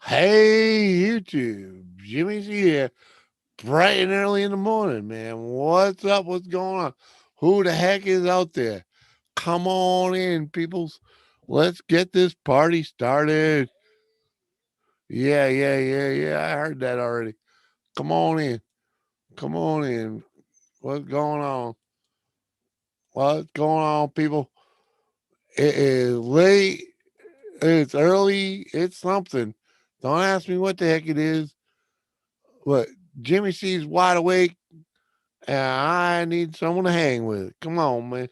Hey, YouTube. Jimmy's here, bright and early in the morning, man. What's up? What's going on? Who the heck is out there? Come on in, peoples. Let's get this party started. Yeah. I heard that already. Come on in. Come on in. What's going on? What's going on, people? It is late. It's early. It's something. Don't ask me what the heck it is. But Jimmy C's wide awake. And I need someone to hang with. Come on, man.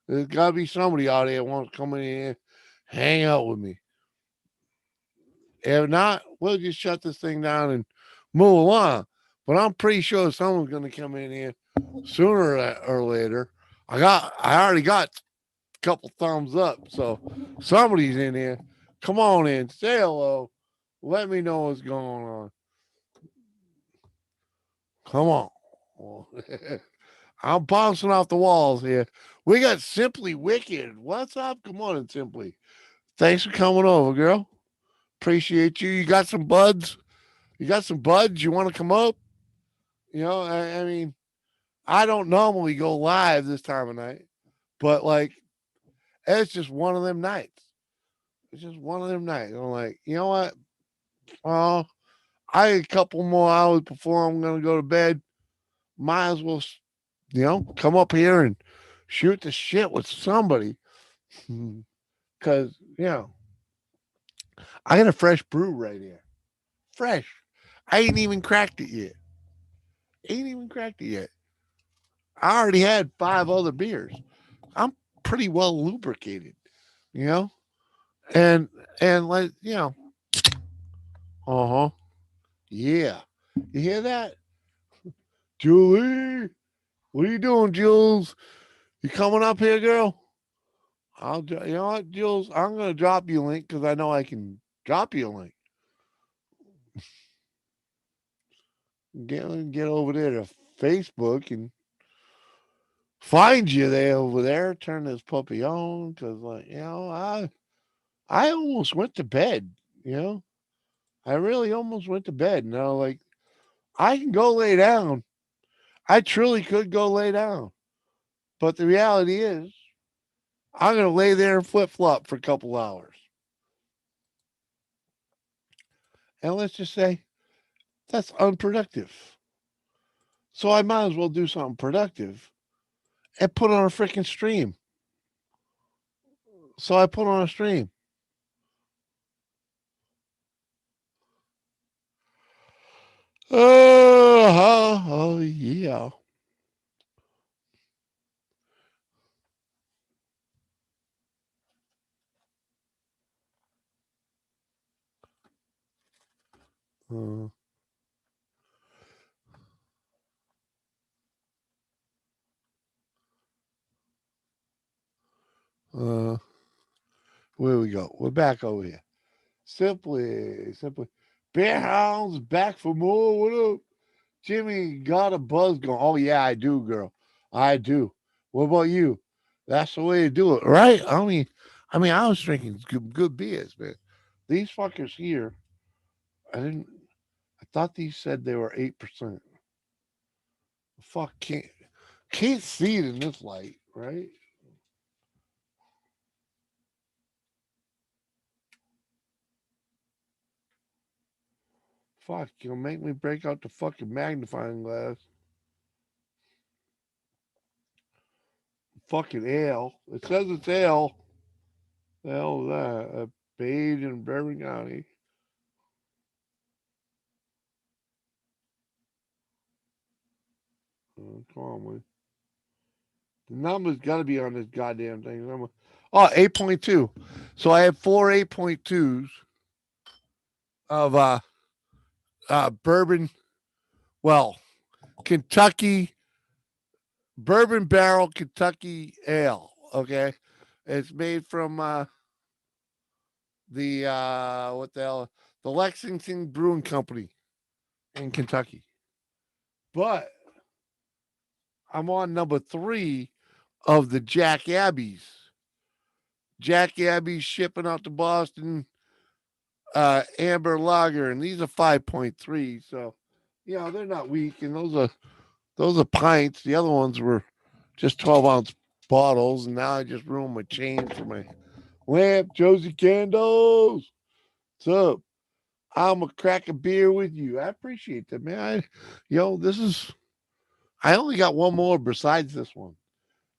There's got to be somebody out there that wants to come in here, hang out with me. If not, we'll just shut this thing down and move along. But I'm pretty sure someone's going to come in here sooner or later. I already got a couple thumbs up, so somebody's in here. Come on in, say hello. Let me know what's going on. Come on. I'm bouncing off the walls here. We got Simply Wicked. What's up? Good morning, Simply. Thanks for coming over, girl. Appreciate you. You got some buds? You got some buds? You want to come up? I mean, I don't normally go live this time of night, but like, it's just one of them nights. It's just one of them nights. I'm like, you know what? Well, I had a couple more hours before I'm going to go to bed. Might as well, come up here and shoot the shit with somebody. Because, I got a fresh brew right here. Fresh. I ain't even cracked it yet. Ain't even cracked it yet. I already had 5 other beers. I'm pretty well lubricated, you know? And like, uh-huh. Yeah. You hear that? Julie, what are you doing, Jules? You coming up here, girl? You know what, Jules? I'm gonna drop you a link because I know I can drop you a link. Get over there to Facebook and find you there over there. Turn this puppy on because, like, I almost went to bed. You know, I really almost went to bed. Now, like, I can go lay down. I truly could go lay down, but the reality is, I'm gonna lay there and flip flop for a couple hours, and let's just say that's unproductive. So I might as well do something productive and put on a freaking stream. So I put on a stream. Oh yeah. Uh, uh, where we go? We're back over here. Simply. Bear Hounds back for more. What up? Jimmy got a buzz going. Oh yeah, I do, girl. I do. What about you? That's the way to do it, right? I was drinking good beers, man. These fuckers here, I didn't. I thought these said they were 8%. Fuck, can't see it in this light, right? Fuck, you'll make me break out the fucking magnifying glass. Fucking ale. It says it's ale. The hell is that? A beige in Bourbon County. Come on, man. The number's got to be on this goddamn thing. 8.2. So I have four 8.2s of bourbon. Well, Kentucky bourbon barrel Kentucky ale. Okay, it's made from the what the hell, the Lexington Brewing Company in Kentucky. But I'm on number 3 of the Jack Abbeys. Jack Abbeys shipping out to Boston amber lager, and these are 5.3. So, they're not weak, and those are pints. The other ones were just 12-ounce bottles, and now I just ruined my chain for my lamp. Josie Candles, what's up? I'm gonna crack a beer with you. I appreciate that, man. This is. I only got one more besides this one,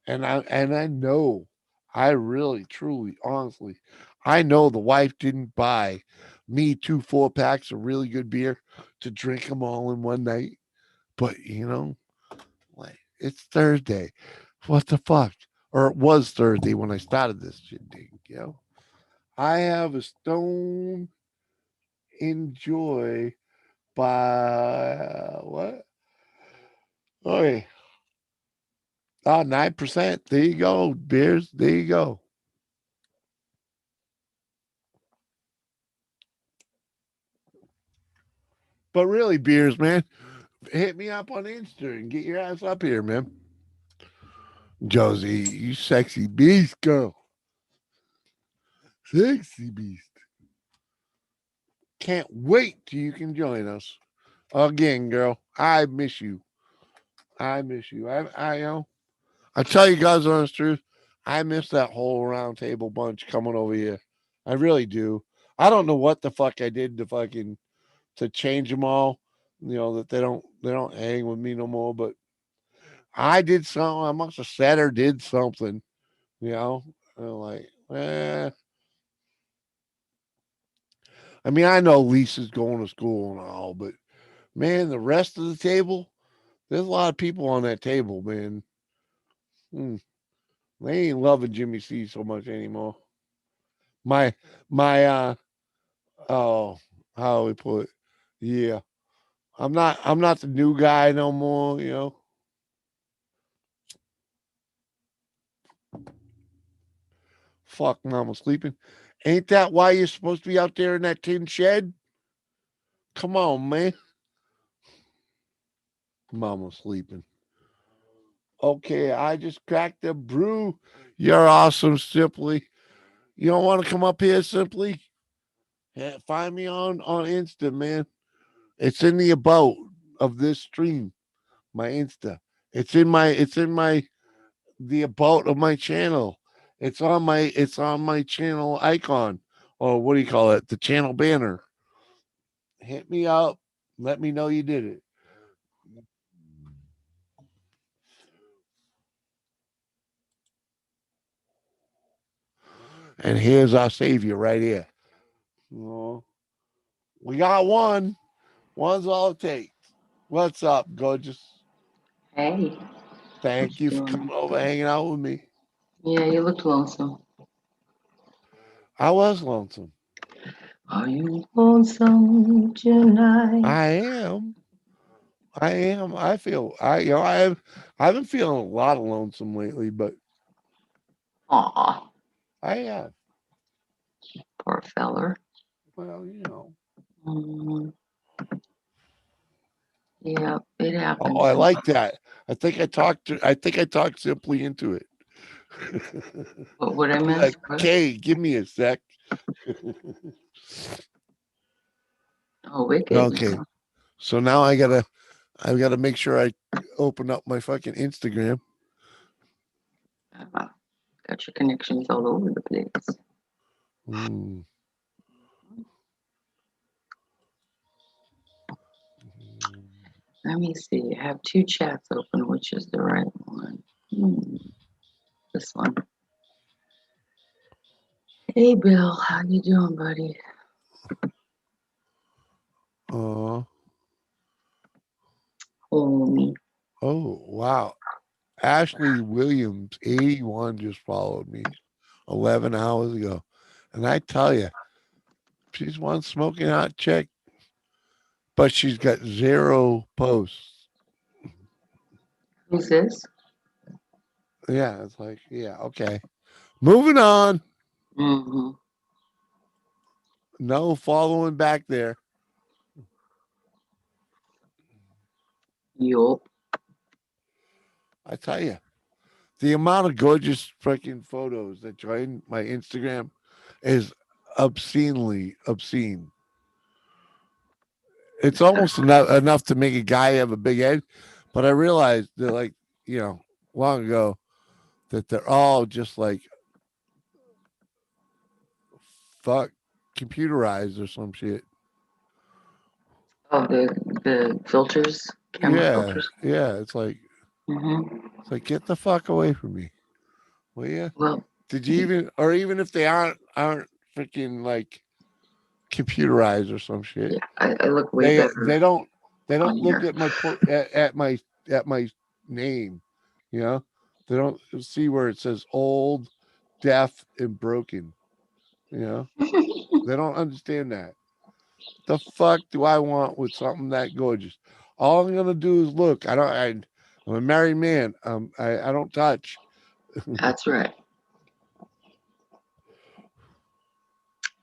and I know, I really, truly, honestly, I know the wife didn't buy me 2 4-packs of really good beer to drink them all in one night. But like it's Thursday. What the fuck? Or it was Thursday when I started this shit, dude. I have a Stone Enjoy by what? Okay. 9%. There you go, beers. There you go. But really, beers, man, hit me up on Insta and get your ass up here, man. Josie, you sexy beast, girl. Sexy beast. Can't wait till you can join us again, girl. I miss you. I miss you. I tell you guys the honest truth. I miss that whole round table bunch coming over here. I really do. I don't know what the fuck I did to change them all. That they don't hang with me no more. But I did something. I must have said or did something. You know, and I'm like, I mean, I know Lisa's going to school and all, but man, the rest of the table, there's a lot of people on that table, man. Hmm, they ain't loving Jimmy C so much anymore. My my oh, how we put it? Yeah. I'm not the new guy no more. Fuck, mama sleeping. Ain't that why you're supposed to be out there in that tin shed? Come on, man. Mama sleeping. Okay, I just cracked a brew. You're awesome, Simply. You don't want to come up here, Simply? Yeah, find me on Insta, man. It's in the about of this stream. My Insta. It's in my the about of my channel. It's on my channel icon, or what do you call it? The channel banner. Hit me up. Let me know you did it. And here's our savior right here. Oh, we got one. One's all it takes. What's up, gorgeous? Hey, what Thank you you for doing? coming over, hanging out with me. Yeah, you look lonesome. I was lonesome. Are you lonesome tonight? I am. I am. I feel. I've been feeling a lot of lonesome lately, but Aw, I have. poor feller. Well. Mm, yeah, it Oh, happens I sometimes. like that. I think I talked simply into it. What would I Be miss? like, What? okay, give me a sec. Oh, wicked. Okay, so now I gotta make sure I open up my fucking Instagram. Uh, got your connections all over the place. Mm. Let me see. I have two chats open. Which is the right one? Hmm, this one. Hey, Bill. How you doing, buddy? Uh, Homie. oh wow, Ashley Williams, 81, just followed me 11 hours ago, and I tell you, she's one smoking hot chick, but she's got zero posts. Who's this? Yeah, it's like, yeah, okay. Moving on. Mm-hmm. No following back there. Yup. I tell you, the amount of gorgeous freaking photos that join my Instagram is obscenely obscene. It's almost enough to make a guy have a big head, but I realized that, like, long ago, that they're all just like fuck computerized or some shit. Oh, the filters, camera Yeah, filters. yeah. It's like Mm-hmm. get the fuck away from me. Well, yeah. Well, Did you even if they aren't freaking like computerized or some shit, yeah, I look way they better they don't on look here. at at my name. You know, they don't see where it says old, deaf, and broken. You know, they don't understand that. The fuck do I want with something that gorgeous? All I'm gonna do is look. I'm a married man. I don't touch. That's right.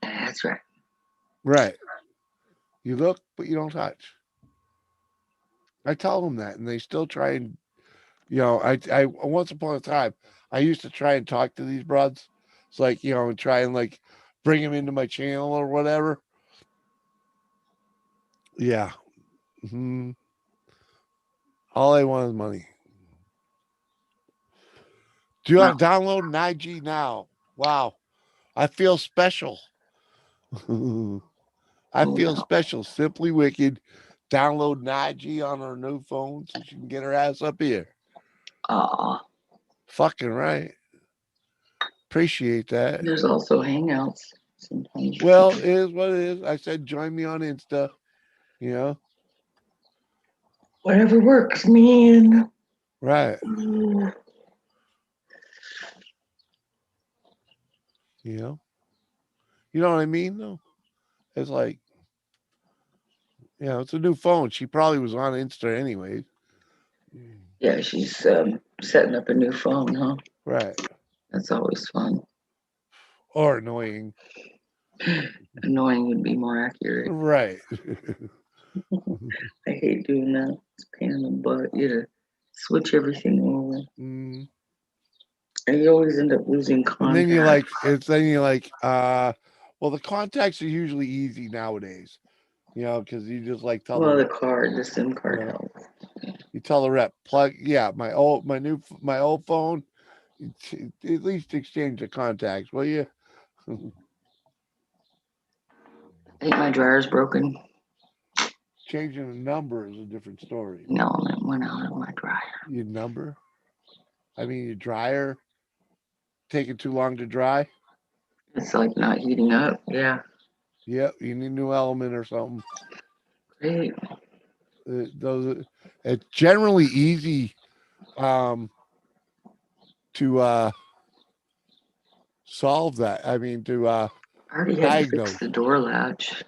That's right. Right. You look, but you don't touch. I tell them that, and they still try and I once upon a time I used to try and talk to these broads. It's like and try and like bring them into my channel or whatever. Yeah. Hmm. All I want is money. Do you want to download an IG now? Wow. I feel special. I Oh, feel no. special. Simply Wicked. Download an IG on her new phone so she can get her ass up here. Aw. Fucking right. Appreciate that. There's also Hangouts. Sometimes you Well, can. it is what it is. I said join me on Insta. You know, Whatever works, man. right? Mm. You know, you know what I mean? Though it's like it's a new phone. She probably was on Insta anyways. Yeah, she's setting up a new phone, huh? Right. That's always fun. Or annoying. Annoying would be more accurate. Right. I hate doing that. It's a pain in the butt. You to switch everything over. Mm. And you always end up losing And then contact. well, the contacts are usually easy nowadays, because you just like tell the Well, rep, the SIM card you know, helps. you tell the rep plug, yeah, my old phone, at least exchange the contacts, will you? I think my dryer's broken. Changing the number is a different story. An element went out of my dryer. Your number? I mean, your dryer taking too long to dry? It's like not heating up. Yeah. Yep, you need a new element or something. Great. It's generally easy um, to solve that. I mean, to I already had to fix diagnose. the door latch.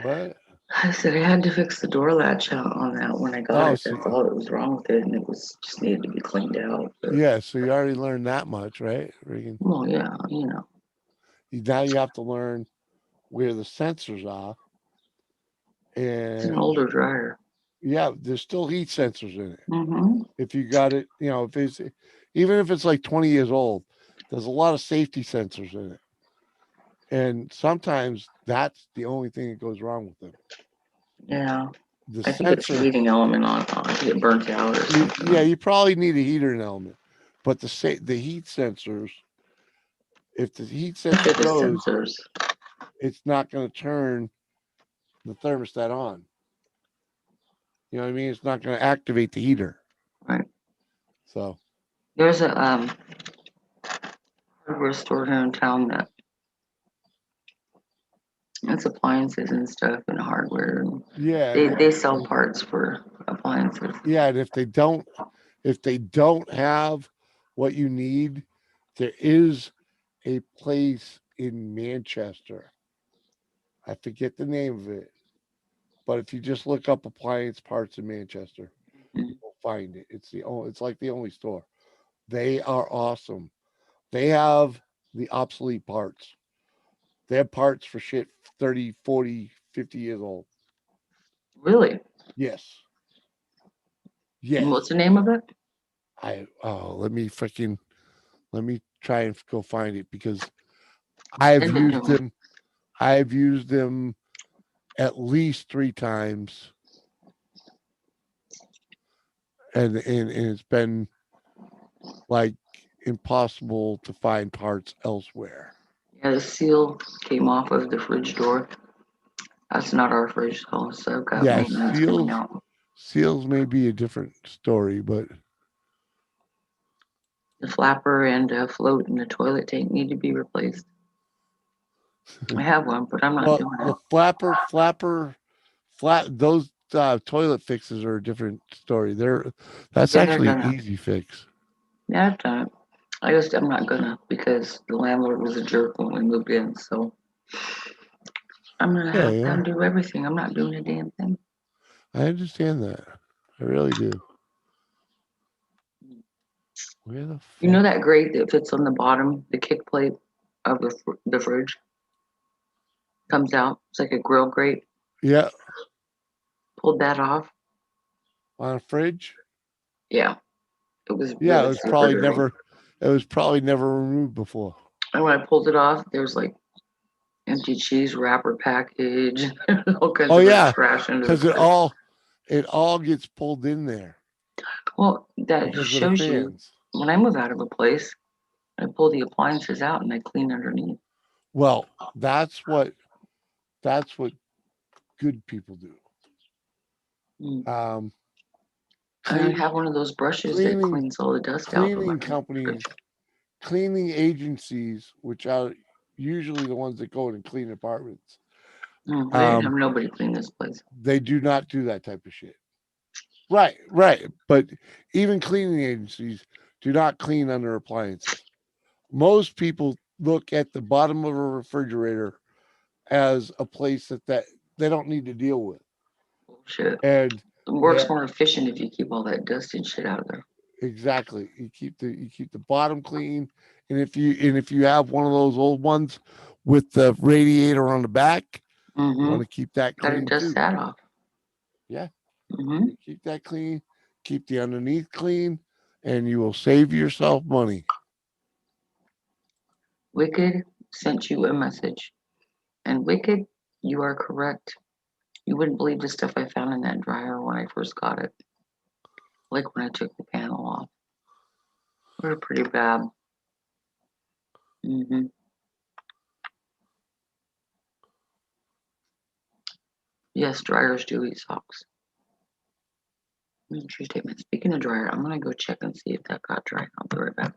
What? I said I had to fix the door latch out on that when I got Oh, it. so, That's all that was wrong with it, and it was just needed to be cleaned out. But, yeah. So you already learned that much, right, Regan? well, yeah, Now you have to learn where the sensors are, it's an and older dryer. yeah, there's still heat sensors in it. Mm-hmm. If you got it, if it's even if it's like 20 years old, there's a lot of safety sensors in it. And sometimes that's the only thing that goes wrong with them. Yeah. The I think it's the sensor, heating element on it. I think it burnt out or something. yeah, you probably need a heater and element, but the heat sensors, if the heat sensor Look at the goes, sensors. it's not going to turn the thermostat on. You know what I mean? It's not going to activate the heater. Right. So There's a hardware store here in town that it's appliances and stuff and hardware. yeah, They sell parts for appliances. yeah, and if they don't have what you need, there is a place in Manchester. I forget the name of it, but if you just look up appliance parts in Manchester, Mhm. you'll find it. It's like the only store. They are awesome. They have the obsolete parts. They have parts for shit 30, 40, 50 years old. Really? Yes. And what's Yes. the name of it? Let me try and go find it because I've Send it used to me. them. I've used them at least 3 times, and it's been like impossible to find parts elsewhere. Yeah, the seal came off of the fridge door. That's not our fridge, though, so I've got Yeah, maintenance coming out. seals may be a different story, but The flapper and float in the toilet tank need to be replaced. I have one, but I'm not well, doing the it. those toilet fixes are a different story. That's Yeah, they're actually an gonna. easy fix. Yeah, I've done it. I'm not gonna because the landlord was a jerk when we moved in, so I'm gonna Yeah, have yeah, them do everything. I'm not doing a damn thing. I understand that. I really do. Where the You know fuck? that grate that fits on the bottom, the kick plate of the fridge comes out. It's like a grill grate. Yeah, Pulled that off. on a fridge. Yeah, it was Yeah, really super dirty. it was probably never removed before. And when I pulled it off, there was like empty cheese wrapper package, all kinds Oh of other yeah, trash under the because fridge. it all gets pulled in there Well, that because of the shows you fans. when I move out of a place, I pull the appliances out and I clean underneath. Well, that's what good people do. Mm. Um, I clean have one of those brushes that cleaning cleans all the dust out from cleaning underneath the companies, fridge. cleaning agencies, which are usually the ones that go in and clean apartments. They didn't have nobody clean this place. They do not do that type of shit. Right, right. But even cleaning agencies do not clean under appliances. Most people look at the bottom of a refrigerator as a place that they don't need to deal with. Bullshit. And It works more efficient if you keep all that dust and shit out of there. exactly, you keep the bottom clean, and if you have one of those old ones with the radiator on the back, you want to keep that Gotta clean dust too. that off. Yeah, Mm-hmm. keep that clean, keep the underneath clean, and you will save yourself money. Wicked sent you a message. And Wicked, you are correct. You wouldn't believe the stuff I found in that dryer when I first got it. Like when I took the panel off. They were pretty bad. Mm-hmm. Yes, dryers do eat socks. True statement. Speaking of dryer, I'm gonna go check and see if that got dry. I'll be right back.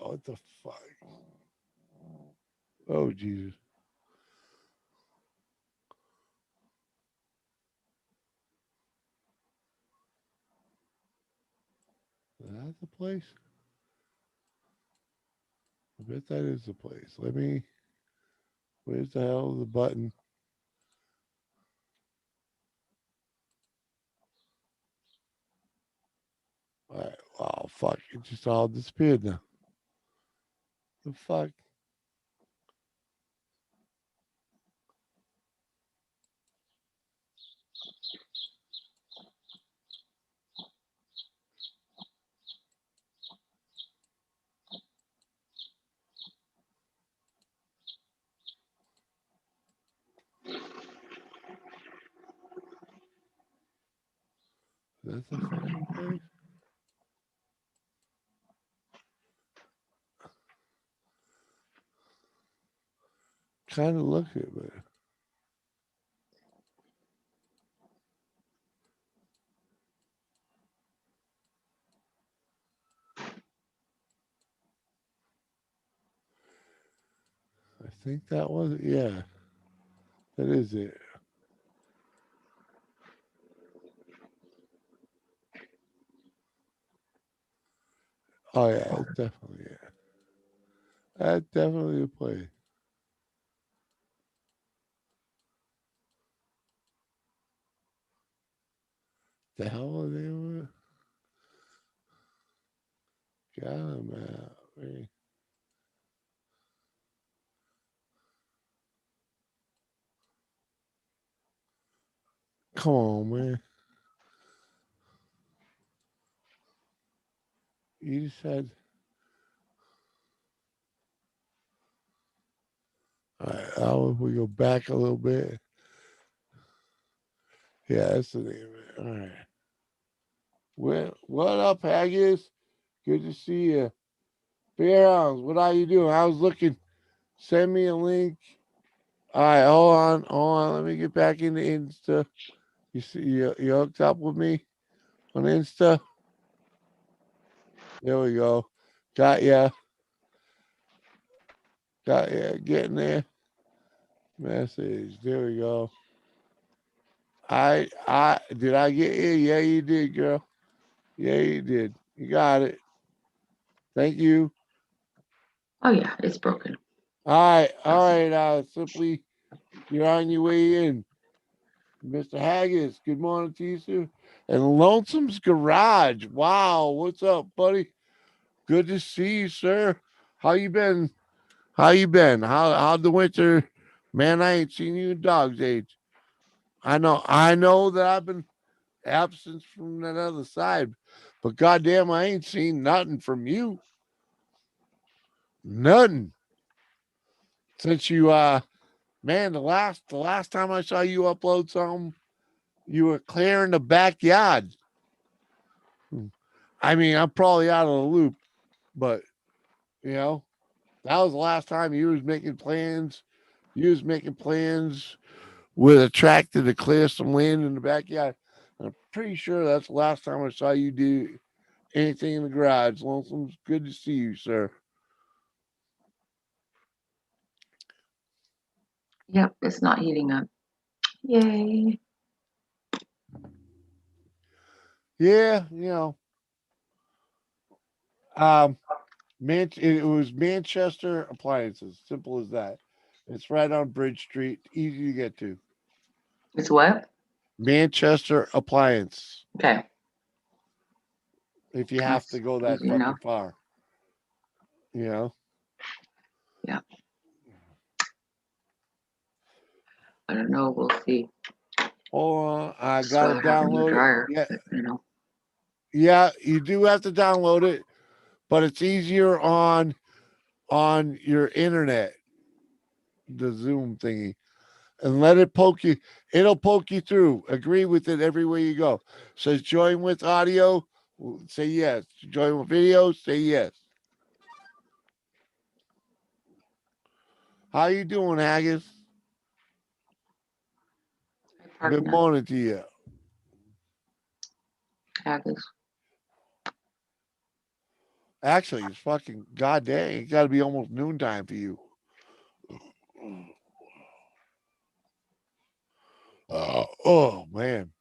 What the fuck? Oh Jesus! Is that the place? I bet that is the place. Let me. Where's the hell the button? All right. Oh fuck! It just all disappeared now. The fuck? That's the fucking place. Kind of looks it, but think that was it. Yeah, that is it. Oh yeah, it's definitely it. That's definitely a play. The hell are they with? Got 'em out. Man. Come on, man. You just had. All right, we go back a little bit. Yeah, that's the name of it. All right. What up, Haggis? Good to see you. Bear Hounds, what are you doing? I was looking. Send me a link. All right, hold on. Let me get back into Insta. You see, you hooked up with me on Insta. There we go. Got ya. Got ya. Getting there. Message. There we go. I did I get you? Yeah, you did, girl. Yeah, you did. You got it. Thank you. Oh yeah, it's broken. All right. Simply, you're on your way in, Mr. Haggis. Good morning to you, sir. And Lonesome's Garage. Wow, what's up, buddy? Good to see you, sir. How you been? How you been? How'd the winter? Man, I ain't seen you in dog's age. I know that I've been absent from that other side, but goddamn, I ain't seen nothing from you. Nothing since you man, the last time I saw you upload something, you were clearing the backyard. I mean, I'm probably out of the loop, but you know, that was the last time you was making plans. You was making plans with a tractor to clear some land in the backyard. And I'm pretty sure that's the last time I saw you do anything in the garage. Lonesome's good to see you, sir. Yep, it's not heating up. Yay. Yeah, um, it was Manchester Appliances. Simple as that. It's right on Bridge Street, easy to get to. It's what? Manchester Appliance. Okay. If you have to That's go that easy fucking enough. far, you know. Yeah. I don't know. We'll see. Hold on, I Still gotta have a new download it. dryer, Yeah, but you know. yeah, you do have to download it, but it's easier on your internet, the Zoom thingy, and let it poke you. It'll poke you through. Agree with it everywhere you go. Says join with audio, say yes. Join with video, say yes. How you doing, Haggis? Park Good nut morning to you. haggis. Actually, it's fucking goddamn. It got to be almost noontime for you. Oh man,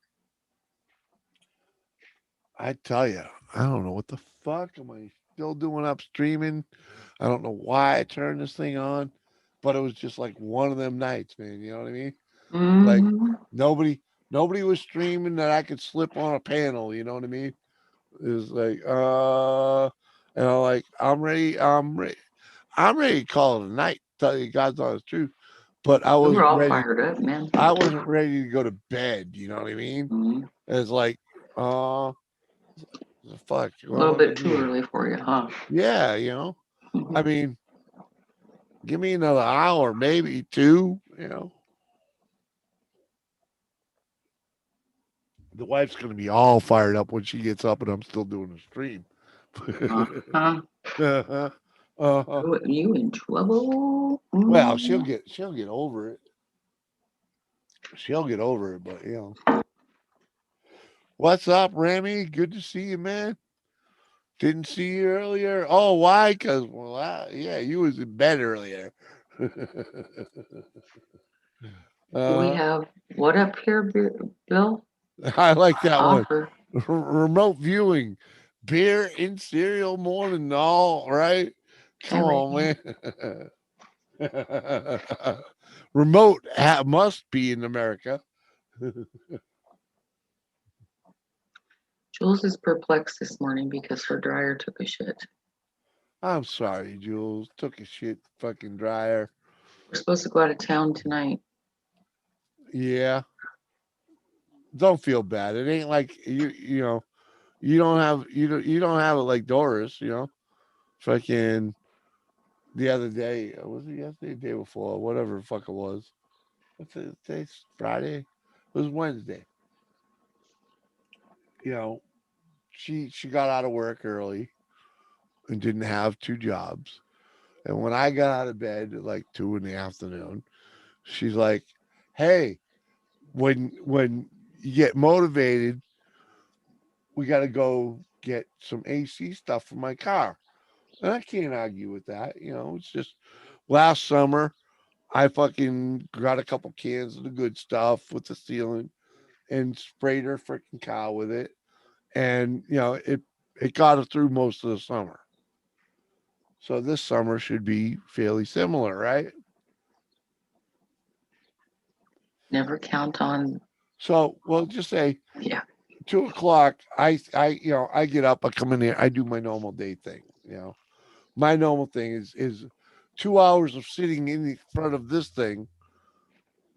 I tell you, I don't know what the fuck am I still doing up streaming. I don't know why I turned this thing on, but it was just like one of them nights, man. You know what I mean? Like Mm-hmm. nobody, nobody was streaming that I could slip on a panel. You know what I mean? It was like, and I'm like, I'm ready to call it a night. Tell you God's honest truth, but We were all fired up, man. I wasn't ready to go to bed. You know what I mean? Mm-hmm. It's like, uh, fuck. A What am little I gonna bit too do? early for you, huh? Yeah, I mean, give me another hour, maybe two. The wife's gonna be all fired up when she gets up and I'm still doing the stream. Uh-huh. uh-huh. Uh-huh. Oh, you in trouble? Well, Mm. she'll get over it. She'll get over it, but what's up, Remy? Good to see you, man. Didn't see you earlier. Oh, why? Because yeah, you was in bed earlier. Do we uh, have what up here, Bill? I like that one. Offer. Remote viewing, beer in cereal morning, all right. Come Hey, wait, on, man. man. Remote must be in America. Jules is perplexed this morning because her dryer took a shit. I'm sorry, Jules. Took a shit fucking dryer. We're supposed to go out of town tonight. Yeah. Don't feel bad. It ain't like you know, you don't have it like Doris, Fucking the other day, was it yesterday, the day before, whatever the fuck it was. What's it? Today's Friday. It was Wednesday. You know, she got out of work early and didn't have two jobs. And when I got out of bed at like 2 in the afternoon, she's like, "Hey, when you get motivated, we got to go get some AC stuff for my car." And I can't argue with that. It's just last summer I fucking got a couple cans of the good stuff with the sealant and sprayed her freaking car with it. And it got her through most of the summer. So this summer should be fairly similar, right? Never count on. So we'll just say Yeah. 2 o'clock. I get up, I come in here, I do my normal day thing. My normal thing is 2 hours of sitting in front of this thing,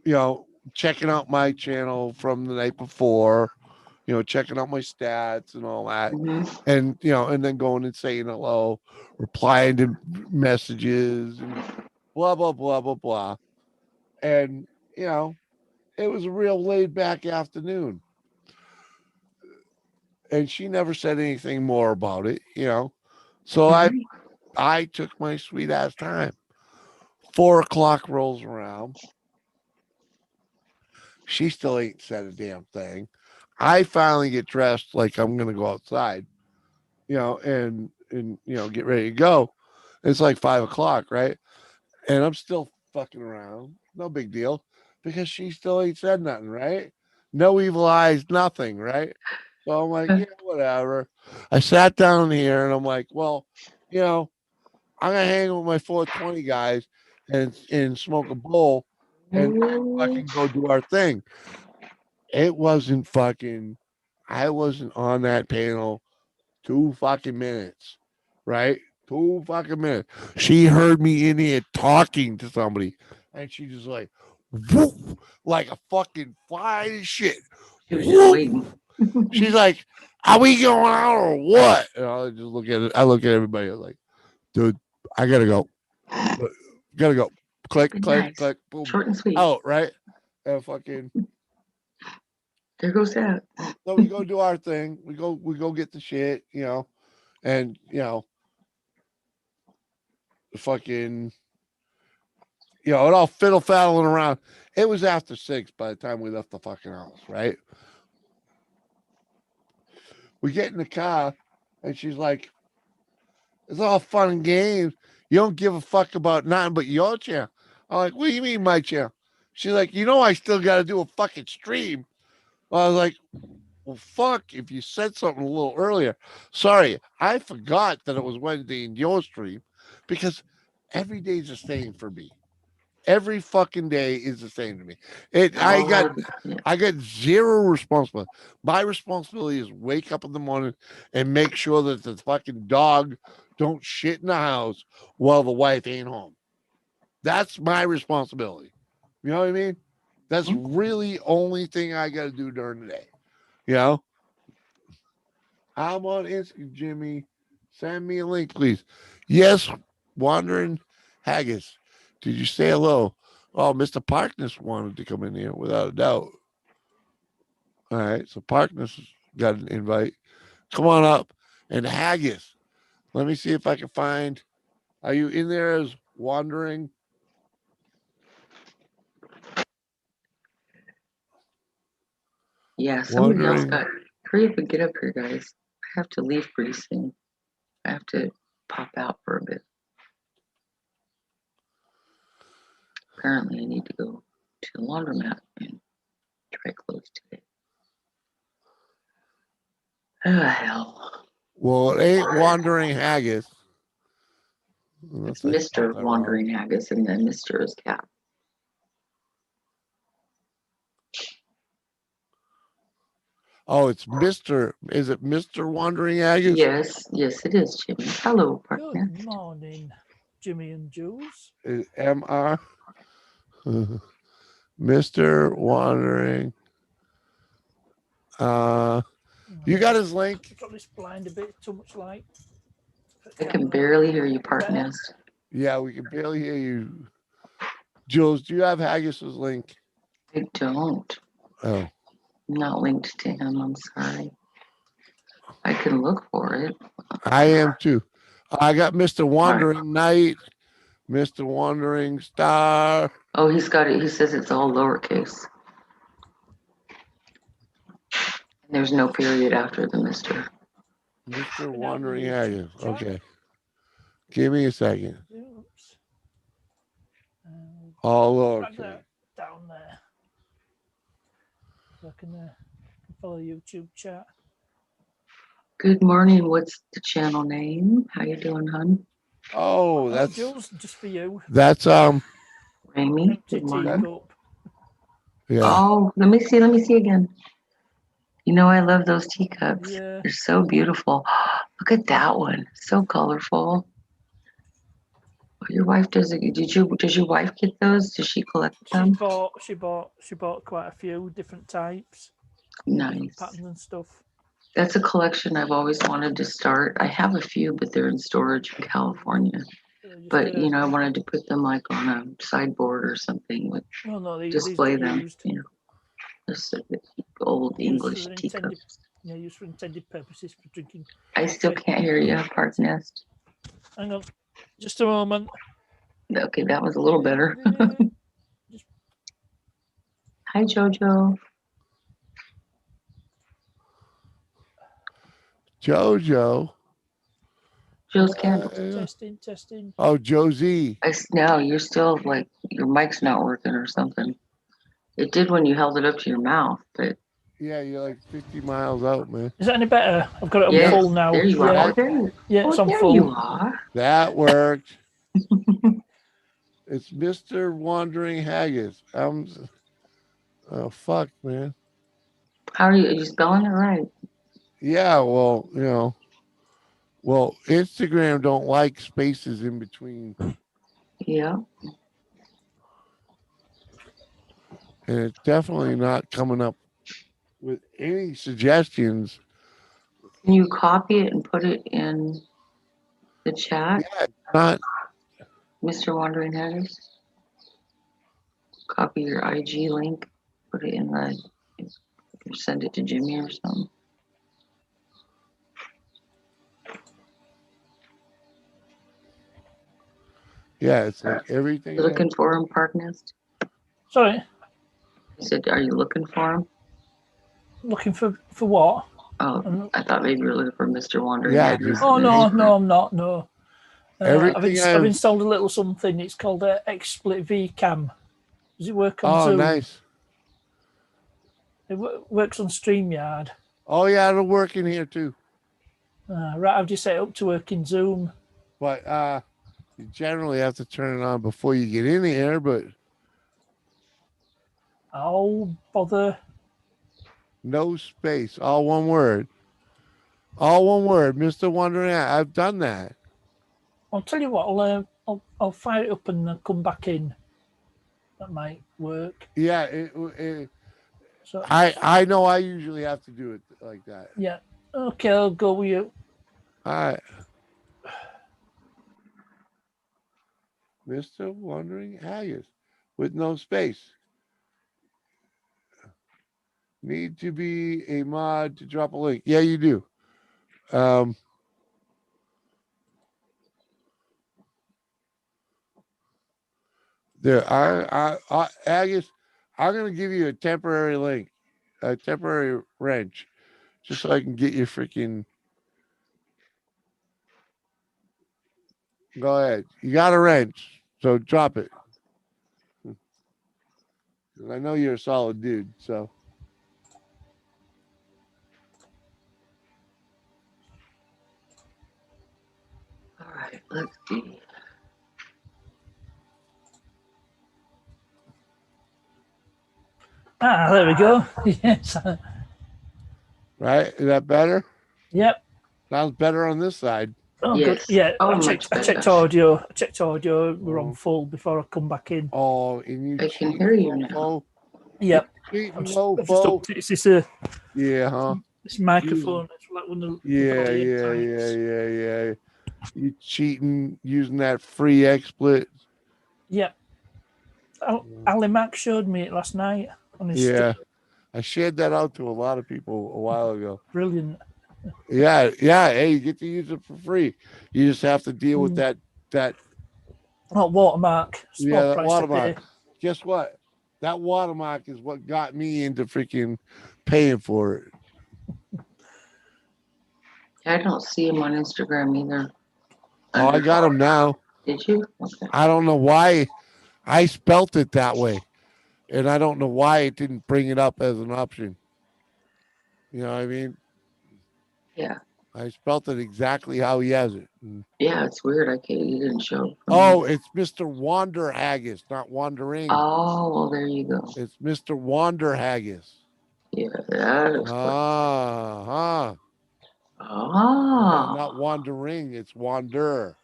you know, checking out my channel from the night before, checking out my stats and all that. Hmm. And then going and saying hello, replying to messages and blah blah blah blah blah. And it was a real laid back afternoon. And she never said anything more about it. So I took my sweet ass time. 4 o'clock rolls around. She still ain't said a damn thing. I finally get dressed like I'm gonna go outside, and get ready to go. It's like 5 o'clock, right? And I'm still fucking around. No big deal, because she still ain't said nothing, right? No evil eyes, nothing, right? So I'm like, yeah, whatever. I sat down here and I'm like, well, you know, I'm gonna hang with my 420 guys and smoke a bowl and fucking go do our thing. It wasn't fucking. I wasn't on that panel 2 fucking minutes, right? 2 fucking minutes. She heard me in here talking to somebody, and she just like, whoop, like a fucking fly and shit. She was just Whoop. waiting. She's like, "Are we going out or what?" And I just look at it. I look at everybody like, "Dude, I gotta go. Gotta go." Click, Be click, nice. click, boom, Short and sweet. out. Right? And fucking. There goes that. So we go do our thing. We go get the shit, and fucking, it all fiddle faddling around. It was after 6 by the time we left the fucking house, right? We get in the car, and she's like, "It's all fun and games. You don't give a fuck about nothing but your chair." I'm like, "What do you mean my chair?" She's like, "I still got to do a fucking stream." I was like, "Well, fuck, if you said something a little earlier." Sorry, I forgot that it was Wednesday in your stream, because every day's the same for me. Every fucking day is the same to me. It I got Oh, yeah. I got zero responsibility. My responsibility is wake up in the morning and make sure that the fucking dog don't shit in the house while the wife ain't home. That's my responsibility. You know what I mean? That's Mhm. really only thing I got to do during the day. You know, I'm on Instagram, Jimmy. Send me a link, please. Yes, Wandering Haggis. Did you say hello? Oh, Mr. Parkness wanted to come in here without a doubt. All right, so Parkness got an invite. Come on up. And Haggis. Let me see if I can find. Are you in there as Wandering? Yeah, somebody else Wandering. got. Hurry up and get up here, guys. I have to leave pretty soon. I have to pop out for a bit. Apparently, I need to go to the laundromat and try clothes today. Oh, hell. Well, it ain't Wandering Haggis. It's Unless I spelled Mr. that wrong. Wandering Haggis, and then Mr. is cat. Oh, it's Mr. Is it Mr. Wandering Haggis? Yes, it is, Jimmy. Hello, partner. Good morning, Jimmy and Jules. Is MR. Mr. Wandering. You got his link? Got this blind a bit too much light. I can barely hear you, part Better? nest. Yeah, we can barely hear you. Jules, do you have Haggis's link? I don't. Oh, I'm not linked to him. I'm sorry. I can look for it. I am too. I got Mr. Wandering Knight, Mr. Wandering Star. Oh, he's got it. He says it's all lowercase. There's no period after the Mr. Mr. Open out Wandering the Haggis. chat. Okay. Give me a second. Oops. All Drag okay. that down there. So I can follow the YouTube chat. Good morning. What's the channel name? How you doing, hun? Oh, Oh, that's Jules, just for you. Amy. Empty Good morning. teacup. yeah. Oh, let me see again. You know, I love those teacups. Yeah. They're so beautiful. Look at that one. So colorful. Your wife does it. Does your wife get those? Does she collect She them? bought quite a few different types, different Nice. patterns and stuff. That's a collection I've always wanted to start. I have a few, but they're in storage in California. Just But get a- you know, I wanted to put them like on a sideboard or something with well, no, these display get them. used. You know, just old Used English for intended, teacups. used for intended purposes for drinking. I still coffee. can't hear you, Park Nest. Hang on, just a moment. Okay, that was a little better. Just Hi, Jojo. Jojo. Joe's candle. testing. Oh, Josie. No, you're still like your mic's not working or something. It did when you held it up to your mouth, but Yeah, you're like 50 miles out, man. Is that any better? I've got it on yes, full now. there you are. Yeah, Oh, there you, yeah, it's on there full. you are. That worked. It's Mr. Wandering Haggis. Oh, fuck, man. How are you spelling it right? Yeah, well, Instagram don't like spaces in between, Yeah. and it's definitely not coming up with any suggestions. Can you copy it and put it in the chat, Yeah, it's not. Mr. Wandering Haggis? Copy your IG link, put it in the, send it to Jimmy or something. Yeah, it's like everything. You looking for him, Park Nest? Sorry, He said, are you looking for him? looking for what? Oh, I thought maybe you were looking for Mr. Wandering Yeah, Haggis. just- Oh no, I'm not. No, Everything I've installed a little something. It's called XSplit VCam. Does it work on Oh, Zoom? nice. It works on StreamYard. Oh, yeah, it'll work in here too. Right, I've just set it up to work in Zoom. But you generally have to turn it on before you get in the air. But Oh, bother. no space, all one word. All one word, Mr. Wondering. I've done that. I'll tell you what, I'll fire it up and come back in. That might work. Yeah, So I know I usually have to do it like that. yeah, okay, I'll go with you. All right. Mr. Wondering Haggis with no space. Need to be a mod to drop a link. Yeah, you do. There, Haggis, I'm gonna give you a temporary link, a temporary wrench, just so I can get your freaking. Go ahead. You got a wrench, so drop it. 'Cause I know you're a solid dude. So All right, let's see. Ah, there we go. Yes. right, is that better? Yep. Sounds better on this side. Oh, good. Yes. Yeah, Oh, I much checked better. audio. I checked audio. We're on Oh. full before I come back in. Oh, and you I can cheating hear you now. mofo. Yep. Cheating I've just mofo. upped it. It's Yeah, huh? this microphone. It's like one of the Yeah, volume yeah, types. yeah. You cheating using that free XSplit. Yep. Ali Mac showed me it last night on his Yeah. stream. I shared that out to a lot of people a while ago. Brilliant. Yeah, yeah. Hey, you get to use it for free. You just have to deal with that Oh, watermark. Small that price to watermark. pay. Guess what? That watermark is what got me into freaking paying for it. I don't see him on Instagram either. Oh, I got them now. Did you? Okay. I don't know why I spelt it that way. And I don't know why it didn't bring it up as an option. You know what I mean? Yeah. I spelt it exactly how he has it. And- Yeah, it's weird. I can't. You didn't show. Up for oh, me. it's Mr. Wander Haggis, not Wandering. Oh, well, there you go. It's Mr. Wander Haggis. Yeah, that is. Not Oh, Wandering, it's Wander.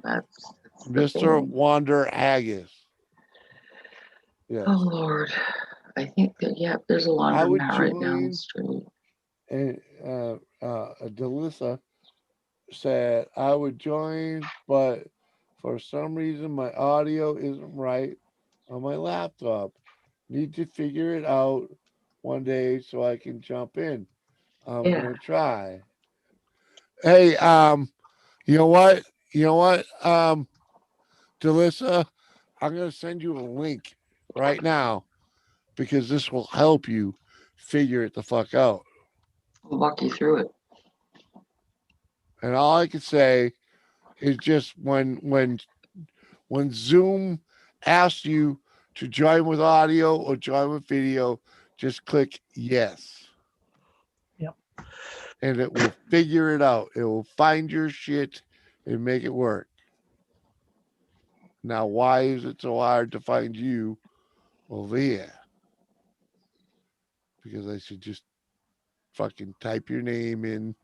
that's the Mr. thing. Wander Haggis. Yes. Oh Lord, I think that yeah, there's a I would laundromat right down join- the street. And Delissa said I would join, but for some reason my audio isn't right on my laptop. Need to figure it out one day so I can jump in. I'm Yeah. gonna try. Hey, you know what? Delissa, I'm gonna send you a link right now because this will help you figure it the fuck out. I'll walk you through it. And all I can say is just when Zoom asks you to join with audio or join with video, just click yes. Yep. And it will figure it out. It will find your shit and make it work. Now, why is it so hard to find you over here? Because I should just fucking type your name in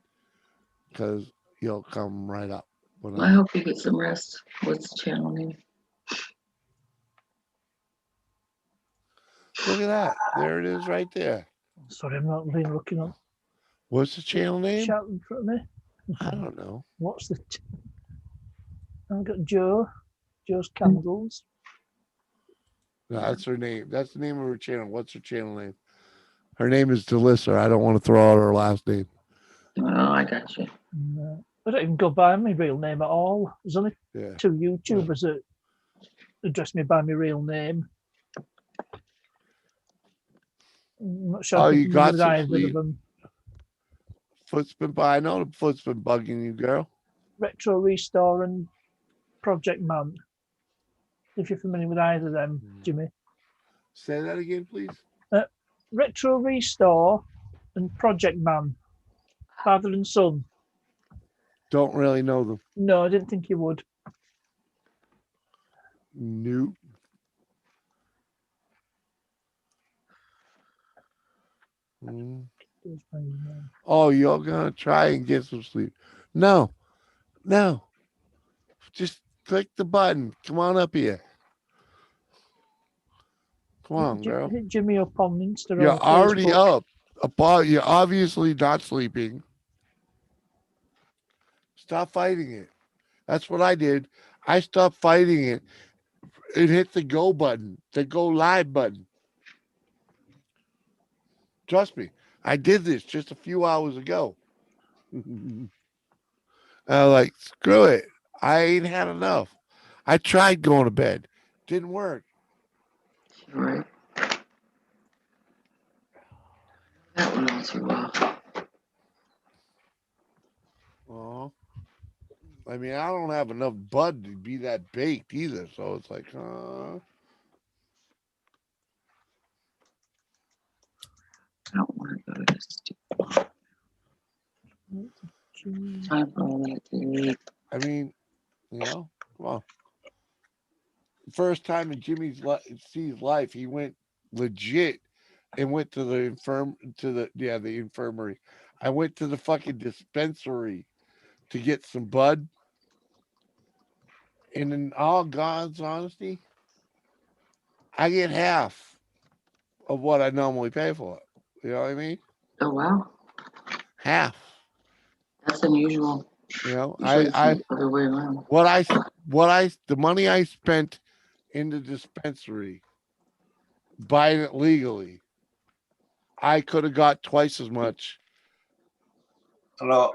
because you'll come right up. When I hope you get some rest. What's the channel name? look at that. There it is right there. Sorry, I'm not really looking on What's the channel name? chat in front of me. I don't know. What's the? I've got Joe's Candles. No, that's her name. That's the name of her channel. What's her channel name? Her name is Delissa. I don't want to throw out her last name. Oh, I got you. And, I don't even go by my real name at all. There's only Yeah. 2 YouTubers that address me by my real name. I'm not sure Oh, if you I'm got with some either sleep. of them. Foot's been by. I know the foot's been bugging you, girl. Retro Restore and Project Man. If you're familiar with either of them, Jimmy. Say that again, please. Retro Restore and Project Man. Father and son. Don't really know them. No, I didn't think you would. Nope. Mm. There's my email. Oh, you're gonna try and get some sleep. No. Just click the button. Come on up here. Come on, girl. Hit Jimmy up on Insta You're or already Facebook. up. You're obviously not sleeping. Stop fighting it. That's what I did. I stopped fighting it and hit the go button, the go live button. Trust me, I did this just a few hours ago. I was like, screw it. I ain't had enough. I tried going to bed. Didn't work. Right. That one all too well. Oh. I mean, I don't have enough bud to be that baked either. So it's like, I don't want to go to this stupid time for all that to eat. I mean, you know, come on. First time in C's life, he went legit and went to the the infirmary. I went to the fucking dispensary to get some bud. And in all God's honesty, I get half of what I normally pay for it. You know what I mean? Oh wow, Half. that's unusual. You know, Usually it's the other way around. the money I spent in the dispensary buying it legally, I could have got twice as much. Hello.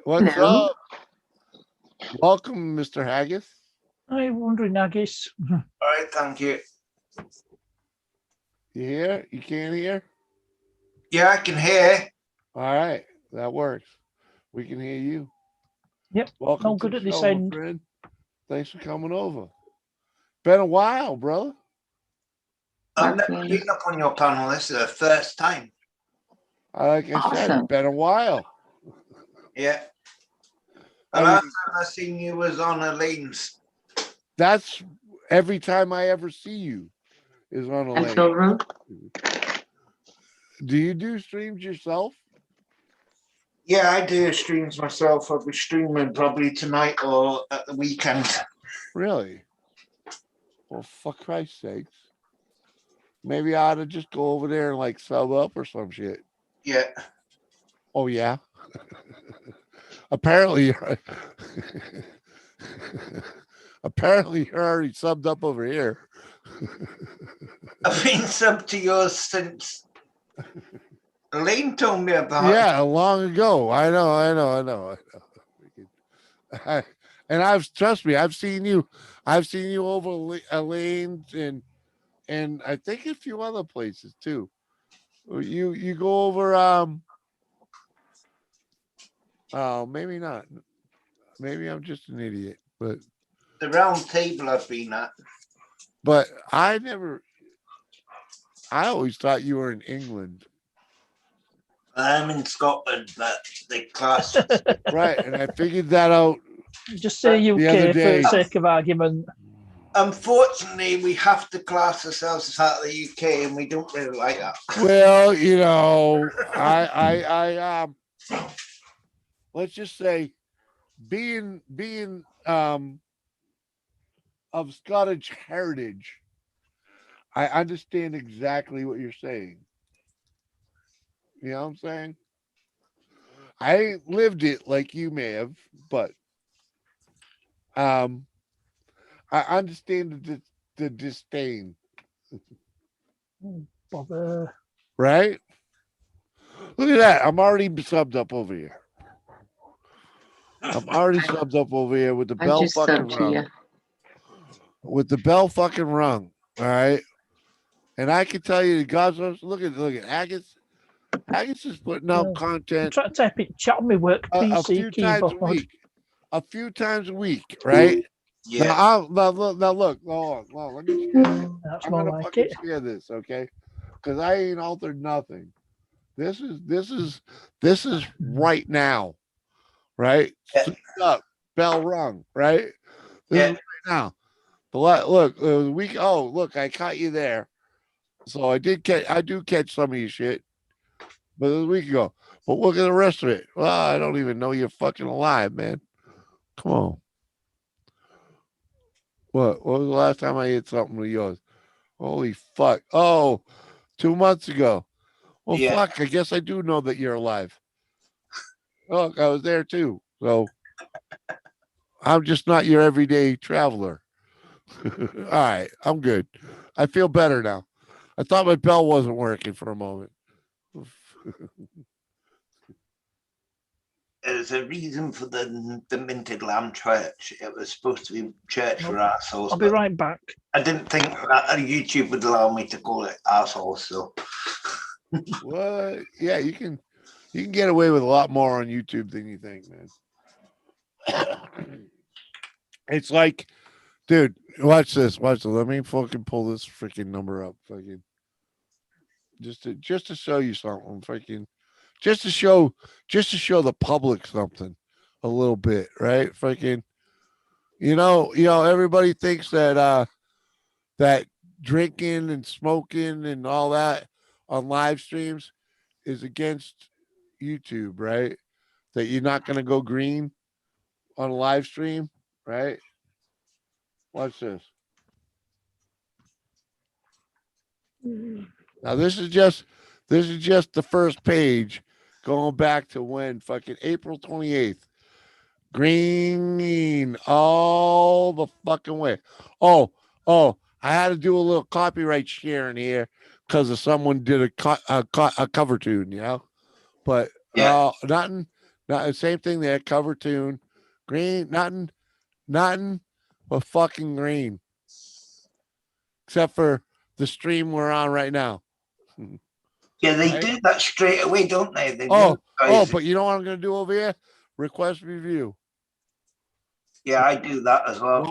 What's Hello. up? Welcome, Mr. Haggis. I'm wondering, Haggis. All right, thank you. You hear? You can't hear? Yeah, I can hear. All right, that works. We can hear you. Yep, Welcome no to good the at this show, my end. friend. Thanks for coming over. Been a while, brother. I've never Okay. been up on your panel. This is the first time. Like I said, Awesome. been a while. Yeah. I The mean- last time I seen you was on Elaine's. That's every time I ever see you is on a And lane. Phil Road? Do you do streams yourself? Yeah, I do streams myself. I'll be streaming probably tonight or at the weekend. Really? Well, for Christ's sakes. Maybe I ought to just go over there and like sub up or some shit. Yeah. Oh yeah. Apparently you're apparently you're already subbed up over here. I've been sub to yours since Elaine told me about it. Yeah, long ago. I know. And trust me, I've seen you over Elaine's and I think a few other places too. You go over oh, maybe not. Maybe I'm just an idiot, but The round table I've been at. I always thought you were in England. I'm in Scotland, but the class. Right, and I figured that out. Just say The other UK for day- the sake of argument. Unfortunately, we have to class ourselves as out of the UK, and we don't really like that. Well, you know, I let's just say being of Scottish heritage, I understand exactly what you're saying. You know what I'm saying? I ain't lived it like you may have, but I understand the disdain, Bother. right? Look at that. I'm already subbed up over here. I'm already subbed up over here with the I bell just fucking subbed to rung. you. With the bell fucking rung. All right. And I can tell you, God's look at Haggis. Haggis is putting out Yeah. content Try to type it chat on my work a PC few times a keyboard. week. A few times a week, right? Yeah. Now look. Hold on. Let me share this. That's I'm more gonna like fucking it. share this, okay? Because I ain't altered nothing. This is right now, right? Yeah. Suit up, bell rung, right? This Yeah. is right now. Look, it was a week. Oh, look, I caught you there. So I do catch some of your shit, but it was a week ago. But look at the rest of it. Well, I don't even know you're fucking alive, man. Come on. What was the last time I hit something with yours? Holy fuck. Oh, 2 months ago. Well, Yeah. fuck. I guess I do know that you're alive. Look, I was there too. So I'm just not your everyday traveler. All right. I'm good. I feel better now. I thought my bell wasn't working for a moment. There's a reason for the minted lamb church. It was supposed to be church for I'll assholes. be But right back. I didn't think that YouTube would allow me to call it assholes. So What? Yeah, you can get away with a lot more on YouTube than you think, man. It's like, dude, watch this. Let me fucking pull this freaking number up. Fucking just to show you something, freaking, just to show the public something, a little bit, right? Freaking, everybody thinks that drinking and smoking and all that on live streams is against YouTube, right? That you're not going to go green on a live stream, right? Watch this. Now this is just the first page going back to when fucking April 28th. Green all the fucking way. Oh, I had to do a little copyright sharing here because of someone did a cover tune, But Yeah. nothing, not the same thing there. Cover tune, green, nothing but fucking green, except for the stream we're on right now. Yeah, they Right? do that straight away, don't they? They Oh, notify but you know what I'm gonna do over here? Request review. yeah, I do that as well.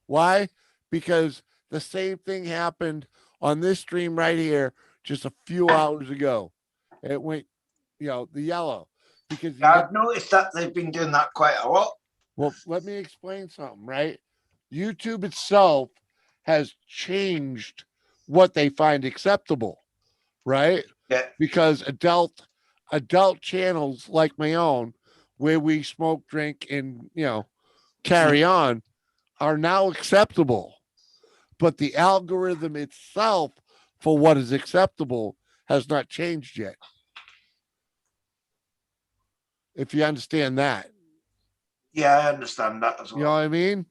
Why? Because the same thing happened on this stream right here just a few hours ago. It went, the yellow. Because I've noticed that they've been doing that quite a lot. well, let me explain something, right? YouTube itself has changed what they find acceptable, right? Yeah. Because adult channels like my own, where we smoke, drink, and carry on, are now acceptable. But the algorithm itself for what is acceptable has not changed yet. If you understand that. Yeah, I understand that as well. You know what I mean?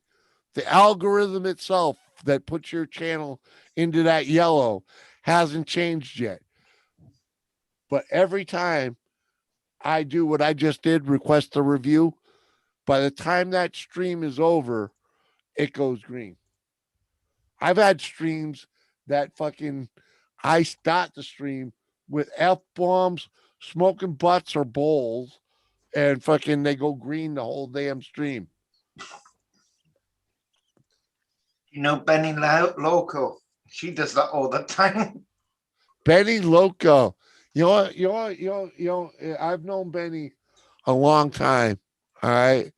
The algorithm itself that puts your channel into that yellow hasn't changed yet. But every time I do what I just did, request a review, by the time that stream is over, it goes green. I've had streams that fucking I start the stream with F-bombs, smoking butts or bowls, and fucking they go green the whole damn stream. Benny Loco, she does that all the time. Benny Loco. I've known Benny a long time. All right.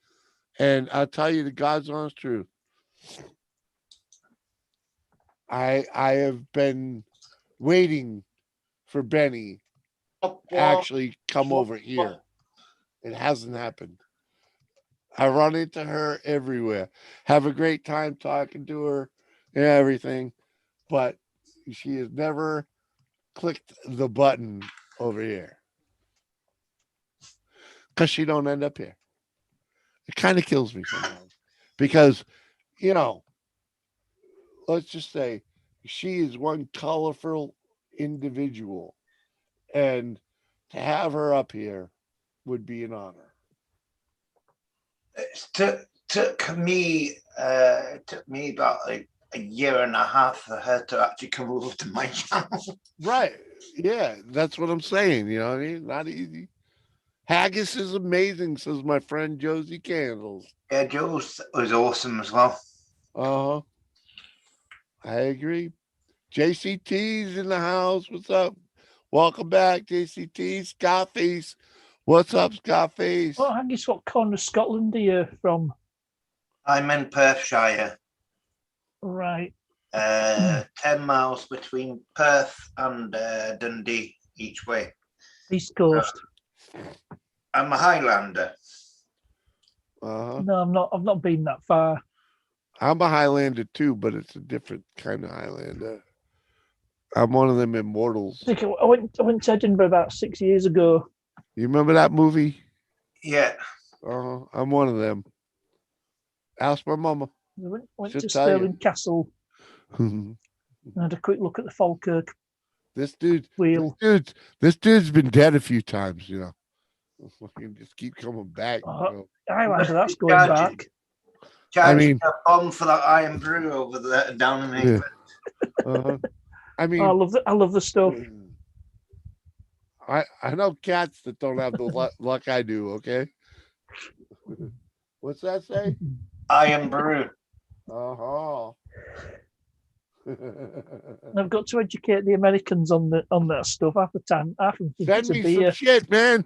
And I'll tell you the God's honest truth. I have been waiting for Benny to actually come over here. It hasn't happened. I run into her everywhere. Have a great time talking to her and everything, but she has never clicked the button over here because she don't end up here. It kind of kills me sometimes because, let's just say she is one colorful individual, and to have her up here would be an honor. It took me about a year and a half for her to actually come over to my channel. Right. Yeah, that's what I'm saying. You know what I mean? Not easy. Haggis is amazing, says my friend Josie Candles. Yeah, Joe was awesome as well. Uh-huh. I agree. JCT's in the house. What's up? Welcome back, JCT. Scarface. What's up, Scarface? Well, Haggis, what corner of Scotland are you from? I'm in Perthshire. Right. 10 miles between Perth and Dundee each way. East Coast. I'm a Highlander. Uh-huh. No, I'm not. I've not been that far. I'm a Highlander too, but it's a different kind of Highlander. I'm one of them immortals. I think I went to Edinburgh about 6 years ago. You remember that movie? Yeah. I'm one of them. Ask my mama. We went She'll to tell you. Stirling Castle and had a quick look at the Falkirk This wheel. This dude's been dead a few times, Fucking just keep coming back. Highlander, that's going back. Charging a bomb for that Iron Brew over there down in England. I mean, I love the stuff. I know cats that don't have the luck I do. Okay, what's that say? Iron Brew. Uh-huh. I've got to educate the Americans on that stuff half the time. Half of them think Send it's a me some beer. shit, man.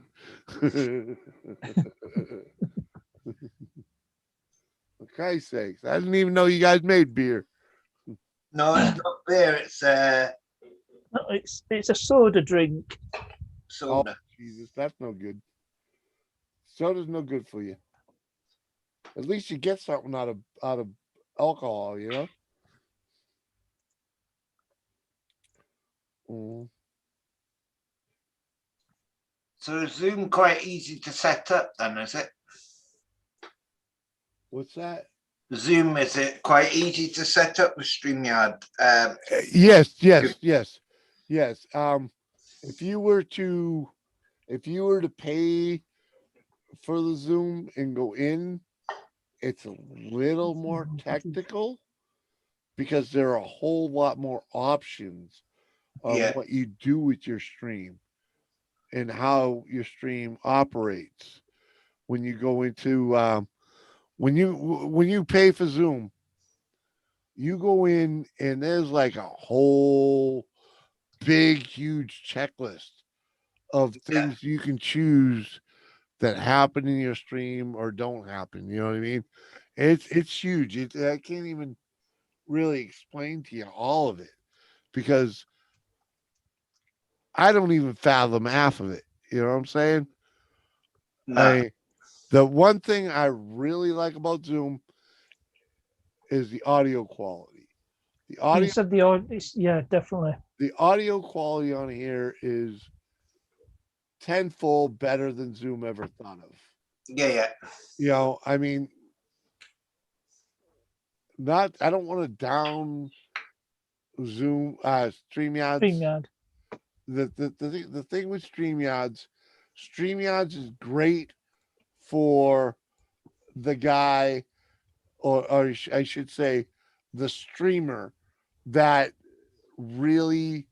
For Christ's sakes, I didn't even know you guys made beer. No, it's not beer. It's No, it's a soda drink. soda. Jesus, that's no good. Soda's no good for you. At least you get something out of alcohol, you know. Mm. So is Zoom quite easy to set up then, is it? What's that? Zoom, is it quite easy to set up with StreamYard? Yes. If you were to pay for the Zoom and go in, it's a little more technical because there are a whole lot more options of Yeah. what you do with your stream and how your stream operates when you go into when you pay for Zoom. You go in and there's like a whole big huge checklist of things you can choose that happen in your stream or don't happen. You know what I mean? It's huge. I can't even really explain to you all of it because I don't even fathom half of it. You know what I'm saying? No. The one thing I really like about Zoom is the audio quality. The You audio said yeah, definitely. the audio quality on here is tenfold better than Zoom ever thought of. Yeah. You know, I mean, I don't want to down Zoom StreamYards. StreamYard. The thing with StreamYards is great for the guy, or I should say, the streamer that really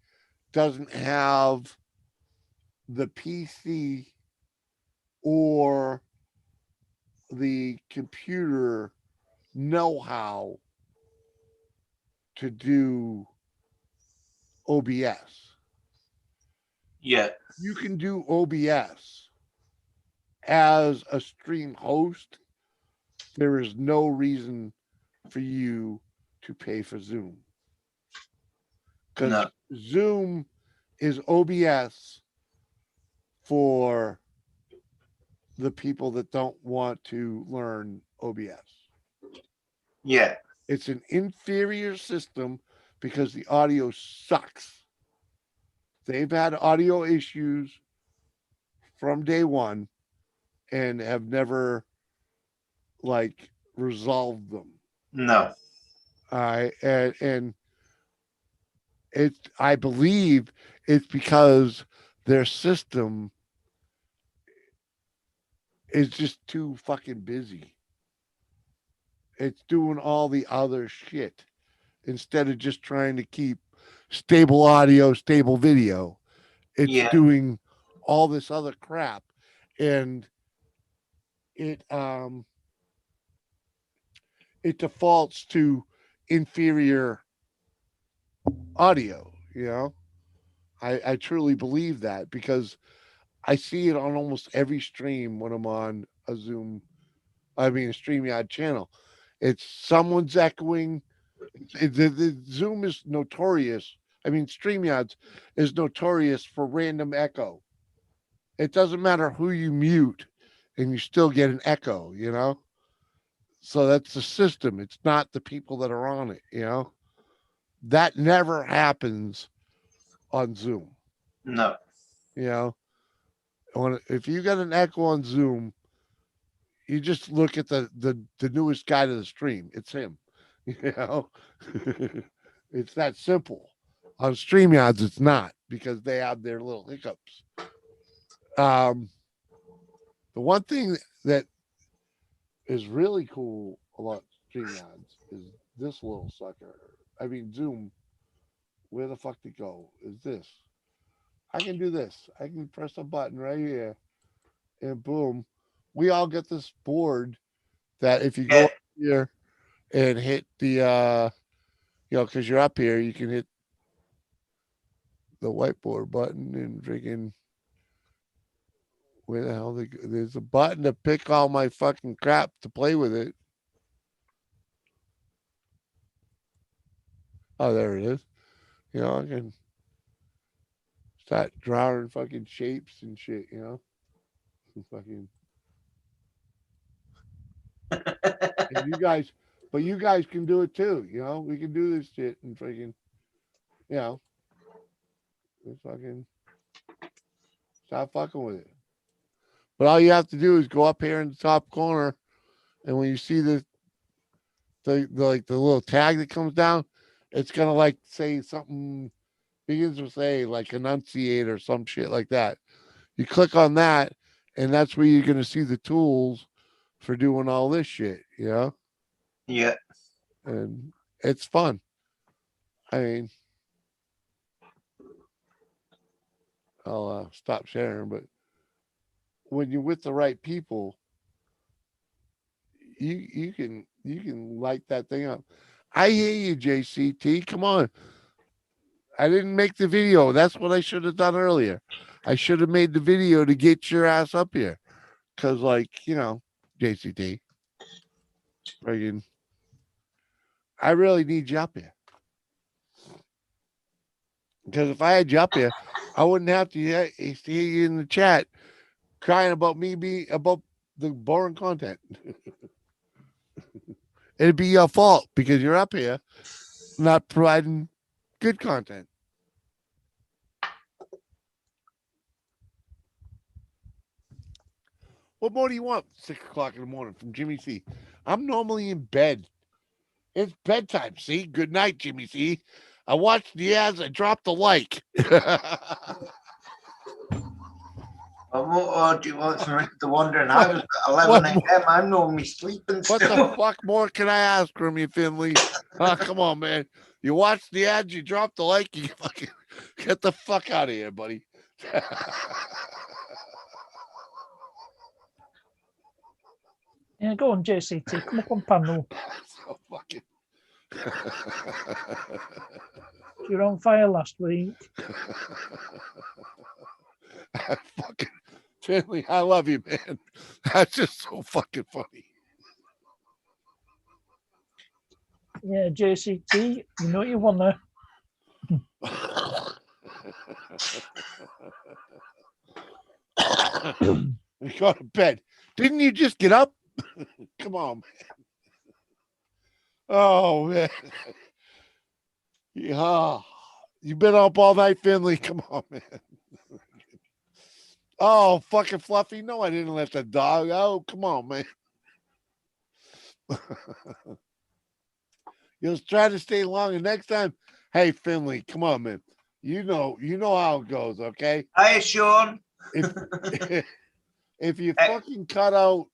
doesn't have the PC or the computer know-how to do OBS. Yeah. You can do OBS as a stream host. There is no reason for you to pay for Zoom because No. Zoom is OBS for the people that don't want to learn OBS. Yeah. It's an inferior system because the audio sucks. They've had audio issues from day one and have never like resolved them. No. And it's I believe it's because their system is just too fucking busy. It's doing all the other shit instead of just trying to keep stable audio, stable video. It's Yeah. doing all this other crap. And it defaults to inferior audio, you know. I truly believe that because I see it on almost every stream when I'm on a StreamYard channel. It's someone's echoing. The Zoom is notorious. StreamYards is notorious for random echo. It doesn't matter who you mute and you still get an echo, you know? So that's the system. It's not the people that are on it, you know? That never happens on Zoom, No. you know? If you got an echo on Zoom, you just look at the newest guy to the stream. It's him, you know? It's that simple. On StreamYards, it's not because they have their little hiccups. The one thing that is really cool about StreamYards is this little sucker. Zoom. Where the fuck to go? Is this? I can do this. I can press a button right here, and boom, we all get this board that if you go Yeah. up here and hit the you know, because you're up here, you can hit the whiteboard button and freaking where the hell there's a button to pick all my fucking crap to play with it. Oh, there it is. You know, I can start drawing fucking shapes and shit, you know. Fucking and you guys, but you guys can do it too, you know. We can do this shit and freaking, you know, just fucking stop fucking with it. But all you have to do is go up here in the top corner, and when you see the like the little tag that comes down, it's gonna like say something begins with say like enunciate or some shit like that. You click on that, and that's where you're gonna see the tools for doing all this shit, you know? Yeah. And it's fun. I mean, I'll stop sharing, but when you're with the right people, you can light that thing up. I hear you, JCT. Come on. I didn't make the video. That's what I should have done earlier. I should have made the video to get your ass up here. Cause like, you know, JCT. Friggin', I really need you up here. Because if I had you up here, I wouldn't have to hear you in the chat crying about me about the boring content. It'd be your fault because you're up here not providing good content. What more do you want? 6 o'clock in the morning from Jimmy C. I'm normally in bed. It's bedtime. See, good night, Jimmy C. I watched the ads. I dropped a like. Well, what do you want from Rick the Wandering? I was at 11 a.m. I'm normally sleeping What the still. fuck more can I ask from you, Finley? Come on, man. You watched the ads, you dropped the like, you fucking get the fuck out of here, buddy. Yeah, go on, JCT. Come up on panel. So fucking. You're on fire last week. Fucking Finley, I love you, man. That's just so fucking funny. Yeah, JCT, you know you wanna. Go to bed. Didn't you just get up? Come on, man. Oh man. Yeah. You've been up all night, Finley. Come on, man. Oh, fucking Fluffy. No, I didn't let the dog out. Come on, man. You'll try to stay longer next time. Hey, Finley, come on, man. You know how it goes, okay? Hi, Sean. If you fucking cut out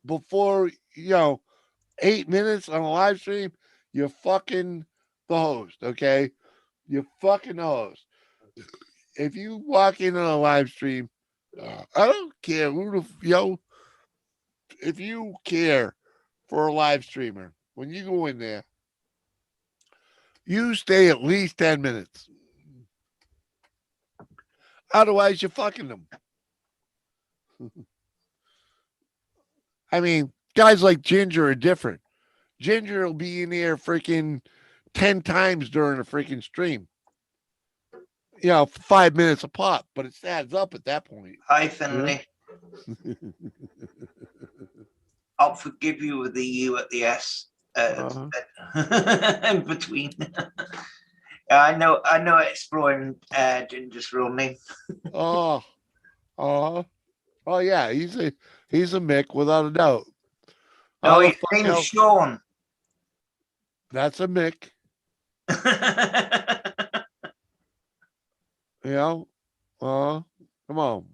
before 8 minutes on a live stream, you're fucking the host, okay? You're fucking the host. If you walk in on a live stream, I don't care who if you care for a live streamer, when you go in there, you stay at least 10 minutes. Otherwise, you're fucking them. I mean, guys like Ginger are different. Ginger will be in here freaking 10 times during a freaking stream. 5 minutes a pop, but it adds up at that point. Hi, Finley. I'll forgive you with the U at the S in between. I know exploring Ginger's real name. Oh yeah, he's a Mick without a doubt. No, his name is Sean. That's a Mick. Come on.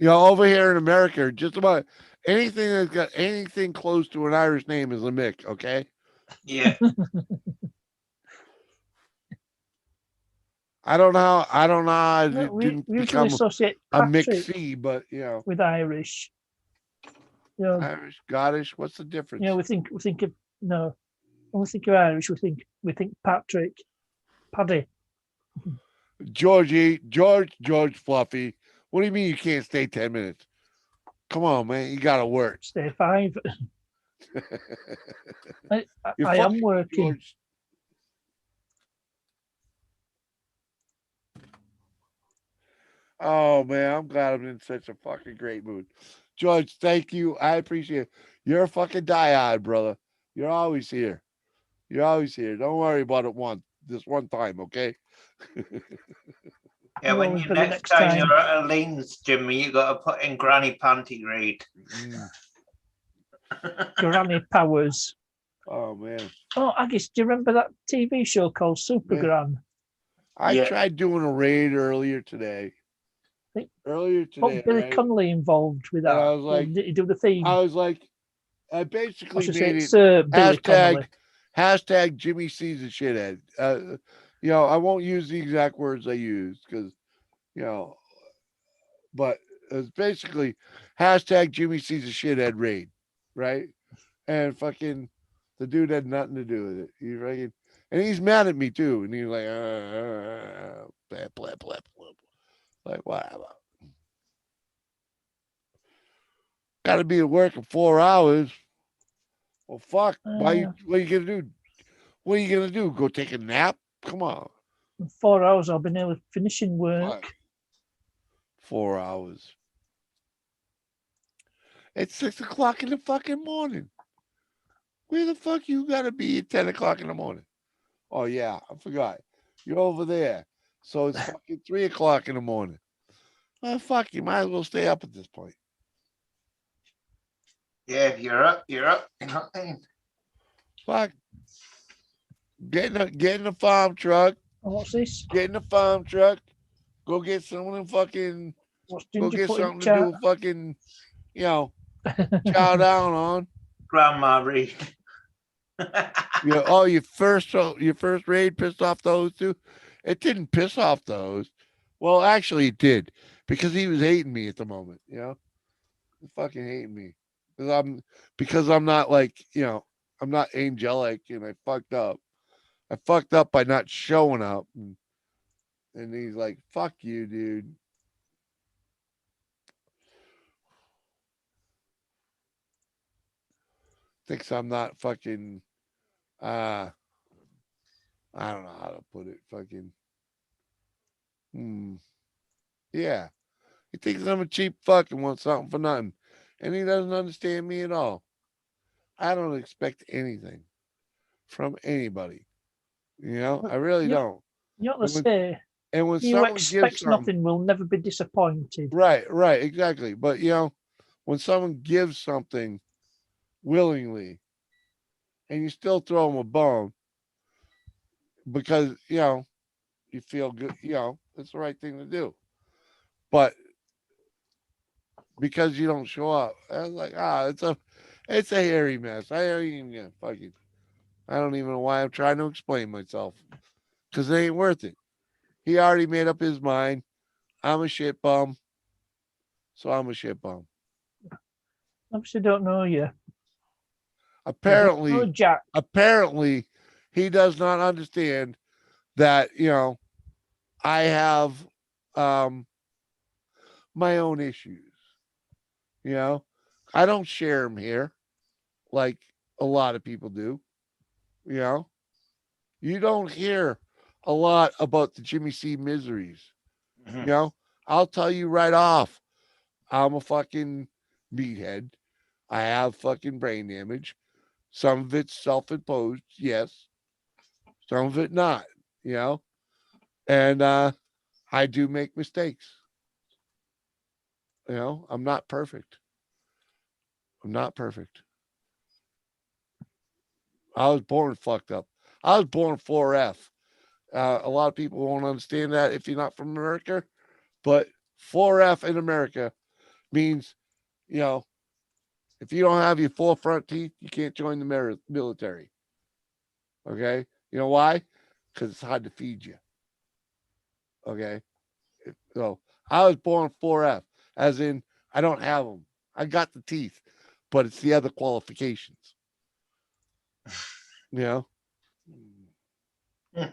Over here in America, just about anything that's got anything close to an Irish name is a Mick, okay? Yeah. I don't know how it didn't we become associate a Patrick McC, but with Irish. Irish, Scottish, what's the difference? We think of no. When we think of Irish, we think Patrick, Paddy. George Fluffy. What do you mean you can't stay 10 minutes? Come on, man. You gotta work. Stay 5. You're I am fucking working. George. Oh man, I'm glad I'm in such a fucking great mood. George, thank you. I appreciate it. You're a fucking diehard, brother. You're always here. You're always here. Don't worry about it this one time, okay? Yeah, You'll when always you be the next next time time. you're at Elaine's, Jimmy, you got to put in Granny Panty Raid. Mm. Granny Powers. Oh man. Oh, Agis, do you remember that TV show called Super Man. Gran? I Yeah. tried doing a raid earlier today. What Billy right? Connolly involved with that? And I was like- did he do the theme? I was like, I I basically should made say it Sir Billy Connolly. hashtag Jimmy sees a shithead. You know, I won't use the exact words I used because, you know, but it's basically hashtag Jimmy sees a shithead raid, right? And fucking the dude had nothing to do with it. And he's mad at me too. And he's like, blah, blah, blah, blah. Like, whatever. Got to be at work in 4 hours. Well, fuck. What are you gonna do? What are you gonna do? Go take a nap? Come on. In 4 hours, I'll be nearly finishing work. Fuck. 4 hours. It's 6 o'clock in the fucking morning. Where the fuck you gotta be at 10 o'clock in the morning? Oh yeah, I forgot. You're over there. So it's fucking 3 o'clock in the morning. Well, fuck, you might as well stay up at this point. Yeah, if you're up, you're up. You're not in. Fuck. Get in the farm truck. And what's this? Get in the farm truck. Go get someone fucking. What's Go Ginger get put in something to chat? do a fucking, you know, chow down on. Grandma Reed. Yeah. Oh, your first raid pissed off those two. It didn't piss off those. Well, actually, it did because he was hating me at the moment. You know, he's fucking hating me because I'm not like, you know, I'm not angelic and I fucked up. I fucked up by not showing up, and he's like, "Fuck you, dude." Thinks I'm not fucking. I don't know how to put it. Fucking. Yeah. He thinks I'm a cheap fuck and wants something for nothing. And he doesn't understand me at all. I don't expect anything from anybody. You know, I really you- don't. You know what they And say? And when You someone gives expect something, nothing, will never be disappointed. right, exactly. But you know, when someone gives something willingly and you still throw them a bone because, you know, you feel good, you know, it's the right thing to do. But because you don't show up, I was like, it's a hairy mess. I don't even know why I'm trying to explain myself because it ain't worth it. He already made up his mind. I'm a shit bum, so I'm a shit bum. Obviously, don't know you. Apparently, Oh, Jack. He does not understand that, you know, I have my own issues. You know, I don't share them here like a lot of people do. You know, you don't hear a lot about the Jimmy C miseries. You know, I'll tell you right off, I'm a fucking meathead. I have fucking brain damage. Some of it's self-imposed, yes. Some of it not, you know. And I do make mistakes. You know, I'm not perfect. I'm not perfect. I was born fucked up. I was born 4F. A lot of people won't understand that if you're not from America, but 4F in America means, you know, if you don't have your 4 front teeth, you can't join the military. Okay? You know why? Because it's hard to feed you. Okay? So I was born 4F, as in I don't have them. I got the teeth, but it's the other qualifications. You know. Hmm.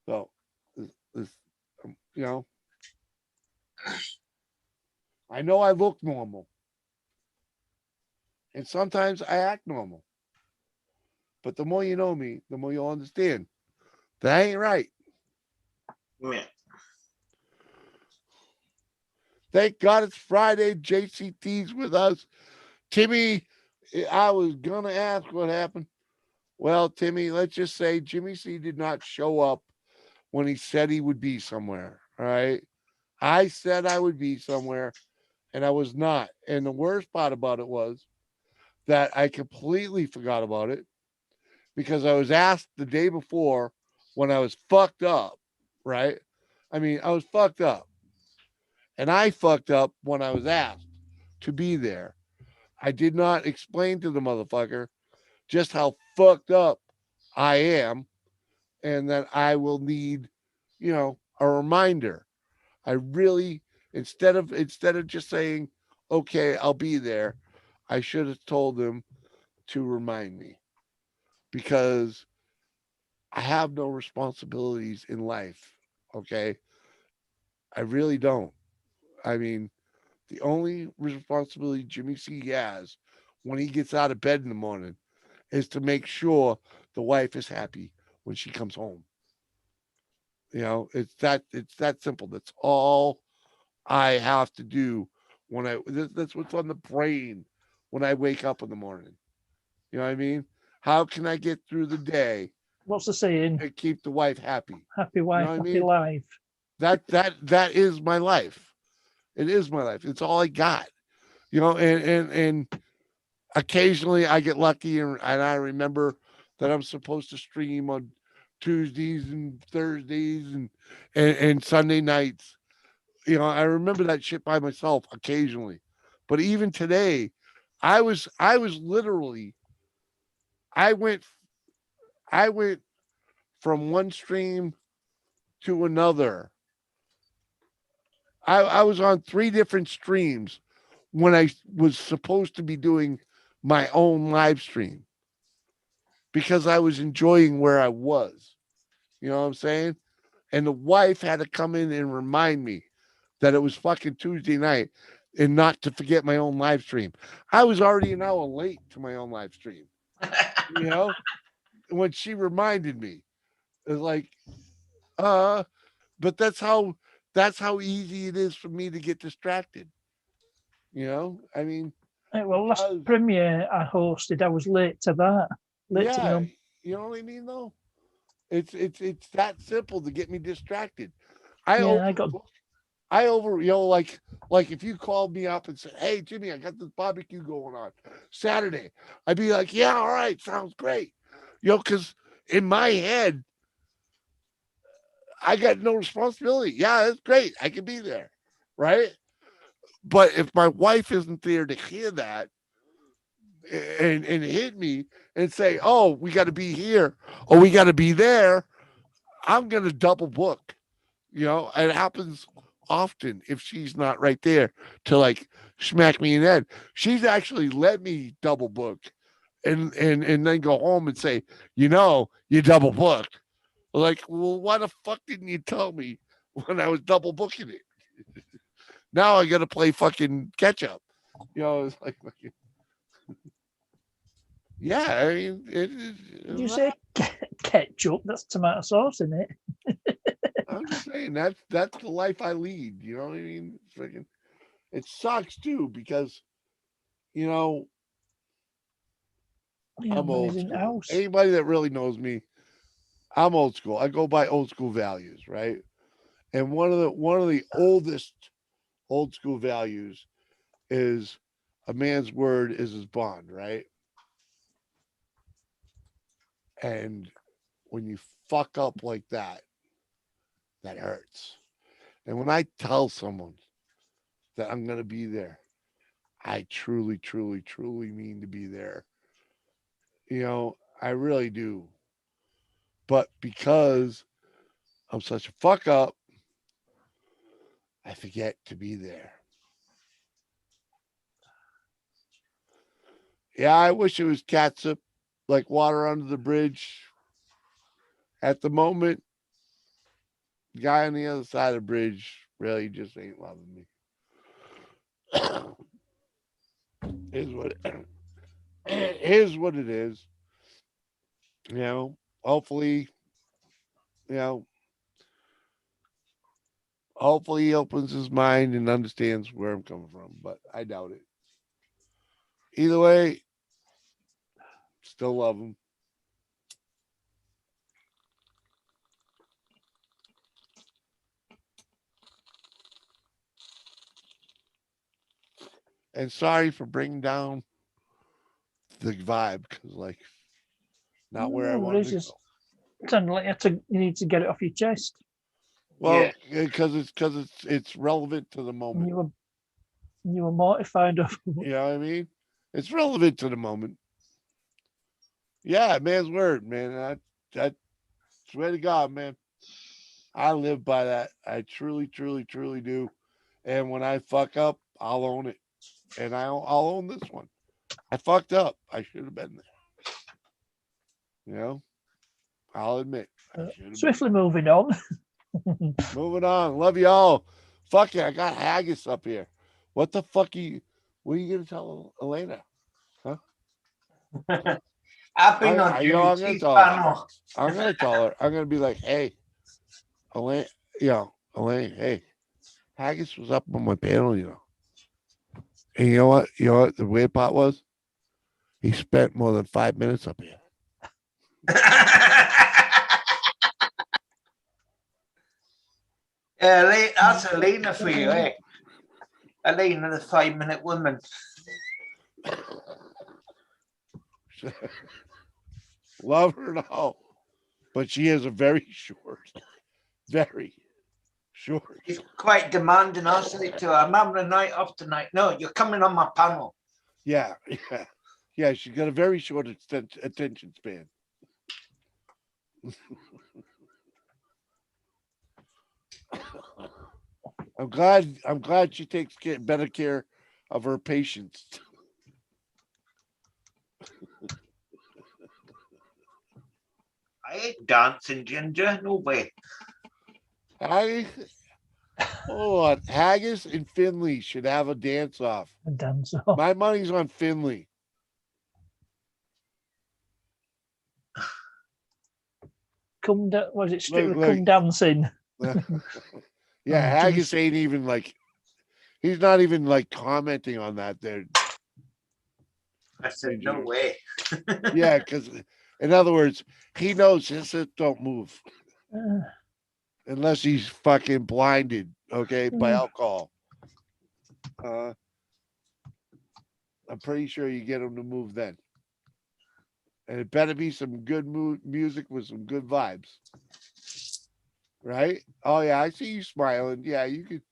So, this, you know, I know I look normal, and sometimes I act normal. But the more you know me, the more you'll understand that ain't right. Yeah. Thank God it's Friday. JCT's with us. Timmy, I was gonna ask what happened. Well, Timmy, let's just say Jimmy C did not show up when he said he would be somewhere. All right. I said I would be somewhere and I was not. And the worst part about it was that I completely forgot about it because I was asked the day before when I was fucked up. Right. I mean, I was fucked up and I fucked up when I was asked to be there. I did not explain to the motherfucker just how fucked up I am and that I will need, a reminder. I really instead of just saying, okay, I'll be there, I should have told them to remind me because I have no responsibilities in life. Okay. I really don't. I mean, the only responsibility Jimmy C has when he gets out of bed in the morning is to make sure the wife is happy when she comes home. It's that simple. That's all I have to do that's what's on the brain when I wake up in the morning. You know what I mean? How can I get through the day What's the saying? and keep the wife happy? Happy You know wife, what I happy mean? life. That is my life. It is my life. It's all I got. And occasionally I get lucky and I remember that I'm supposed to stream on Tuesdays and Thursdays and Sunday nights. I remember that shit by myself occasionally. But even today, I was literally I went I went from one stream to another. I was on three different streams when I was supposed to be doing my own live stream because I was enjoying where I was. You know what I'm saying? And the wife had to come in and remind me that it was fucking Tuesday night and not to forget my own live stream. I was already an hour late to my own live stream, you know, when she reminded me. It's like, uh, but that's how easy it is for me to get distracted. I mean, Well, last because premiere I hosted, I was late to that. Late to yeah, them. you know what I mean though? It's that simple to get me distracted. I Yeah, I got. overbook I over, like if you called me up and said, "Hey Jimmy, I got this barbecue going on Saturday," I'd be like, "Yeah, all right, sounds great," because in my head, I got no responsibility. Yeah, that's great. I can be there, right? But if my wife isn't there to hear that and hit me and say, "Oh, we got to be here or we got to be there," I'm gonna double book. It happens often if she's not right there to like smack me in the head. She's actually let me double book and then go home and say, you double booked. Like, well, why the fuck didn't you tell me when I was double booking it? Now I gotta play fucking catch up. It's like fucking, yeah, I mean Did you say ketchup? That's tomato sauce in it. I'm just saying that's the life I lead, you know what I mean? Freaking it sucks too because you know Yeah, I'm money's old in the school. house. Anybody that really knows me, I'm old school. I go by old school values, right? And one of the oldest old school values is a man's word is his bond, right? And when you fuck up like that, that hurts. And when I tell someone that I'm going to be there, I truly, truly, truly mean to be there. I really do. But because I'm such a fuck up, I forget to be there. Yeah, I wish it was catsup, like water under the bridge. At the moment, the guy on the other side of the bridge really just ain't loving me. Is what it is what it is. You know, hopefully, you know, hopefully he opens his mind and understands where I'm coming from, but I doubt it. Either way, still love him. And sorry for bringing down the vibe because, like, not where I No wanted worries, to just go. sounded like you need to get it off your chest. Well, Yeah. because it's relevant to the And moment. you were mortified of You know what I mean? It's relevant to the moment. Yeah, man's word, man. I swear to God, man. I live by that. I truly, truly, truly do. And when I fuck up, I'll own it. And I'll own this one. I fucked up. I should have been there. You know? I'll admit. I should have been. swiftly moving on. Moving on. Love y'all. Fuck it. I got haggis up here. What the fuck what are you gonna tell Elena? I've been on I'm gonna Judy's tell her. panel. I'm gonna tell her. I'm gonna be like, hey, Elaine, Elaine, hey, Haggis was up on my panel, And you know what? You know what the weird part was? He spent more than 5 minutes up here. Yeah, that's Elena for you, eh? Elena, the 5-minute woman. Love her now. But she is a very very short. She's quite demanding. I'll say to her, I'm having a night off tonight. No, you're coming on my panel. Yeah. Yeah, she's got a very short attention span. I'm glad she takes better care of her patients. I ain't dancing, Ginger. No way. Haggis and Finley should have a dance off. And dance off. My money's on Finley. Was it strictly Look. come dancing? Yeah, Oh, Haggis geez. ain't even like, he's not even like commenting on that there. I said, no way. Yeah, because in other words, he knows his hips don't move Uh, unless he's fucking blinded, okay, by Mm. alcohol. I'm pretty sure you get him to move then. And it better be some good music with some good vibes. Right? Oh yeah, I see you smiling. Yeah, you can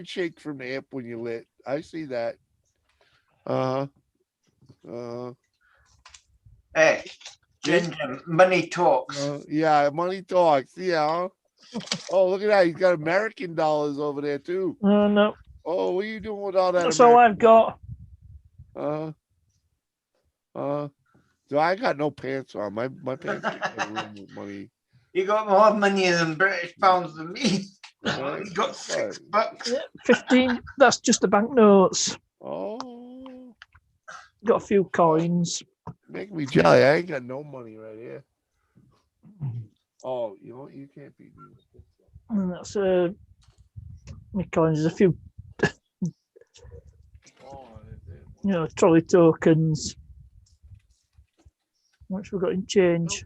shake from the amp when you're lit. I see that. Hey, Ginger, money talks. Yeah, money talks. Yeah. Oh, look at that. He's got American dollars over there too. no, Oh, what are you doing with all that? that's all I've got. So I got no pants on. My pants ain't no room with money. You got more money than British pounds than me. Right? You got $6. Yeah, 15. That's just the banknotes. Oh, Got a few coins. make me jelly. I ain't got no money right here. Oh, you know what? You can't beat me. And that's my coins. There's a few, trolley tokens. How much we got in change?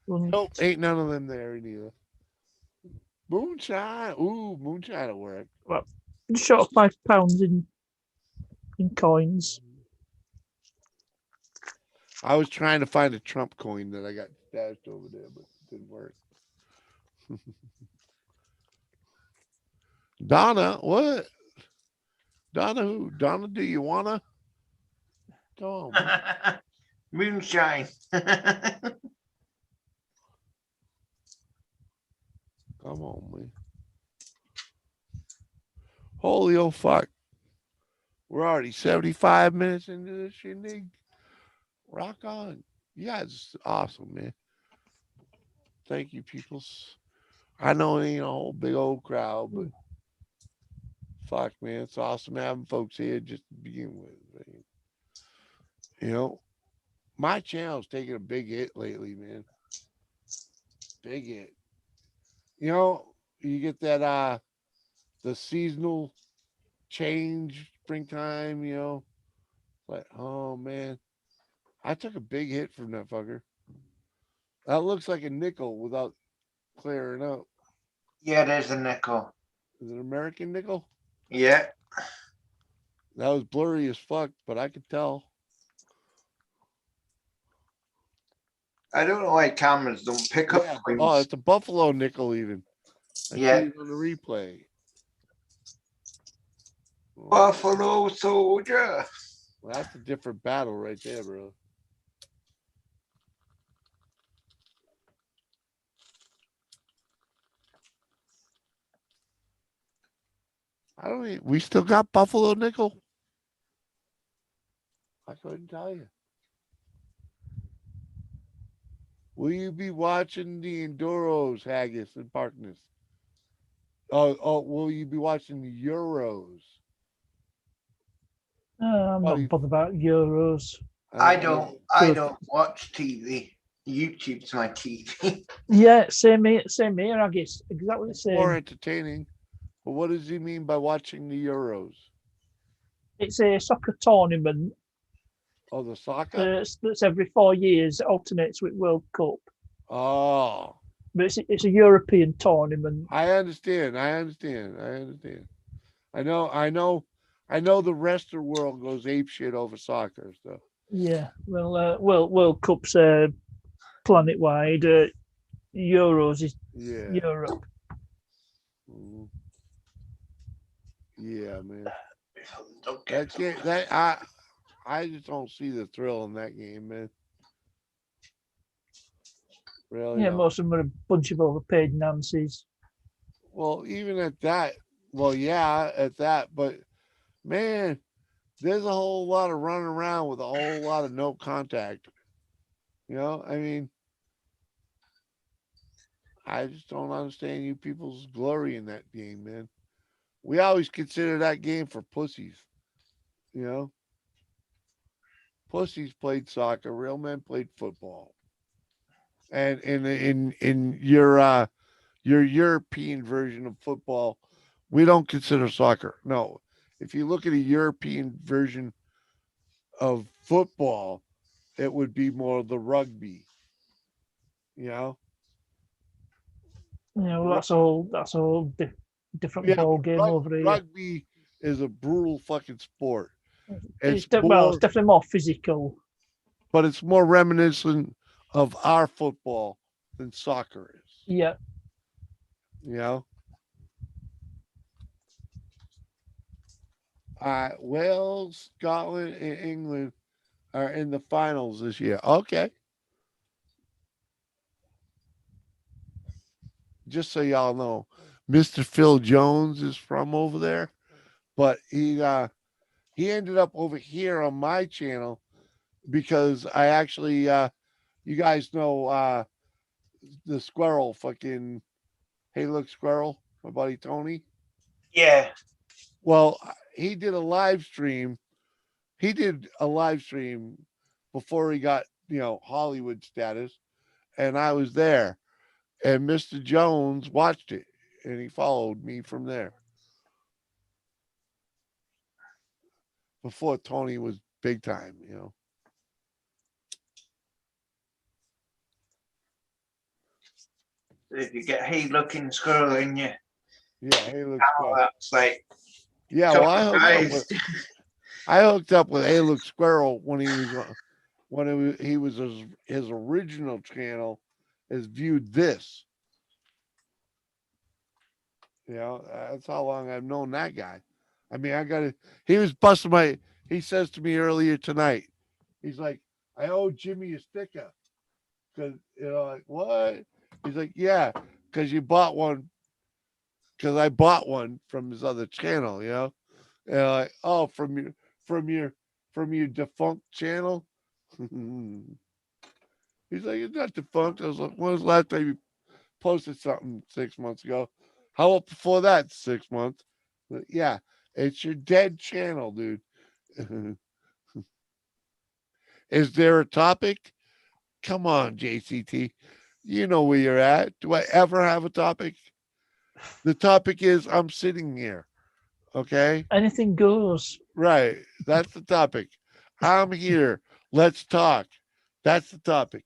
Nope, ain't none of them there neither. Moonshine. Ooh, moonshine will work. Just short of £5 in coins. I was trying to find a Trump coin that I got stashed over there, but it didn't work. Donna, what? Donna who? Donna, do you wanna? Come on, man. Moonshine. Come on, man. Holy old fuck. We're already 75 minutes into this shindig. Rock on. You guys, is awesome, man. Thank you, peoples. I know it ain't a whole big old crowd, but fuck, man, it's awesome having folks here just to begin with. Man. You know, my channel's taking a big hit lately, man. Big hit. You know, you get that the seasonal change, springtime, you know. Like, oh man. I took a big hit from that fucker. That looks like a nickel without clearing up. Yeah, there's a nickel. Is it American nickel? Yeah. That was blurry as fuck, but I could tell. I don't know why cameras don't pick up Yeah. things. Oh, it's a buffalo nickel even. I Yeah. see it on the replay. Oh, Buffalo Soldier. well, that's a different battle right there, bro. I don't even, we still got buffalo nickel. I couldn't tell you. Will you be watching the Enduros, Haggis and Parkness? Oh, will you be watching the Euros? I'm Buddy. not bothered about Euros. I know. don't watch TV. YouTube's my TV. Yeah, same here, I guess. Exactly the It's same. more entertaining. But what does he mean by watching the Euros? It's a soccer tournament Oh, the soccer? that's every 4 years, alternates with World Cup. Oh, But it's a European tournament. I understand. I know the rest of the world goes ape shit over soccer. So Yeah, well, World Cup's planet wide. Euros is yeah. Europe. Mhm. Yeah, man. Don't That get game, I just don't see the thrill in that game, man. Really? Yeah, don't. most of them are a bunch of overpaid Nancy's. Well, even at that, well, yeah, at that, but man, there's a whole lot of running around with a whole lot of no contact. You know, I mean, I just don't understand you people's glory in that game, man. We always consider that game for pussies. You know, pussies played soccer, real men played football. And in your European version of football, we don't consider soccer. No, if you look at a European version of football, it would be more the rugby. You know, You know, that's all different yeah, ball game over here. rugby is a brutal fucking sport. It's More, it's definitely more physical. but it's more reminiscent of our football than soccer is. Yeah, You know, Wales, Scotland, and England are in the finals this year. Okay. Just so y'all know, Mr. Phil Jones is from over there, but he ended up over here on my channel because I actually you guys know the squirrel fucking hey look squirrel, my buddy Tony. Yeah. Well, he did a live stream. He did a live stream before he got, you know, Hollywood status, and I was there. And Mr. Jones watched it and he followed me from there. Before Tony was big time, you know. If you get hey looking squirrel in you, Yeah, hey, look, that's like yeah. Well, I hooked up with Hey Look Squirrel when he was he was his original channel is Viewed This. You know, that's how long I've known that guy. I mean, he was busting my, he says to me earlier tonight, he's like, I owe Jimmy a sticker. Cause, you know, like, what? He's like, yeah, because you bought one. Because I bought one from his other channel, you know? And like, oh, from from your defunct channel? He's like, it's not defunct. I was like, when was the last time you posted something 6 months ago? How about before that? 6 months. But yeah, it's your dead channel, dude. Is there a topic? Come on, JCT. You know where you're at. Do I ever have a topic? The topic is I'm sitting here. Okay. Anything goes. Right. That's the topic. I'm here. Let's talk. That's the topic.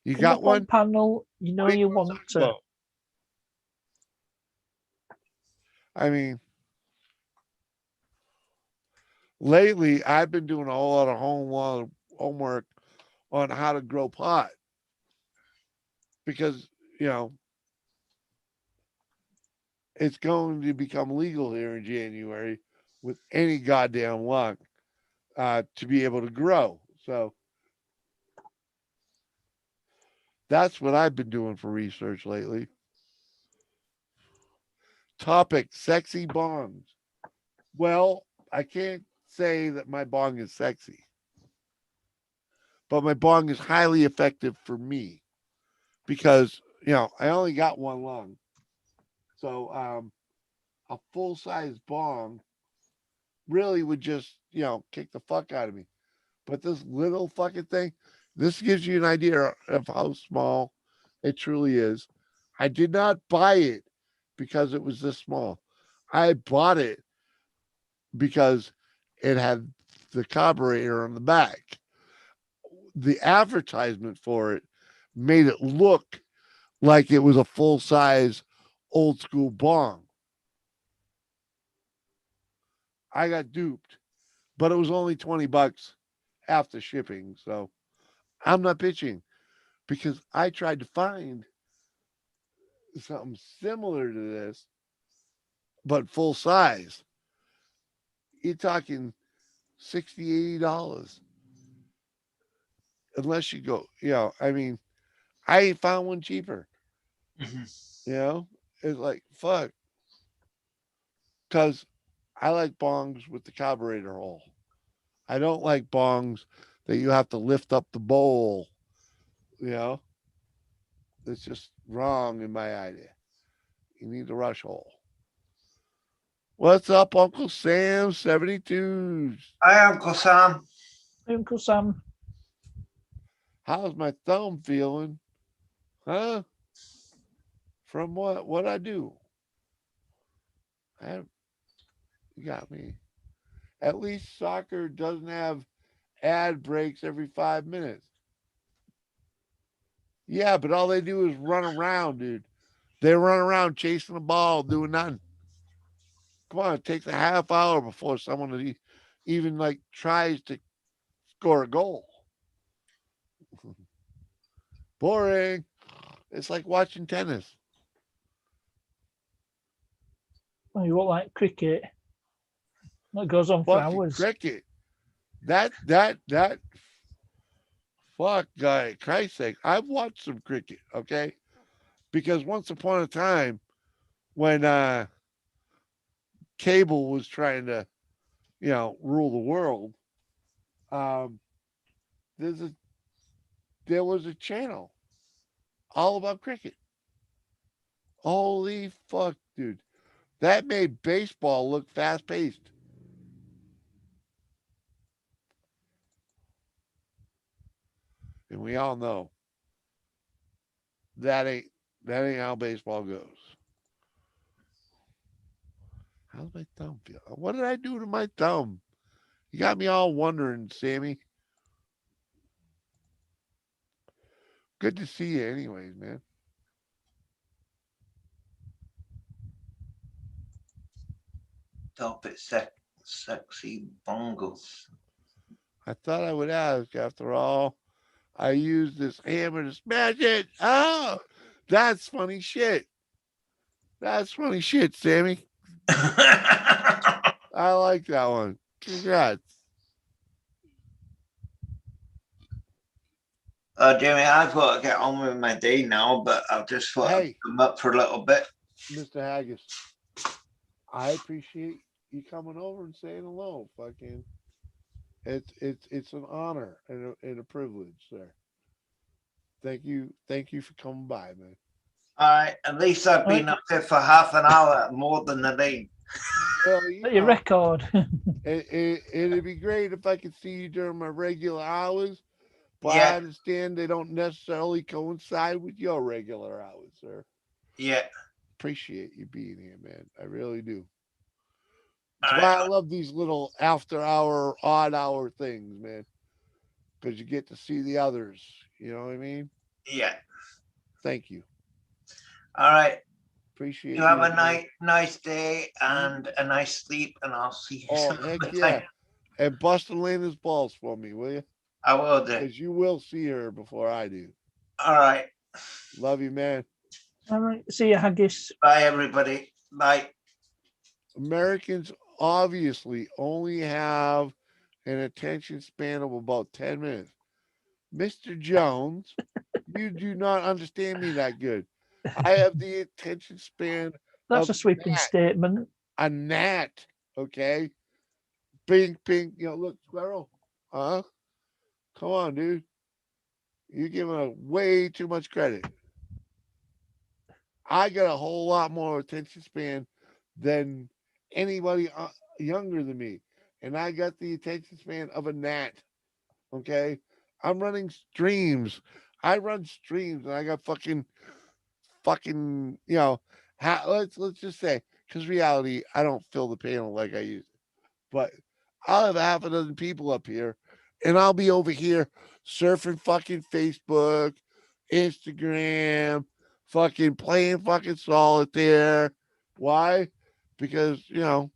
You Come got up one? on panel. You know What are you gonna want talk to. about? I mean, lately I've been doing a whole lot of homework on how to grow pot because, you know, it's going to become legal here in January with any goddamn luck to be able to grow. So that's what I've been doing for research lately. Topic, sexy bongs. Well, I can't say that my bong is sexy, but my bong is highly effective for me because, you know, I only got one lung. So a full size bong really would just, you know, kick the fuck out of me. But this little fucking thing, this gives you an idea of how small it truly is. I did not buy it because it was this small. I bought it because it had the carburetor on the back. The advertisement for it made it look like it was a full size old school bong. I got duped, but it was only $20 after shipping. So I'm not bitching because I tried to find something similar to this, but full size. You're talking $60, $80. Unless you go, you know, I mean, I ain't found one cheaper. You know, it's like, fuck. Because I like bongs with the carburetor hole. I don't like bongs that you have to lift up the bowl. You know, it's just wrong in my idea. You need the rush hole. What's up, Uncle Sam 72s? Hi, Uncle Sam. Uncle Sam. How's my thumb feeling? Huh? From what? What I do? You got me. At least soccer doesn't have ad breaks every 5 minutes. Yeah, but all they do is run around, dude. They run around chasing the ball, doing nothing. Come on, it takes a half hour before someone even like tries to score a goal. Boring. It's like watching tennis. Oh, you won't like cricket. That goes on for Fucking hours. cricket. That fuck guy, Christ's sake. I've watched some cricket, okay? Because once upon a time when cable was trying to, you know, rule the world, um, there was a channel all about cricket. Holy fuck, dude. That made baseball look fast paced. And we all know that ain't how baseball goes. How's my thumb feel? What did I do to my thumb? You got me all wondering, Sammy. Good to see you anyways, man. Top it, sexy bongles. I thought I would ask. After all, I used this hammer to smash it. Oh, that's funny shit. That's funny shit, Sammy. I like that one. Congrats. Jamie, I've got to get on with my day now, but I'll just thought I'd Hey, come up for a little bit. Mr. Haggis, I appreciate you coming over and saying hello. Fucking, it's an honor and a privilege, sir. Thank you for coming by, man. All right, at least I've been up there for half an hour more than the day. Well, you Your know, record. it'd be great if I could see you during my regular hours, but I Yeah, understand they don't necessarily coincide with your regular hours, sir. yeah. Appreciate you being here, man. I really do. All That's why I right, love these little after hour, odd hour things, man. Because you get to see the others. You know what I mean? yeah. Thank you. All right. Appreciate You have you. a nice day Mhm. and a nice sleep, and I'll see you Oh, some heck other yeah. time. And bust Elena's balls for me, will you? I will do. Because you will see her before I do. All right. Love you, man. All right. See you, Haggis. Bye, everybody. Bye. Americans obviously only have an attention span of about 10 minutes. Mr. Jones, you do not understand me that good. I have the attention span That's of a sweeping statement. a gnat. Okay. Ping, ping. Look, squirrel. Huh? Come on, dude. You're giving her way too much credit. I got a whole lot more attention span than anybody younger than me. And I got the attention span of a gnat. Okay. I'm running streams. I run streams and I got fucking, let's just say, because reality, I don't fill the panel like I used to. But I'll have half a dozen people up here and I'll be over here surfing fucking Facebook, Instagram, fucking playing fucking solitaire. Why? Because, You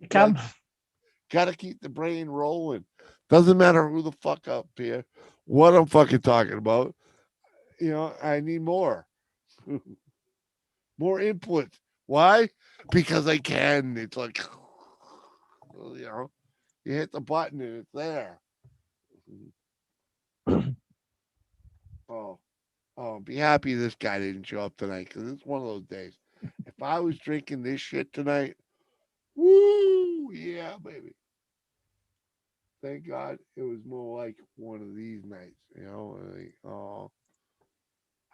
like, can. gotta keep the brain rolling. Doesn't matter who the fuck up here, what I'm fucking talking about. I need more. More input. Why? Because I can. It's like, you hit the button and it's there. Oh, be happy this guy didn't show up tonight because it's one of those days. If I was drinking this shit tonight, woo, yeah, baby. Thank God it was more like one of these nights, oh,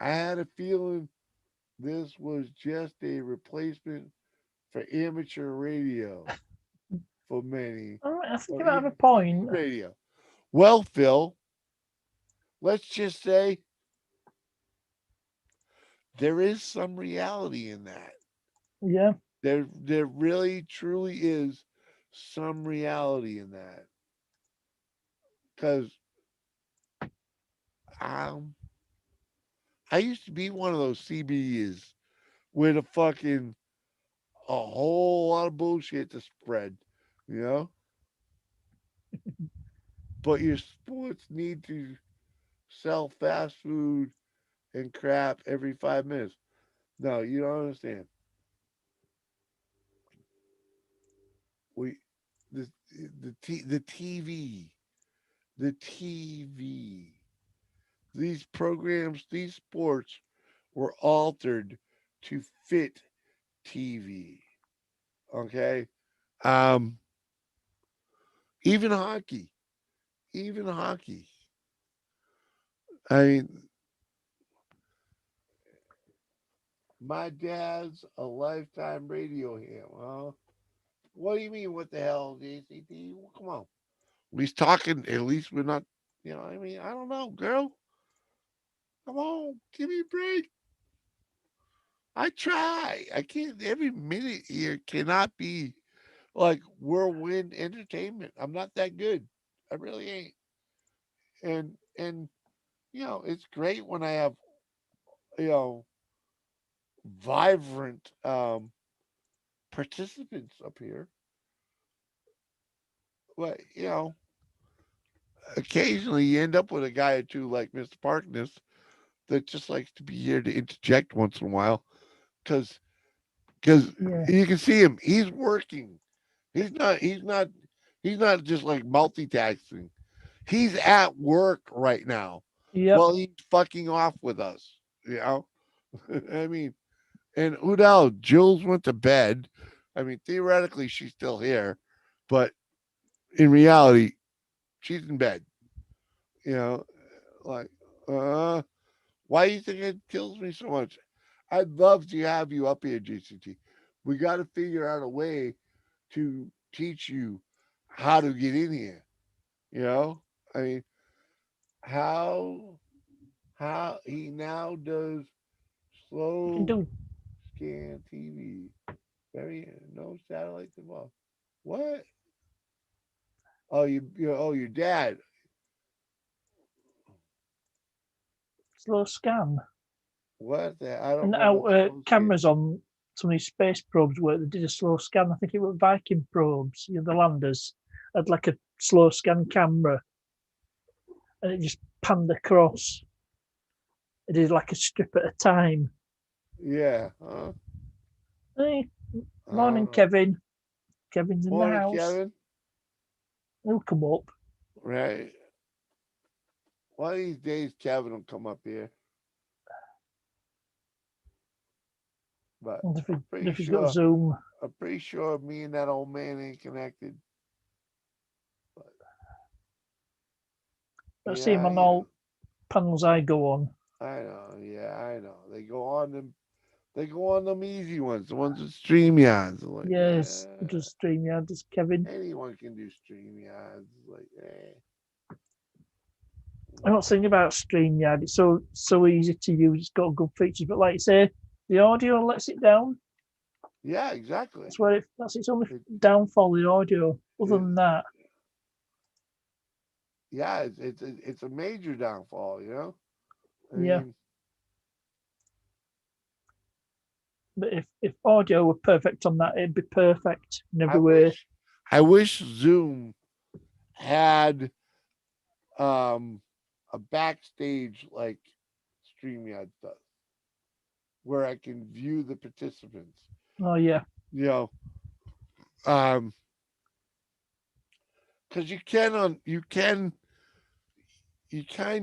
I had a feeling this was just a replacement for amateur radio for many. All right. I think Or you might have a even point. radio. Well, Phil, let's just say there is some reality in that. Yeah. There really truly is some reality in that. Because um I used to be one of those CBs with a whole lot of bullshit to spread, you know? But your sports need to sell fast food and crap every 5 minutes. No, you don't understand. We the the TV, the TV. These programs, these sports were altered to fit TV. Okay? Um even hockey. Even hockey. I mean, my dad's a lifetime radio ham, huh? What do you mean? What the hell, JCT? Well, come on. He's talking. At least we're not. I don't know, girl. Come on, give me a break. I try. I can't. Every minute here cannot be like whirlwind entertainment. I'm not that good. I really ain't. And it's great when I have you know vibrant participants up here. But occasionally you end up with a guy or two like Mr. Parkness that just likes to be here to interject once in a while because Yeah. you can see him. He's working. He's not just like multitasking. He's at work right now Yep. while he's fucking off with us. I mean, and Udell, Jules went to bed. I mean, theoretically, she's still here, but in reality, she's in bed. You know, like, why do you think it kills me so much? I'd love to have you up here, GCT. We got to figure out a way to teach you how to get in here. You know, I mean, how he now does You can slow do scan TV. Very no satellites involved. What? Oh, your dad. slow scan. What? I don't And know how what slow scan. cameras on some of these space probes work. They did a slow scan. I think it was Viking probes. You know, the landers had like a slow scan camera, and it just panned across. It did like a strip at a time. Yeah. Huh? Hey, I morning, don't know. Kevin. Kevin's in the Morning, house. Kevin. He'll come up. Right. One of these days, Kevin will come up here. But And I'm pretty if he's got sure. Zoom, I'm pretty sure me and that old man ain't connected. But, let's see him yeah, on all panels I go on. I know. Yeah, I know. They go on them. They go on them easy ones, the ones with StreamYards. Like, Yes, just StreamYard, just Kevin. anyone can do StreamYards. Like, I'm not saying about StreamYard. It's so easy to use. It's got good features, but like you say, the audio lets it down. yeah, exactly. That's its only downfall. The audio. Other than that, yeah, it's a major downfall. You know. I yeah. mean, But if audio were perfect on that, it'd be perfect in every way. I wish Zoom had a backstage like StreamYard does, where I can view the participants. Oh yeah, You know, because you kind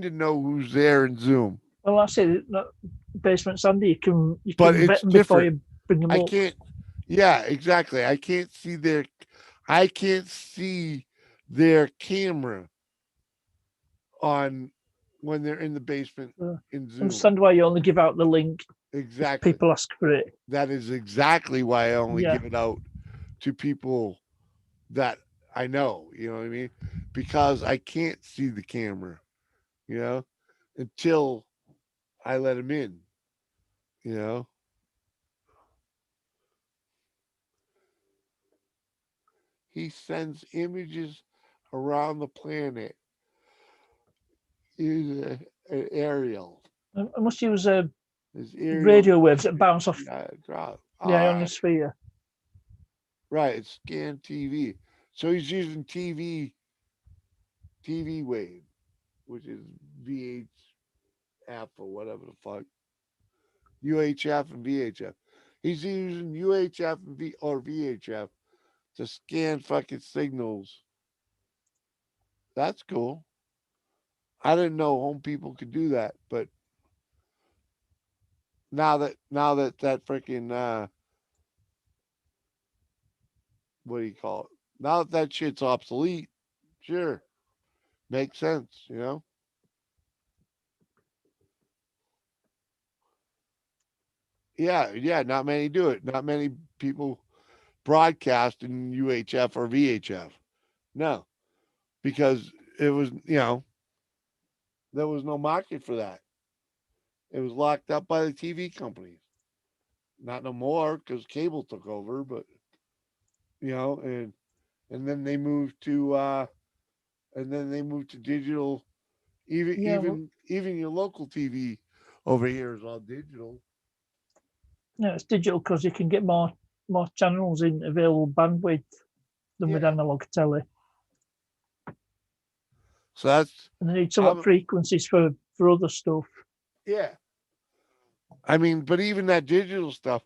of know who's there in Zoom, well I say Basement Sandy. You but can it's vet them before different. you bring them I up. can't. Yeah, exactly. I can't see their camera on when they're in the basement in Zoom. Understand why you only give out the link Exactly. if people ask for it. That is exactly why I only Yeah. give it out to people that I know, you know what I mean? Because I can't see the camera, you know, until I let him in, you know. He sends images around the planet. He's an aerial. I must use His aerial radio waves that bounce off drop. the ionosphere. Right, it's scan TV. So he's using TV wave, which is VHF or whatever the fuck. UHF and VHF. He's using UHF and VHF to scan fucking signals. That's cool. I didn't know home people could do that, but now that that freaking what do you call it? Now that shit's obsolete, sure, makes sense, you know. Yeah, not many do it. Not many people broadcast in UHF or VHF. No, because it was, there was no market for that. It was locked up by the TV companies. Not no more because cable took over, but and then they moved to digital. Even Yeah, even your local TV over here is all digital. yeah, it's digital because you can get more channels in available bandwidth than with Yeah. analog telly. So that's And they need some frequencies for other stuff. yeah. I mean, but even that digital stuff,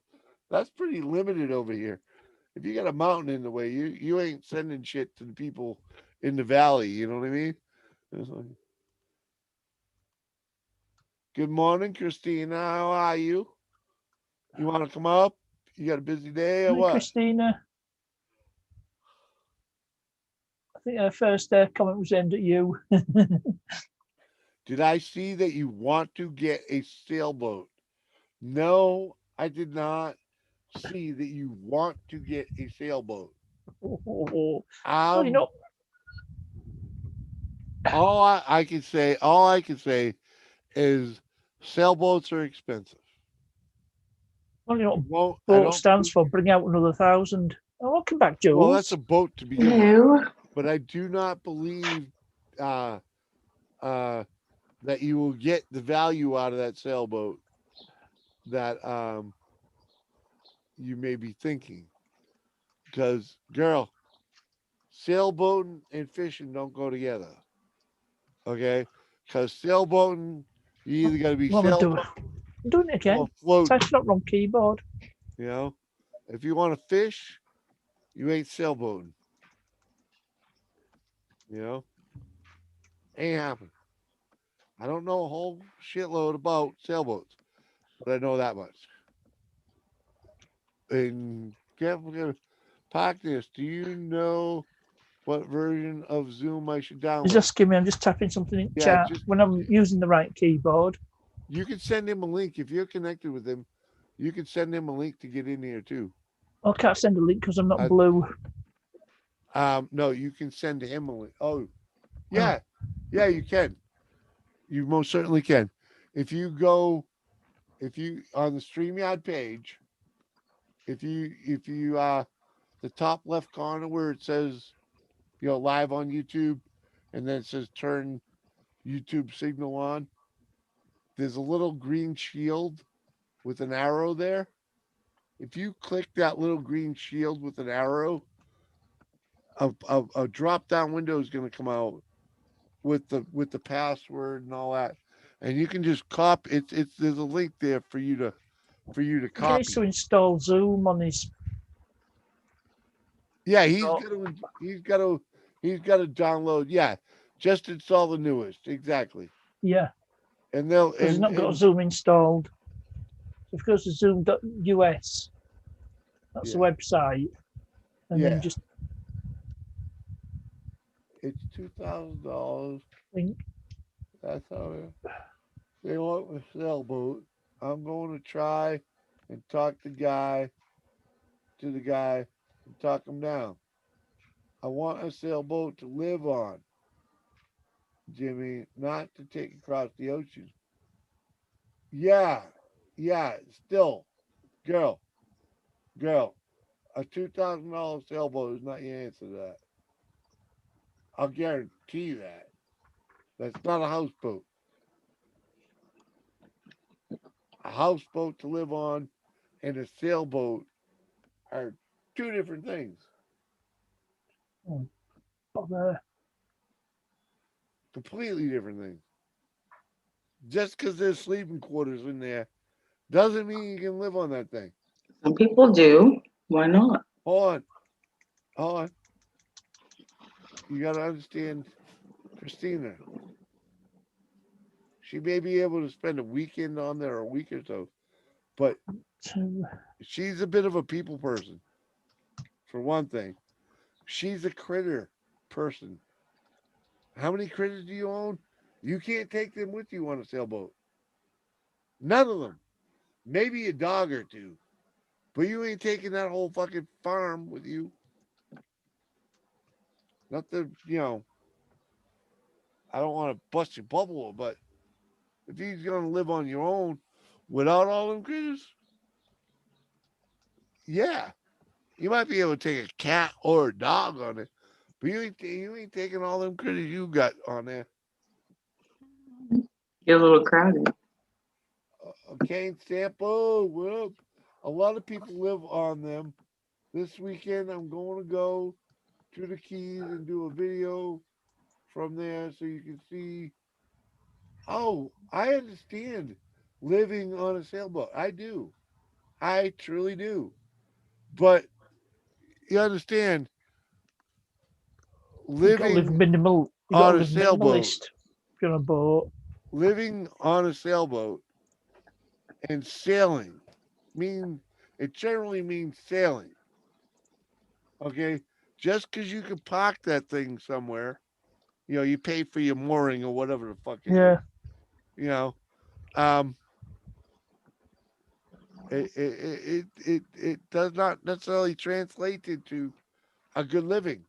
that's pretty limited over here. If you got a mountain in the way, you ain't sending shit to the people in the valley. You know what I mean? It's like, good morning, Christina. How are you? You want to come up? You got a busy day or Hi, what? Christina. I think her first comment was aimed at you. Did I see that you want to get a sailboat? No, I did not see that you want to get a sailboat. Oh, you Um, know, all I can say is sailboats are expensive. well, you know You what won't, I boat don't, stands for? Bring out another 1,000. Oh, welcome back, Jules. well, that's a boat to begin with, Hello. but I do not believe, uh, that you will get the value out of that sailboat that, you may be thinking. Because, girl, sailboating and fishing don't go together. Okay? Because sailboating, you either got to be What am I doing? sailboat I'm doing it again. or float. Typing up wrong keyboard. You know, if you want to fish, you ain't sailboating. You know, ain't happening. I don't know a whole shitload about sailboats, but I know that much. And park this. Do you know what version of Zoom I should He's download? just giving me, I'm just tapping something in Yeah, chat just- when I'm using the right keyboard. You can send him a link if you're connected with him. You can send him a link to get in here too. I can't send a link because I'm not I- blue. No, you can send him a link. Oh, yeah, yeah, you can. You most certainly can. If you on the StreamYard page, if you the top left corner where it says, live on YouTube, and then it says turn YouTube signal on, there's a little green shield with an arrow there. If you click that little green shield with an arrow, a drop down window is going to come out with the password and all that, and you can just copy. It's there's a link there for you to I think he copy. needs to install Zoom on his. Yeah, Oh. he's got to download. Yeah, just install the newest. Exactly. Yeah, And they'll because he's and, not got and Zoom installed. So if he goes to zoom.us, that's the Yeah. website, and Yeah. then just it's $2,000. think, That's how they want a sailboat. I'm going to try and talk to the guy and talk him down. I want a sailboat to live on, Jimmy, not to take across the ocean. Yeah, still, girl, a $2,000 sailboat is not your answer to that. I'll guarantee you that. That's not a houseboat. A houseboat to live on and a sailboat are two different things. bother. Completely different things. Just because there's sleeping quarters in there doesn't mean you can live on that thing. Some people do. Why not? Hold on. You got to understand Christina. She may be able to spend a weekend on there or a week or so, but she's a bit of a people person, for one thing. She's a critter person. How many critters do you own? You can't take them with you on a sailboat. None of them. Maybe a dog or two. But you ain't taking that whole fucking farm with you. Not the, I don't want to bust your bubble, but if you're going to live on your own without all them critters, yeah, you might be able to take a cat or a dog on it, but you ain't taking all them critters you got on there. Get a little crowded. Okay, Stampo, what up? A lot of people live on them. This weekend, I'm going to go to the Keys and do a video from there so you can see. Oh, I understand living on a sailboat. I do. I truly do. But you understand You've got to live living minimal. You've got on to a live sailboat, minimalist if you're on a boat. living on a sailboat and sailing mean It generally means sailing. Okay, just because you can park that thing somewhere, you pay for your mooring or whatever the fuck it is. Yeah. You know, um, it does not necessarily translate into a good living.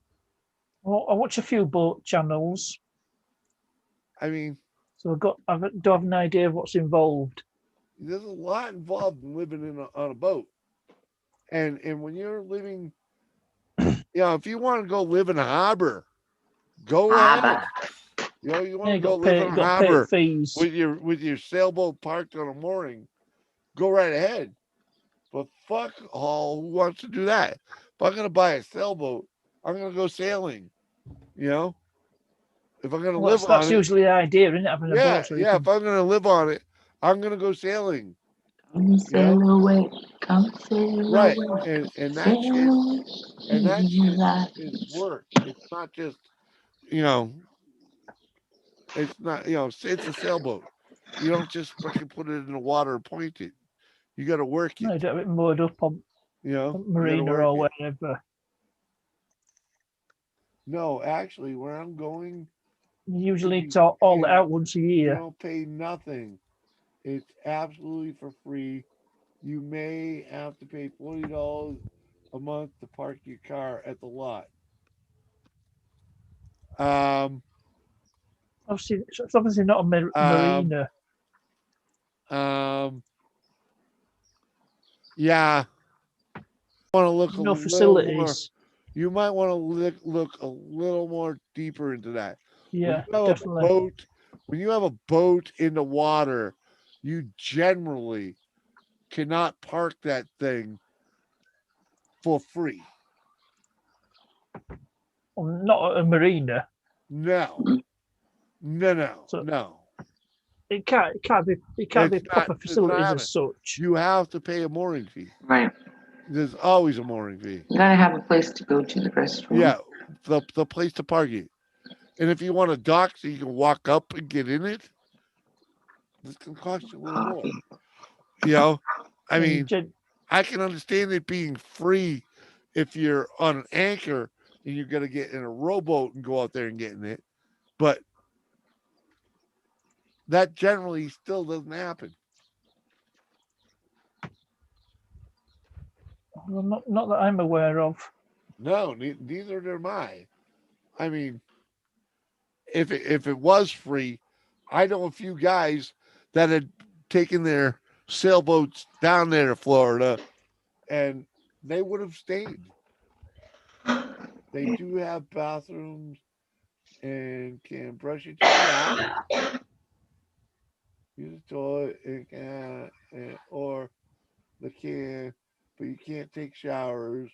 Well, I watch a few boat channels, I mean, so I do have an idea of what's involved. there's a lot involved in living on a boat, and when you're living, if you want to go live in a harbor, go ahead. Harbor. You want Yeah, to go live in a got to pay harbor fees. with your sailboat parked on a mooring, go right ahead. But fuck all who wants to do that. If I'm gonna buy a sailboat, I'm gonna go sailing. You know, if I'm gonna Well, live that's on it, usually the idea, isn't it? Having a yeah, boat so you yeah. can If I'm gonna live on it, I'm gonna go sailing. Come sail away. Come sail Right, away. and that shit Sail away. and that in shit life. is work. It's not just you know, it's not it's a sailboat. You don't just fucking put it in the water and point it. You got to work no, it. you don't have it moored up on You know, you got to marina work or it. wherever. No, actually, where I'm going, You usually you talk all it can't- out once a you year. don't pay nothing. It's absolutely for free. You may have to pay $40 a month to park your car at the lot. Obviously, it's obviously not a marina. Yeah. Want to look a No little more. facilities. You might want to look a little more deeper into that. Yeah, When you have definitely. a boat, when you have a boat in the water, you generally cannot park that thing for free. Well, not at a marina. No, So- no. It can't be It's proper not facilities happening. as such. You have to pay a mooring fee. Right. There's always a mooring fee. You gotta have a place to go to the restroom. Yeah, the place to park it. And if you want a dock so you can walk up and get in it, this can cost you a little more. Coffee. I mean, Gen- I can understand it being free if you're on an anchor and you're gonna get in a rowboat and go out there and get in it, but that generally still doesn't happen. well, not that I'm aware of. No, neither am I. I mean, if it was free, I know a few guys that had taken their sailboats down there to Florida, and they would have stayed. They do have bathrooms and can brush your teeth out, use the toilet, or the can, but you can't take showers.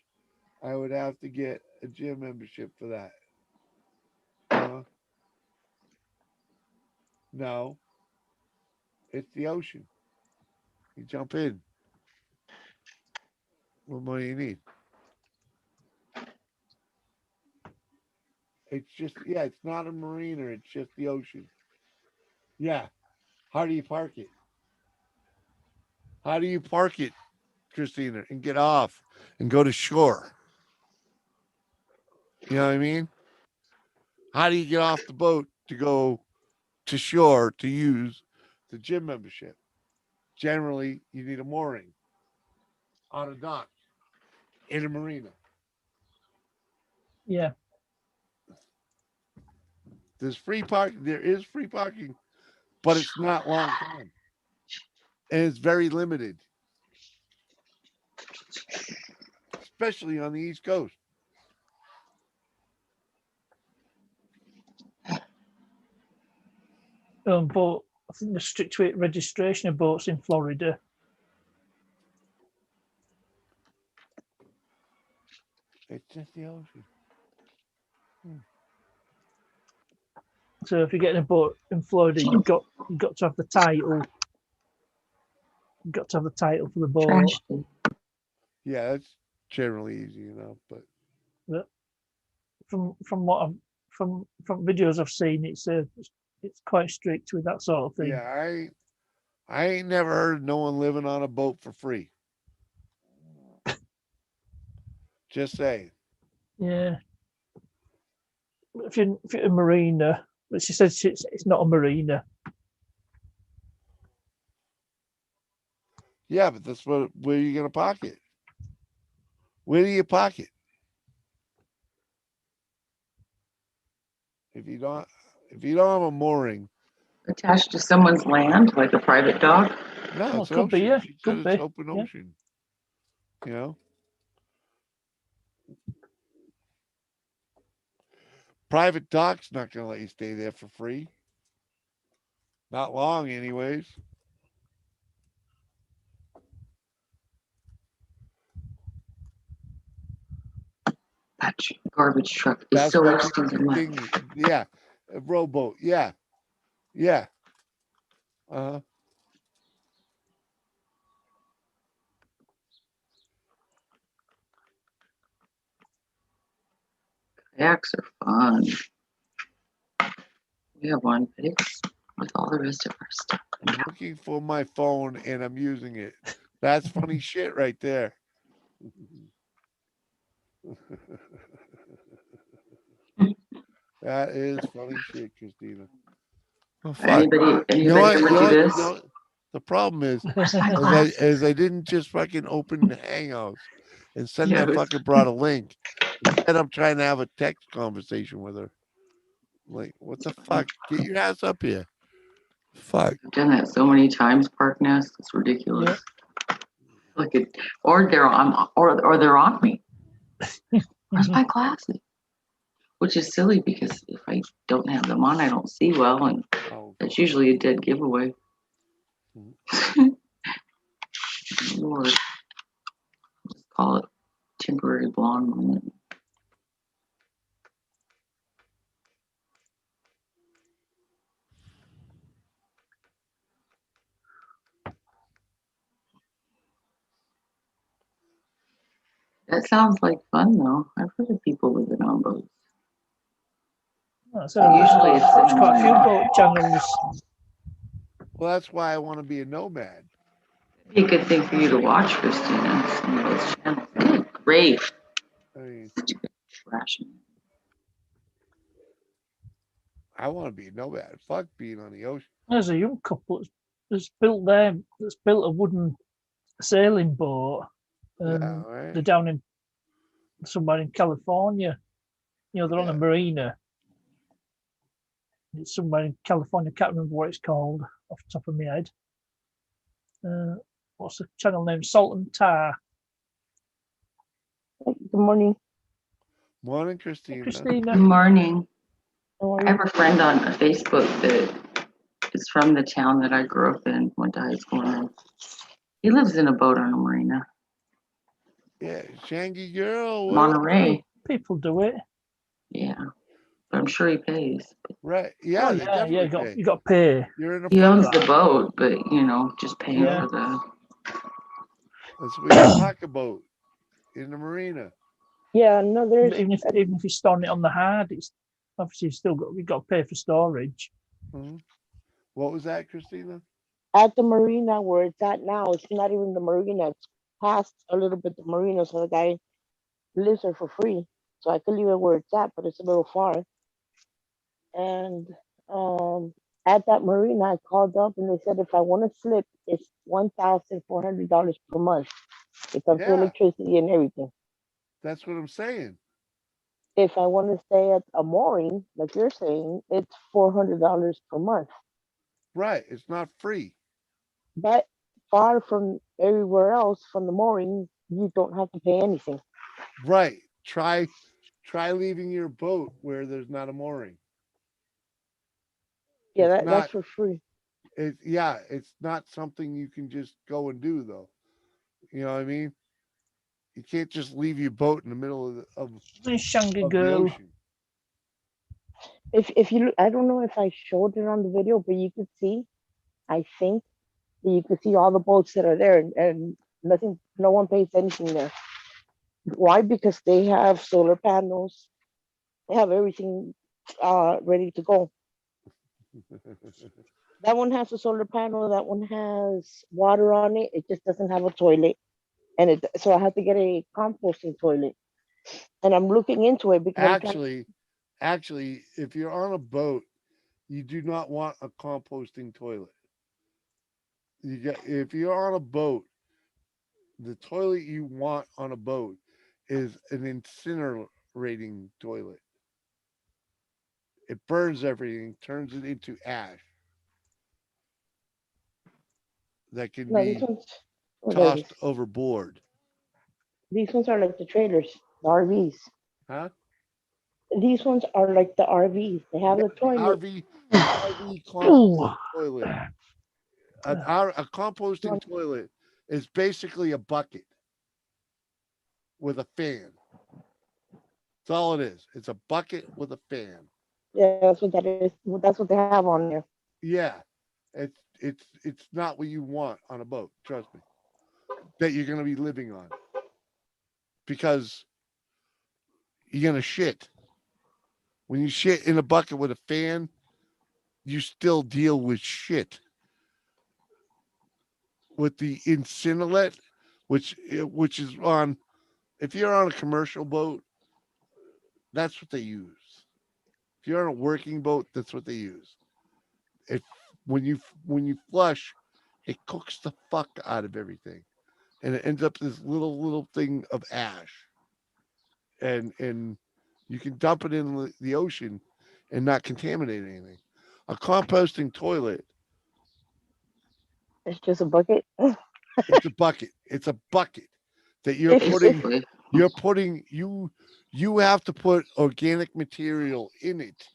I would have to get a gym membership for that. No, it's the ocean. You jump in. What more do you need? It's just it's not a marina. It's just the ocean. Yeah. How do you park it? How do you park it, Christina, and get off and go to shore? You know what I mean? How do you get off the boat to go to shore to use the gym membership? Generally, you need a mooring on a dock in a marina. Yeah, There's free parking. There is free parking, but it's not long term, and it's very limited, especially on the East Coast. but I think the strict registration of boats in Florida. It's just the ocean. So if you're getting a boat in Florida, you've got to have the title. You've got to have the title for the boat. Trash day. Yeah, that's generally easy enough, but From what from videos I've seen, it's quite strict with that sort of thing. yeah, I ain't never heard of no one living on a boat for free. Just saying. Yeah. If you're a marina, but she says it's not a marina. Yeah, but that's where you gonna park it? Where do you park it? If you don't have a mooring, Attached to someone's land, like a private dog. no, Oh, it's an could be, ocean. yeah, She said could it's be, open yeah. ocean. You know? Private dock's not gonna let you stay there for free. Not long, anyways. That garbage truck is That's so why expensive. people get dinghy. Yeah, a rowboat. Yeah, yeah. Uh-huh. Kayaks are fun. We have one, but it's with all the rest of our stuff. I'm looking for my phone and I'm using it. That's funny shit right there. That is funny shit, Christina. Oh, fuck. Anybody You know what? ever You know do what? this? You know what? The problem is, Where's my as glasses? I didn't just fucking open Hangouts and send Yeah, that it was- fucking broad a link. Instead, I'm trying to have a text conversation with her. Like, what the fuck? Get your ass up here. Fuck. I've done that so many times, Park Nest. It's ridiculous. Like it, or they're on, or they're on me. Where's my glasses? Which is silly because if I don't have them on, I don't see well, and Oh, that's usually a dead giveaway. Lord, let's call it temporary blonde moment. That sounds like fun, though. I've heard of people living on boats. So there's Usually it's quite a few boat channels. well, that's why I want to be a nomad. It'd be a good thing for you to watch, Christina. Some of those channels. Good grief. I mean, Stupid trash. I want to be a nomad. Fuck being on the ocean. There's a young couple that's built a wooden sailing boat. Yeah, They're right. down in somewhere in California. You know, they're on a Yeah. marina. It's somewhere in California. I can't remember what it's called off the top of my head. What's the channel name? Salt and Tar. Good morning. Morning, Christina. Good Christina. morning. How are I have you? a friend on Facebook that is from the town that I grew up in, went to high school in. He lives in a boat on a marina. Yeah, Shangy girl. What up? Monterey. People do it. Yeah. But I'm sure he pays. Right. Yeah, Oh they yeah, definitely yeah. pay. You got to pay. You're in the He front owns of the that. boat, but just paying Yeah. for the. That's where you park a boat in the marina. Yeah, no, there's Even if you're storing it on the hard, it's obviously you've got to pay for storage. Mhm. What was that, Christina? at the marina where it's at now. It's not even the marina. It's past a little bit the marina, so the guy lives there for free. So I could leave it where it's at, but it's a little far. And at that marina, I called up and they said if I want to slip, it's $1,400 per month. It comes with Yeah, electricity and everything. that's what I'm saying. If I want to stay at a mooring, like you're saying, it's $400 per month. Right. It's not free. But far from everywhere else, from the mooring, you don't have to pay anything. Right. Try leaving your boat where there's not a mooring. Yeah, It's that's not for free. it's not something you can just go and do though. You know what I mean? You can't just leave your boat in the middle of Shangy the girl. ocean. If you look, I don't know if I showed it on the video, but you could see, I think that you could see all the boats that are there, and nothing, no one pays anything there. Why? Because they have solar panels, they have everything ready to go. That one has a solar panel, that one has water on it, it just doesn't have a toilet. And so I had to get a composting toilet. and I'm looking into it because I'm trying. Actually, if you're on a boat, you do not want a composting toilet. If you're on a boat, the toilet you want on a boat is an incinerating toilet. It burns everything, turns it into ash that can No, these be ones. What are these? tossed overboard. These ones are like the trailers, the RVs. Huh? These ones are like the RVs. They have Yeah, the toilet. RV Ooh. composting toilet. A composting One- toilet is basically a bucket with a fan. That's all it is. It's a bucket with a fan. Yeah, that's what that is. That's what they have on there. Yeah, it's not what you want on a boat. Trust me. That you're gonna be living on because you're gonna shit. When you shit in a bucket with a fan, you still deal with shit. With the Incinerate, which is on, if you're on a commercial boat, that's what they use. If you're on a working boat, that's what they use. If when you flush, it cooks the fuck out of everything, and it ends up this little thing of ash, and you can dump it in the ocean and not contaminate anything. A composting toilet, It's just a bucket. it's a bucket. It's a bucket that you're If putting. Basically, You're putting you have to put organic material in it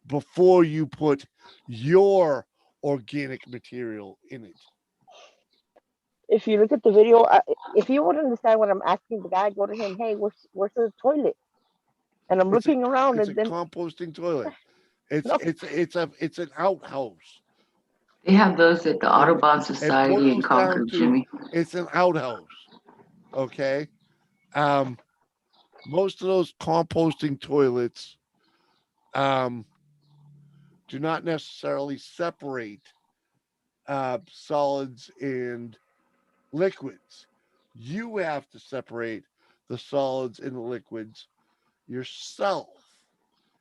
before you put your organic material in it. if you look at the video, if you would understand what I'm asking the guy, go to him. Hey, where's the toilet? And I'm It's a looking around, it's a and then composting toilet. It's no, it's an outhouse. they have those at the It, Audubon it Society in boils down Concord, to Jimmy. it's an outhouse. Okay. Um, most of those composting toilets do not necessarily separate solids and liquids. You have to separate the solids and the liquids yourself,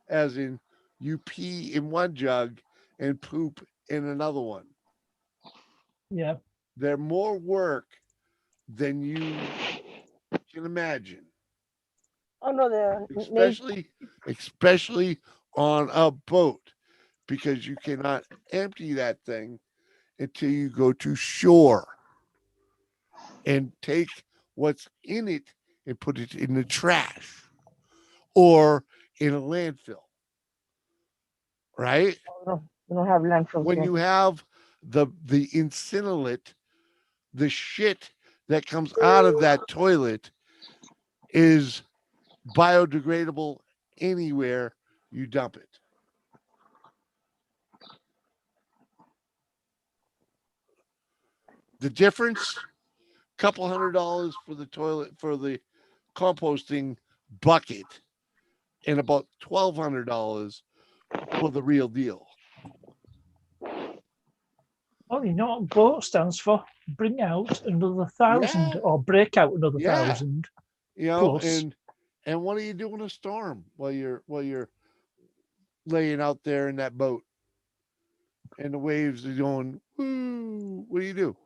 as in you pee in one jug and poop in another one. Yeah. They're more work than you can imagine, oh no, the especially on a boat, because you cannot empty that thing until you go to shore and take what's in it and put it in the trash or in a landfill, right? we don't have landfills When here. you have the incinerate, the shit that comes out of that toilet is biodegradable anywhere you dump it. The difference, couple $100 for the toilet for the composting bucket and about $1,200 for the real deal. Oh, you know what BOAT stands for? Bring out another 1,000 Yeah. or break out another Yeah. 1,000. You know, Plus. and what do you do in a storm while you're laying out there in that boat and the waves are going, woo, what do you do?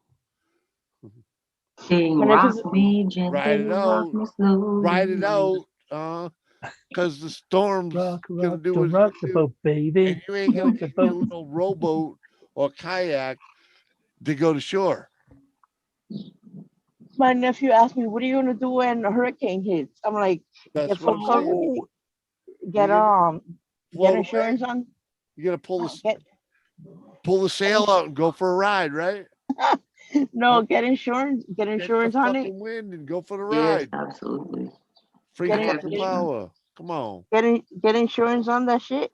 Sing And if rock it's me gently, Ride it rock out, me slowly. ride it out, because the storm's Rock, gonna rock, do don't what it's rock gonna the do, boat, baby. and you ain't gonna Rock the get your boat. little rowboat or kayak to go to shore. my nephew asked me, "What are you gonna do when a hurricane hits?" I'm like, That's "Get what full I'm saying. cover, get You're gonna get float away. insurance on, You're gonna get pull the sail out and go for a ride, right? no, Huh? get insurance, get Catch the insurance on it, fucking wind and go for the Yes, ride. absolutely. Free get fucking in, power. Come on. get insurance on that shit.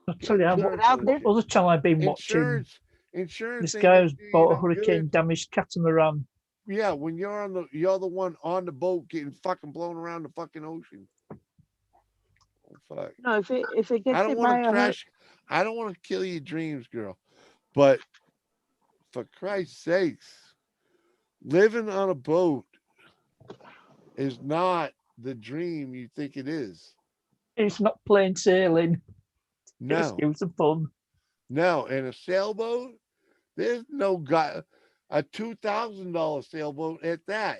I'll Get tell you, Get insurance out on that there. shit. other channel I've been watching, Insurance this ain't guy gonna who's do you bought a no hurricane good. damaged catamaran. Yeah, when you're the one on the boat getting fucking blown around the fucking ocean. Oh, fuck. No, if it I gets don't hit want by to a hurricane, trash. I don't want to kill your dreams, girl. But for Christ's sakes, living on a boat is not the dream you think it is. It's not plain sailing. Just No, give some fun. no. And a sailboat, there's no guy, a $2,000 sailboat at that.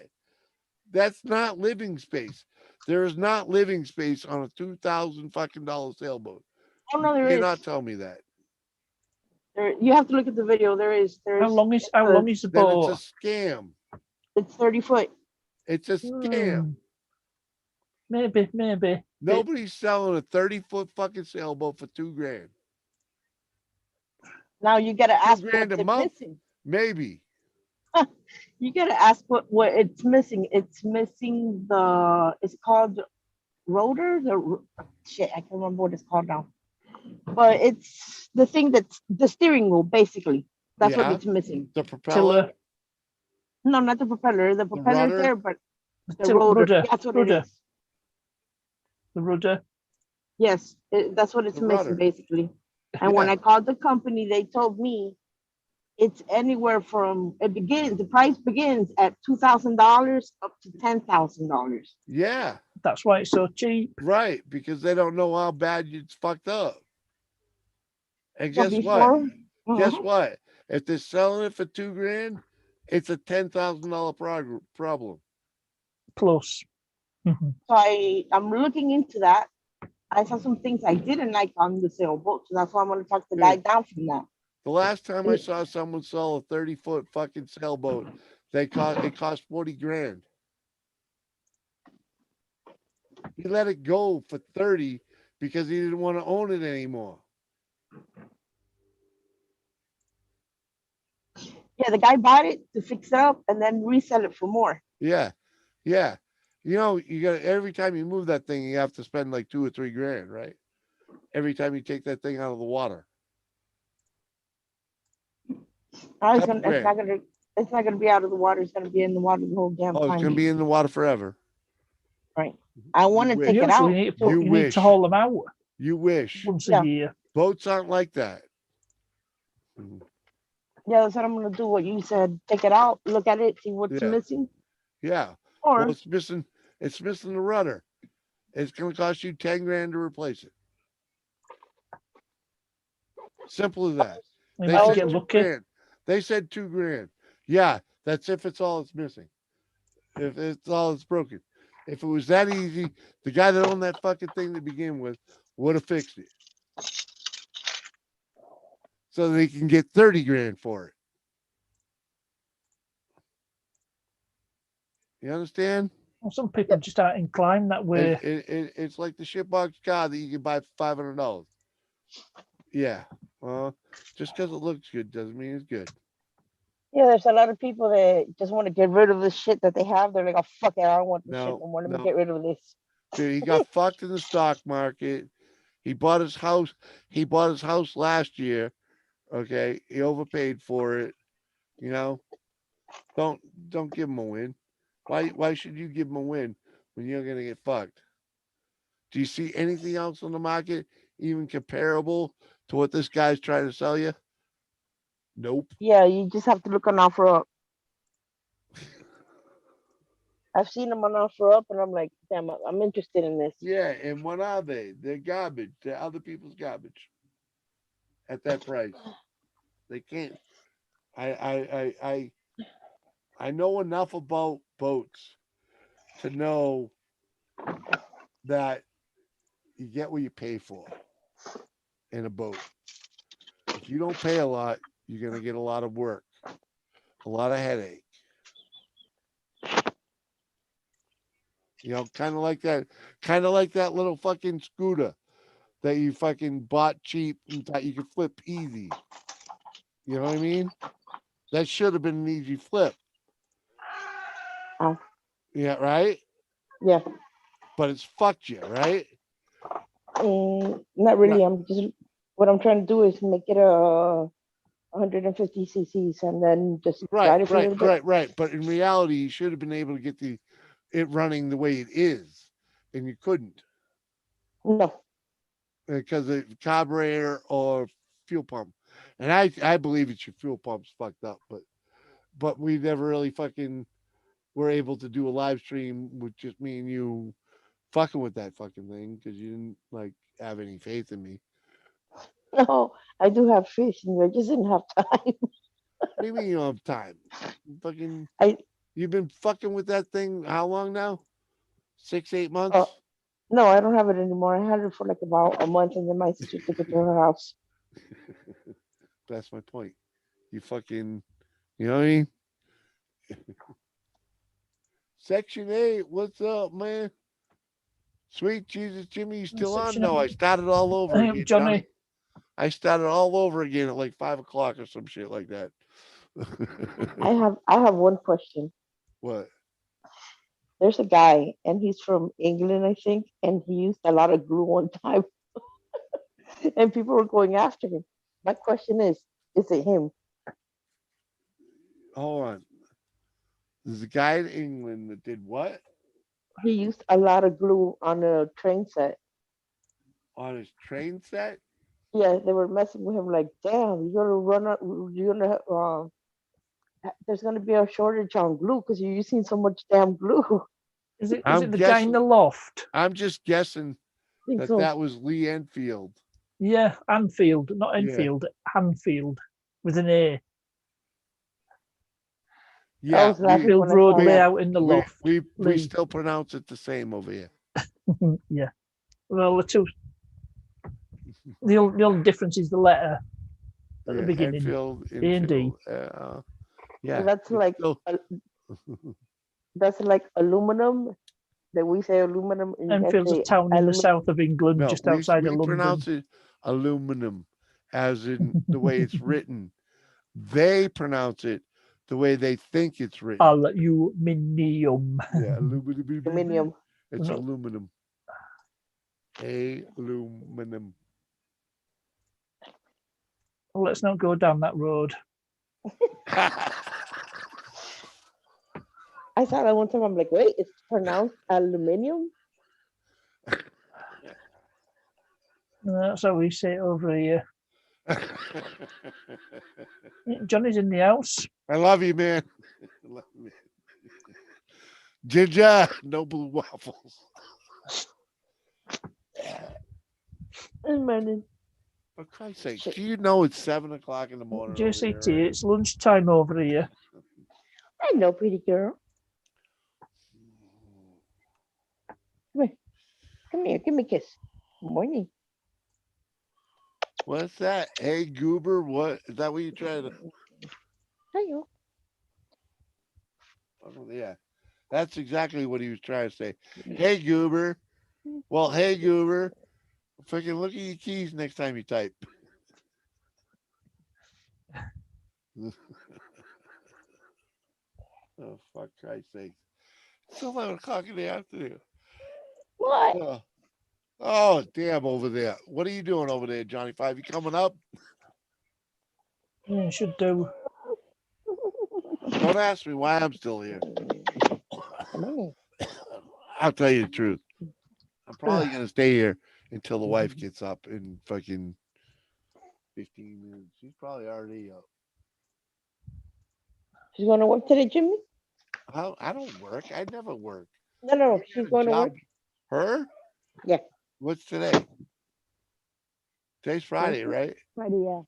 That's not living space. There is not living space on a 2,000 fucking dollar sailboat. Oh no, You there is. cannot tell me that. There, you have to look at the video. There is. There's. How long is the Then it's boat? a scam. It's 30 foot. It's a scam. Hmm. Maybe. Nobody's selling a 30-foot fucking sailboat for $2,000. Now you gotta ask $2,000 what's a it month? missing. Maybe. You gotta ask what it's missing. It's missing the. It's called rotor. Shit, I can't remember what it's called now. But it's the thing that's the steering wheel, basically. That's Yeah. what it's missing. The propeller, No, not the propeller. The propeller's rudder? there, but the Till- rotor. rudder, That's what rudder. it is. The rudder. Yes, that's what it's The missing, rudder. basically. And when Yeah. I called the company, they told me it's anywhere from the price begins at $2,000 up to $10,000. Yeah, That's why it's so cheap. right. Because they don't know how bad it's fucked up. And So guess what? before, Guess Mhm. what? If they're selling it for $2,000, it's a $10,000 problem. Plus. Mhm. So I'm looking into that. I saw some things I didn't like on the sailboat, so that's why I'm gonna talk the guy down from that. The last time I saw someone sell a 30-foot fucking sailboat, it cost $40,000. He let it go for 30 because he didn't want to own it anymore. Yeah, the guy bought it to fix it up and then resell it for more. Yeah. Yeah. You know, you got every time you move that thing, you have to spend like $2 or $3,000, right? Every time you take that thing out of the water. Couple grand. It's not gonna be out of the water. It's gonna be in the water the whole damn Oh, it's time. gonna be in the water forever. Right. I want to wish. take Yeah, it so out. you need, You you need wish. to haul them out You wish. once Yeah. a year. Boats aren't like that. Yeah, that's what I'm gonna do. What you said, take it out, look at it, see what's Yeah. missing, Yeah. or Well, it's missing the rudder. It's gonna cost you $10,000 to replace it. Simple as that. You They might said get lucky. $2,000. They said $2,000. Yeah, that's if it's all it's missing. If it's all it's broken. If it was that easy, the guy that owned that fucking thing to begin with would have fixed it. So they can get $30,000 for it. You understand? Well, some people just aren't inclined that way. It's like the shitbox car that you can buy for $500. Yeah. Well, just because it looks good doesn't mean it's good. yeah, there's a lot of people that just want to get rid of the shit that they have. They're like, oh fuck it, I don't want this shit No, no more. Let me no. get rid of this. Dude, he got fucked in the stock market. He bought his house. He bought his house last year. Okay. He overpaid for it. You know, don't give him a win. Why should you give him a win when you're gonna get fucked? Do you see anything else on the market even comparable to what this guy's trying to sell you? Nope. Yeah, you just have to look on OfferUp. I've seen them on OfferUp, and I'm like, damn, I'm interested in this. Yeah, and what are they? They're garbage. They're other people's garbage. At that price, they can't. I know enough about boats to know that you get what you pay for in a boat. If you don't pay a lot, you're gonna get a lot of work, a lot of headache. You know, kind of like that little fucking scooter that you fucking bought cheap and thought you could flip easy. You know what I mean? That should have been an easy flip. Oh. Yeah, right? Yeah. But it's fucked you, right? Not really. What I'm trying to do is make it a 150 cc's and then just ride it for a little bit. Right. But in reality, you should have been able to get it running the way it is, and you couldn't No. because of carburetor or fuel pump. And I believe it's your fuel pump's fucked up, but we never really fucking were able to do a live stream with just me and you fucking with that fucking thing because you didn't like have any faith in me. No, I do have fish in you. I just didn't have time. What do you mean you don't have time? Fucking, I you've been fucking with that thing how long now? 6, 8 months? uh, no, I don't have it anymore. I had it for like about a month, and then my sister took it to her house. That's my point. You fucking, you know what I mean? Section 8, what's up, man? Sweet Jesus, Jimmy, you still on? Section No, I 8. started all over Hang again, on, Johnny. I started all over again at like 5 o'clock or some shit like that. I have one question. What? There's a guy, and he's from England, I think, and he used a lot of glue one time, and people were going after him. My question is it him? Hold on. There's a guy in England that did what He used a lot of glue on a train set. on his train set? Yeah, they were messing with him like, damn, you're gonna run out, you're gonna there's gonna be a shortage on glue because you're using so much damn glue. Is it I'm the guy in guessing- the loft? I'm just guessing I think that so. that was Lee Enfield. Yeah, Anfield, not Yeah. Enfield, Hanfield with an A. Yeah, was laughing Field when I Road saw that. layout in the we, loft. we Lee. still pronounce it the same over here. Yeah. Well, the two. The only difference is the letter at the beginning. Enfield, A and D. Enfield, yeah, That's it's like still- that's like aluminum. That we say aluminum. And you guys Enfield's a say town in the aluminum. south of England, no, just we, outside we of London. pronounce it aluminum, as in the way it's written. They pronounce it the way they think it's written. Aluminium. Yeah, aluminum. Aluminium. It's No. aluminum. Aluminum. Let's not go down that road. I saw that one time. I'm like, wait, it's pronounced aluminium. That's how we say it over here. Johnny's in the house. I love you, man. I love you. Ginger, no blue waffles. Morning. For Christ's sake, do you know it's 7 o'clock in the morning? over JCT, there, right? it's lunchtime over here. I know, pretty girl. Come here, give me a kiss. Morning. What's that? Hey, goober, what is that? What you trying to? Hello. Oh, yeah, that's exactly what he was trying to say. Hey, goober. Well, hey, goober. Freaking look at your keys next time you type. Oh, fuck Christ's sake. It's 11 o'clock in the afternoon. What? Oh, damn, over there. What are you doing over there, Johnny Five? You coming up? Yeah, should do. Don't ask me why I'm still here. Morning. I'll tell you the truth. I'm probably going to stay here until the wife gets up in fucking 15 minutes. She's probably already up. She's going to work today, Jimmy? I don't work. I never work. No. She She's got a going to work. job. Her? Yeah. What's today? Today's Friday, right? Friday, yeah.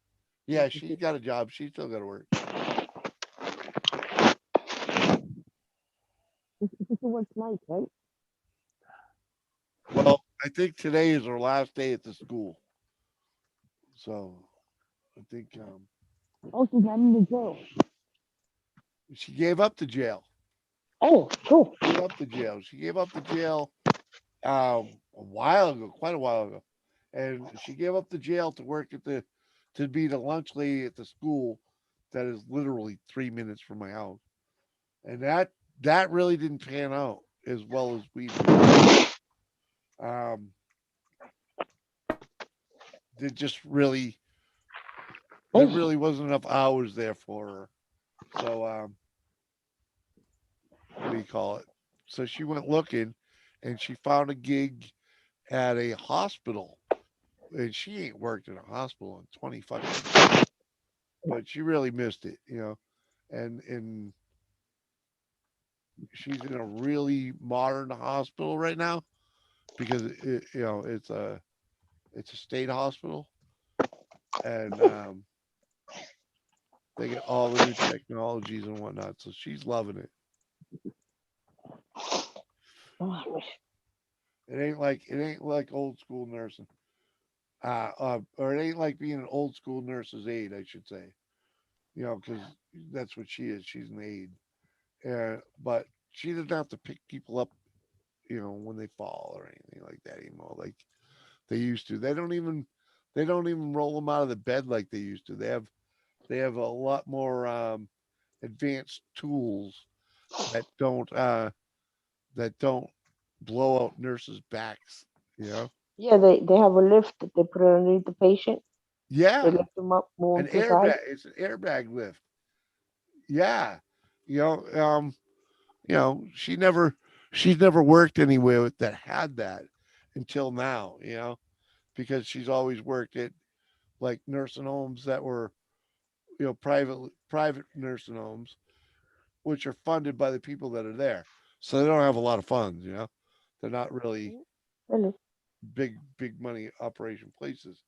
Yeah, she's got a job. She's still got to work. She works nights, right? Well, I think today is her last day at the school. So I think Oh, she's not in the jail. she gave up the jail. Oh, cool. Gave up the jail. She gave up the jail a while ago, quite a while ago. And she gave up the jail to work at to be the lunch lady at the school that is literally 3 minutes from my house. And that really didn't pan out as well as we it just really there really wasn't enough hours there for her. So what do you call it? So she went looking and she found a gig at a hospital. And she ain't worked in a hospital in 20 fucking years. But she really missed it, you know. And she's in a really modern hospital right now. because it's a state hospital, and they get all the new technologies and whatnot. So she's loving it. Oh, I wish- It ain't like old school nursing. Or it ain't like being an old school nurse's aide, I should say. Because that's what she is. She's an aide. But she doesn't have to pick people up, when they fall or anything like that anymore, like they used to. They don't even roll them out of the bed like they used to. They have a lot more advanced tools that don't blow out nurses' backs. You know? Yeah, they have a lift that they put underneath the patient. They Yeah, lift them up, move an them to the side. airbag. It's an airbag lift. Yeah, you know, um, she's never worked anywhere that had that until now. Because she's always worked at like nursing homes that were private nursing homes, which are funded by the people that are there. So they don't have a lot of funds. They're not really Really? big money operation places.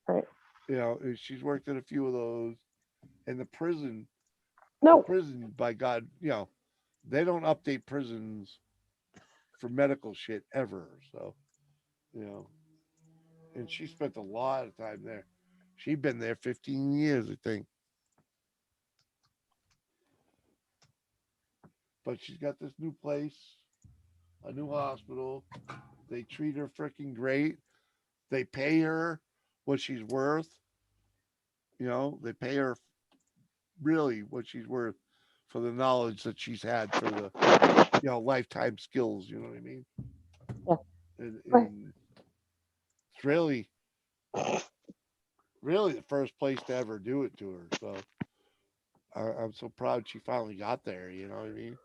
Right. She's worked at a few of those. And the No. prison, by God, they don't update prisons for medical shit ever. So, you know, and she spent a lot of time there. She'd been there 15 years, I think. But she's got this new place, a new hospital. They treat her freaking great. They pay her what she's worth. They pay her really what she's worth for the knowledge that she's had for the lifetime skills. You know what I mean? Yeah. Right. And it's really the first place to ever do it to her. So I'm so proud she finally got there. You know what I mean?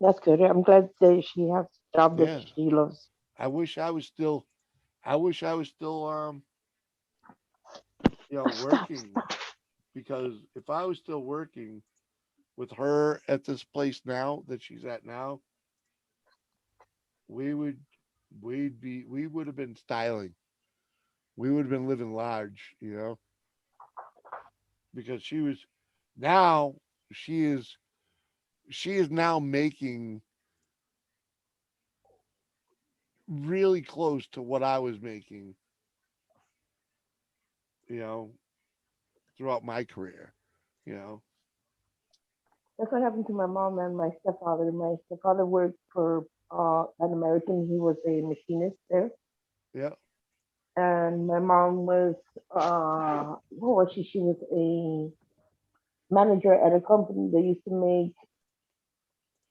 That's good. I'm glad that she has a job that Yeah. she loves. I wish I was still. I wish I was still working, because if I was still working with her at this place now that she's at now, we would we would have been styling. We would have been living large, because now she is she is now making really close to what I was making, you know, throughout my career, you know. That's what happened to my mom and my stepfather. My stepfather worked for an American. He was a machinist there, Yeah, and my mom was what was she? She was a manager at a company that used to make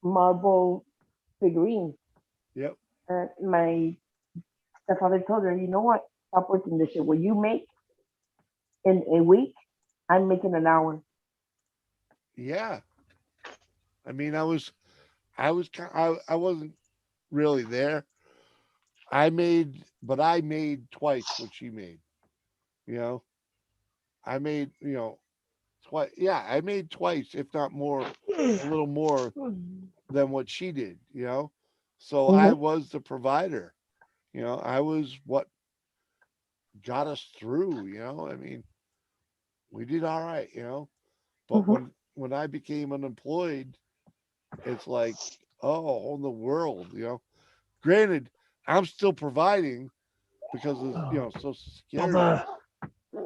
marble figurines. yep, And my stepfather told her, you know what? Stop working this shit. What you make in a week, I'm making an hour. yeah. I mean, I wasn't really there. But I made twice what she made. You know, I made twice. Yeah, I made twice, if not more, a little more than what she did. So I Mm-hmm. was the provider. I was what got us through. I mean, we did all right. But Mm-hmm. when I became unemployed, it's like, oh, in the world. Granted, I'm still providing because of Social Security, Bother.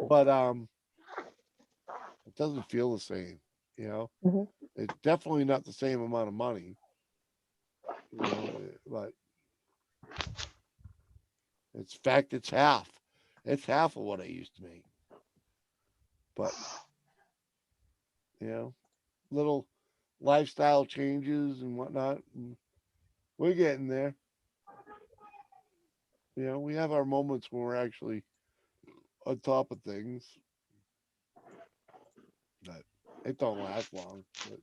but it doesn't feel the same. You know, Mm-hmm. it's definitely not the same amount of money. But it's fact, it's half. It's half of what I used to make. But you know, little lifestyle changes and whatnot. And we're getting there. We have our moments when we're actually on top of things, but it don't last long. But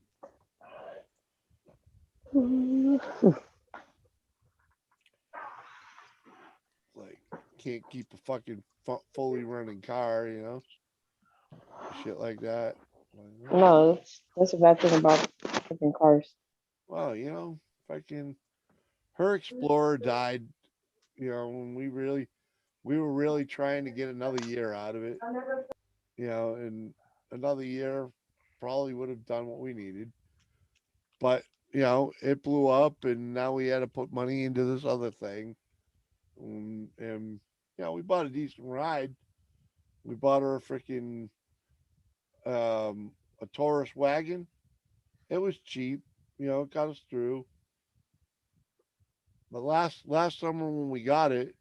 like, can't keep a fucking fully running car, shit like that. Like, No, that's a bad thing about flipping cars. well, if I can her Explorer died. You know, when we were really trying to get another year out of it. You know, and another year probably would have done what we needed. But you know, it blew up, and now we had to put money into this other thing. And you know, we bought a decent ride. We bought her a freaking a Taurus wagon. It was cheap, you know, it got us through. But last summer when we got it,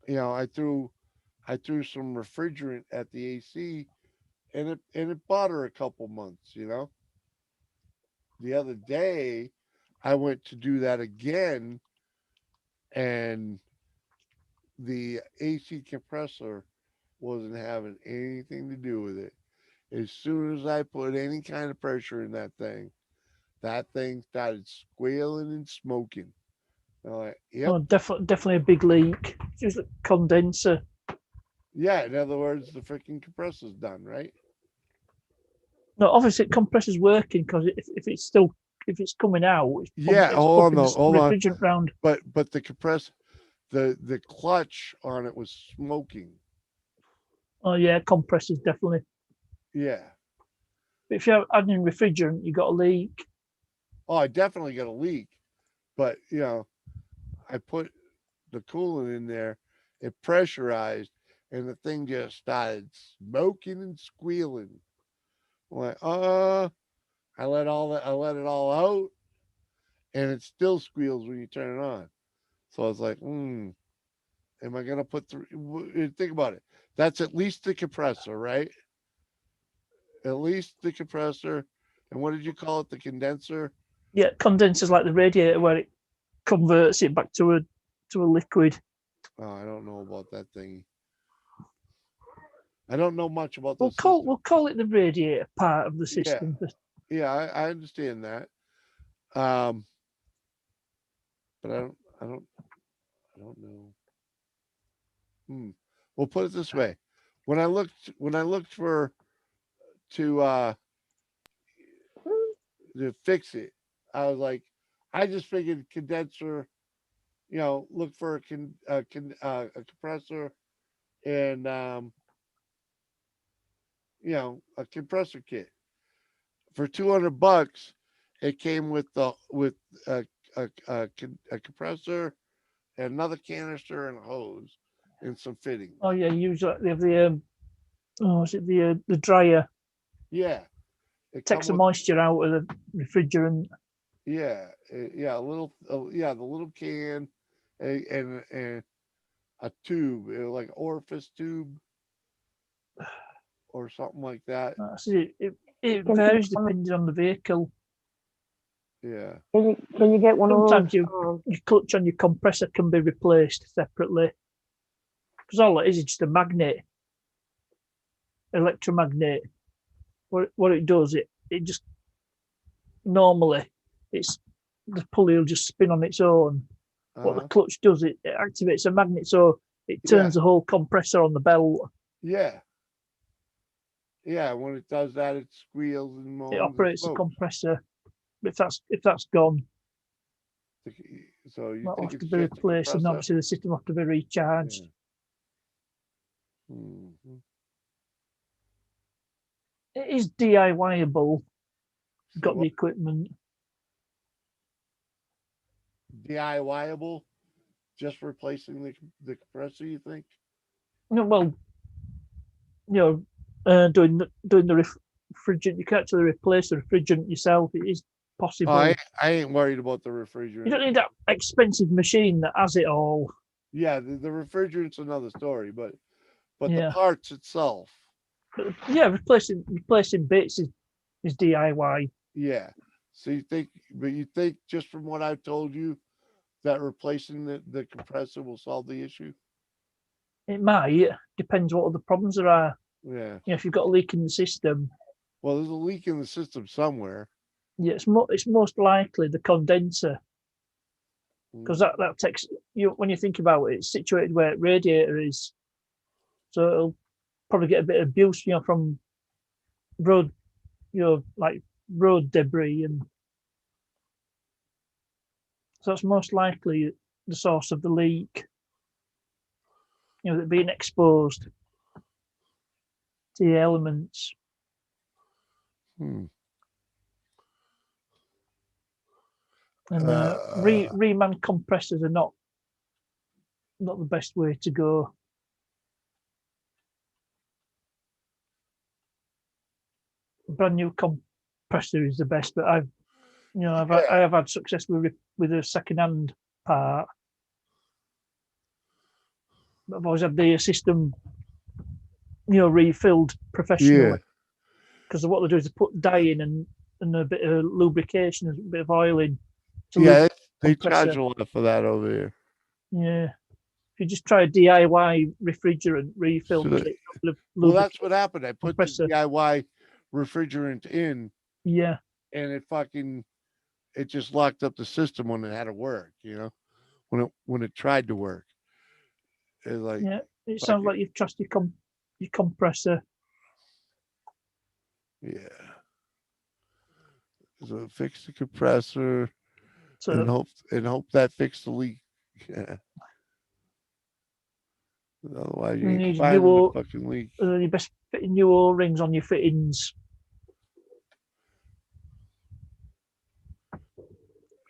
you know, I threw some refrigerant at the AC, and it bought her a couple months, you know. The other day, I went to do that again, and the AC compressor wasn't having anything to do with it. As soon as I put any kind of pressure in that thing started squealing and smoking. I'm like, yep, Oh, definitely a big leak. Just a condenser. yeah. In other words, the freaking compressor's done, right? No, obviously, the compressor's working because if it's coming out, Yeah. it's Hold on, pumping though. Hold on. refrigerant round. But the compressor, the clutch on it was smoking. Oh yeah, compressors definitely. Yeah. But if you're adding refrigerant, you got a leak. Oh, I definitely got a leak, but you know, I put the coolant in there, it pressurized, and the thing just started smoking and squealing. I'm like, I let it all out, and it still squeals when you turn it on. So I was like, am I gonna put think about it? That's at least the compressor, right? At least the compressor. And what did you call it? The condenser? Yeah, condenser's like the radiator where it converts it back to a liquid. Oh, I don't know about that thing. I don't know much about the We'll call it the radiator part of the system. Yeah, I understand that. But I don't know. We'll put it this way. When I looked for to fix it, I was like, I just figured condenser, you know, look for a compressor and you know, a compressor kit. For $200, it came with a compressor, another canister, and a hose, and some fittings. Oh yeah, usually they have the is it the dryer Yeah, it takes the come with moisture out of the refrigerant. yeah, a little yeah, the little can, and a tube, like orifice tube or something like that. That's it. It Can you varies get one depending on the vehicle. Yeah. can you get one of Sometimes those? your clutch on your compressor can be replaced separately because all it is just a magnet, electromagnet. What it does, it just normally it's the pulley will just spin on its own. What the Uh-huh. clutch does, it activates a magnet, so it turns Yeah. the whole compressor on the belt. Yeah. Yeah. When it does that, it squeals and It moans and operates the smokes. compressor. If that's gone, So you that'll think have to it's be just a replaced, and compressor? obviously the system will have to be recharged. Yeah. Mhm. It is DIYable. Say Got the what? equipment. DIYable? Just replacing the compressor? You think? No, well, doing the refrigerant. You can actually replace the refrigerant yourself. It is Oh, possible. I ain't worried about the You refrigerant. don't need that expensive machine that has it all. Yeah, the refrigerant's another story, but the Yeah, parts itself, but yeah, replacing bits is DIY. yeah. So you think just from what I've told you that replacing the compressor will solve the issue? It might depends what other problems there are. Yeah. If you've got a leak in the system, Well, there's a leak in the system somewhere. yeah, it's most likely the condenser because Mm. that takes you when you think about it, it's situated where the radiator is, so it'll probably get a bit of abuse, from road, like road debris, and So that's most likely the source of the leak. You know, they're being exposed to the elements. Hmm. And reman compressors are not the best way to go. Brand new compressor is the best, but I have had success with a second hand part. But I've always had the system, refilled professionally. Because what they do is they put dye in and a bit of lubrication, a bit of oil in. Yeah, they compressor. charge a lot for that over here. Yeah. If you just try a DIY refrigerant refill So kit, well, that's what happened. I put the compressor. DIY refrigerant in, Yeah, and it just locked up the system when it had to work. When it tried to work, it's like yeah. It sounds like you've trusted your compressor. yeah. So fix the compressor and So hope that fixed the leak. Yeah. Otherwise, you you ain't need finding the new, fucking leak. you best fit new O-rings on your fittings.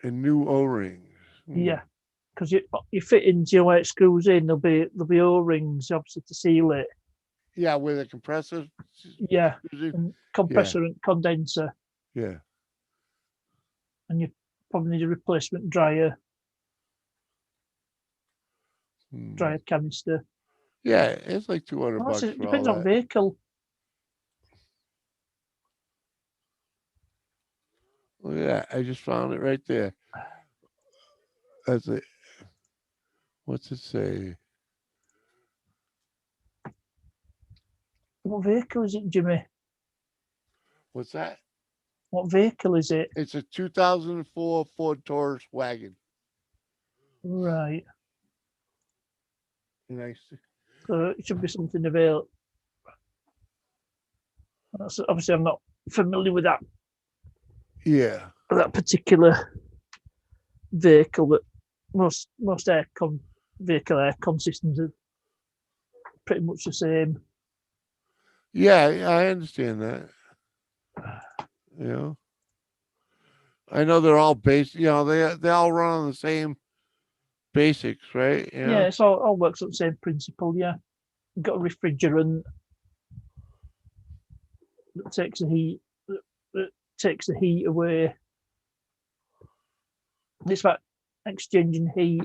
And new O-rings. Yeah, because your fittings, where it screws in, there'll be O-rings obviously to seal it. Yeah, with a compressor. Yeah, screws in. and compressor and condenser, Yeah. and you probably need a replacement dryer canister. Yeah, it's like $200 Well, for it depends all on that. vehicle. Look at that. I just found it right there. That's it. What's it say? What vehicle is it, Jimmy? What's that? What vehicle is it? It's a 2004 Ford Taurus wagon. Right. Nice. So it should be something available. Obviously, I'm not familiar with that particular vehicle. But most vehicle aircon systems are pretty much the same. Yeah, I understand that. I know they're all based. They all run on the same basics, right? Yeah, it's all works on the same principle. Yeah, you've got a refrigerant that takes the heat away. It's about exchanging heat.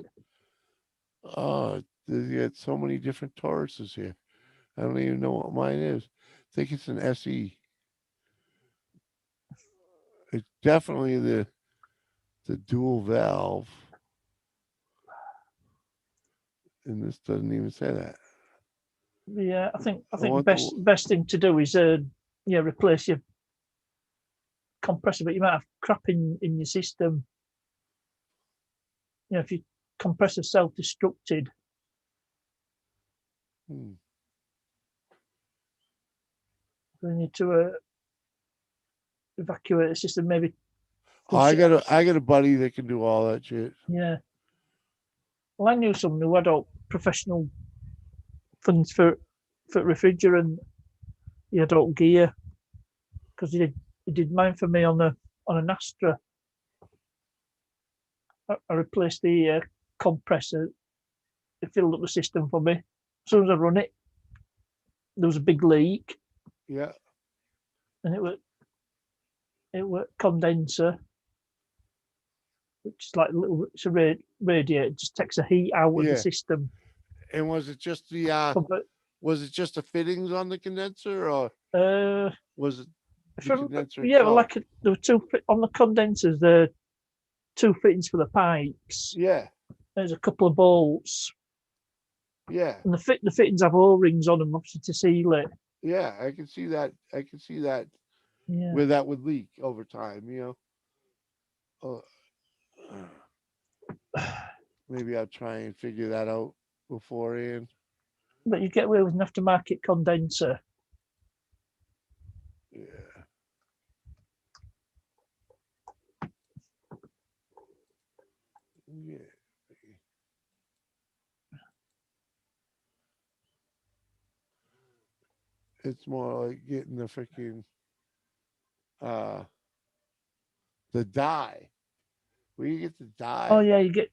Oh, you got so many different Tauruses here. I don't even know what mine is. I think it's an SE. It's definitely the dual valve. And this doesn't even say that. Yeah, I think want best thing to do is replace your compressor, but you might have crap in your system. If your compressor self-destructed, Hmm. you need to evacuate the system. Maybe. Oh, I got a buddy that can do all that shit. Yeah. Well, I knew someone who had all professional funds for refrigerant. He had all gear because he did mine for me on an Astra. I replaced the compressor. It filled up the system for me. As soon as I run it, there was a big leak. Yeah. And it was condenser, which is like it's a radiator. It just takes the heat out of the system. And was it just the fittings on the condenser, or was it the condenser itself? There were two on the condensers. There are two fittings for the pipes. Yeah. There's a couple of bolts. Yeah. And the fittings have O-rings on them, obviously, to seal it. Yeah, I can see that. Yeah. Where that would leak over time, Maybe I'll try and figure that out beforehand. But you get away with an aftermarket condenser. Yeah. It's more like getting the freaking uh the dye. Where you get the dye. Oh yeah, you get.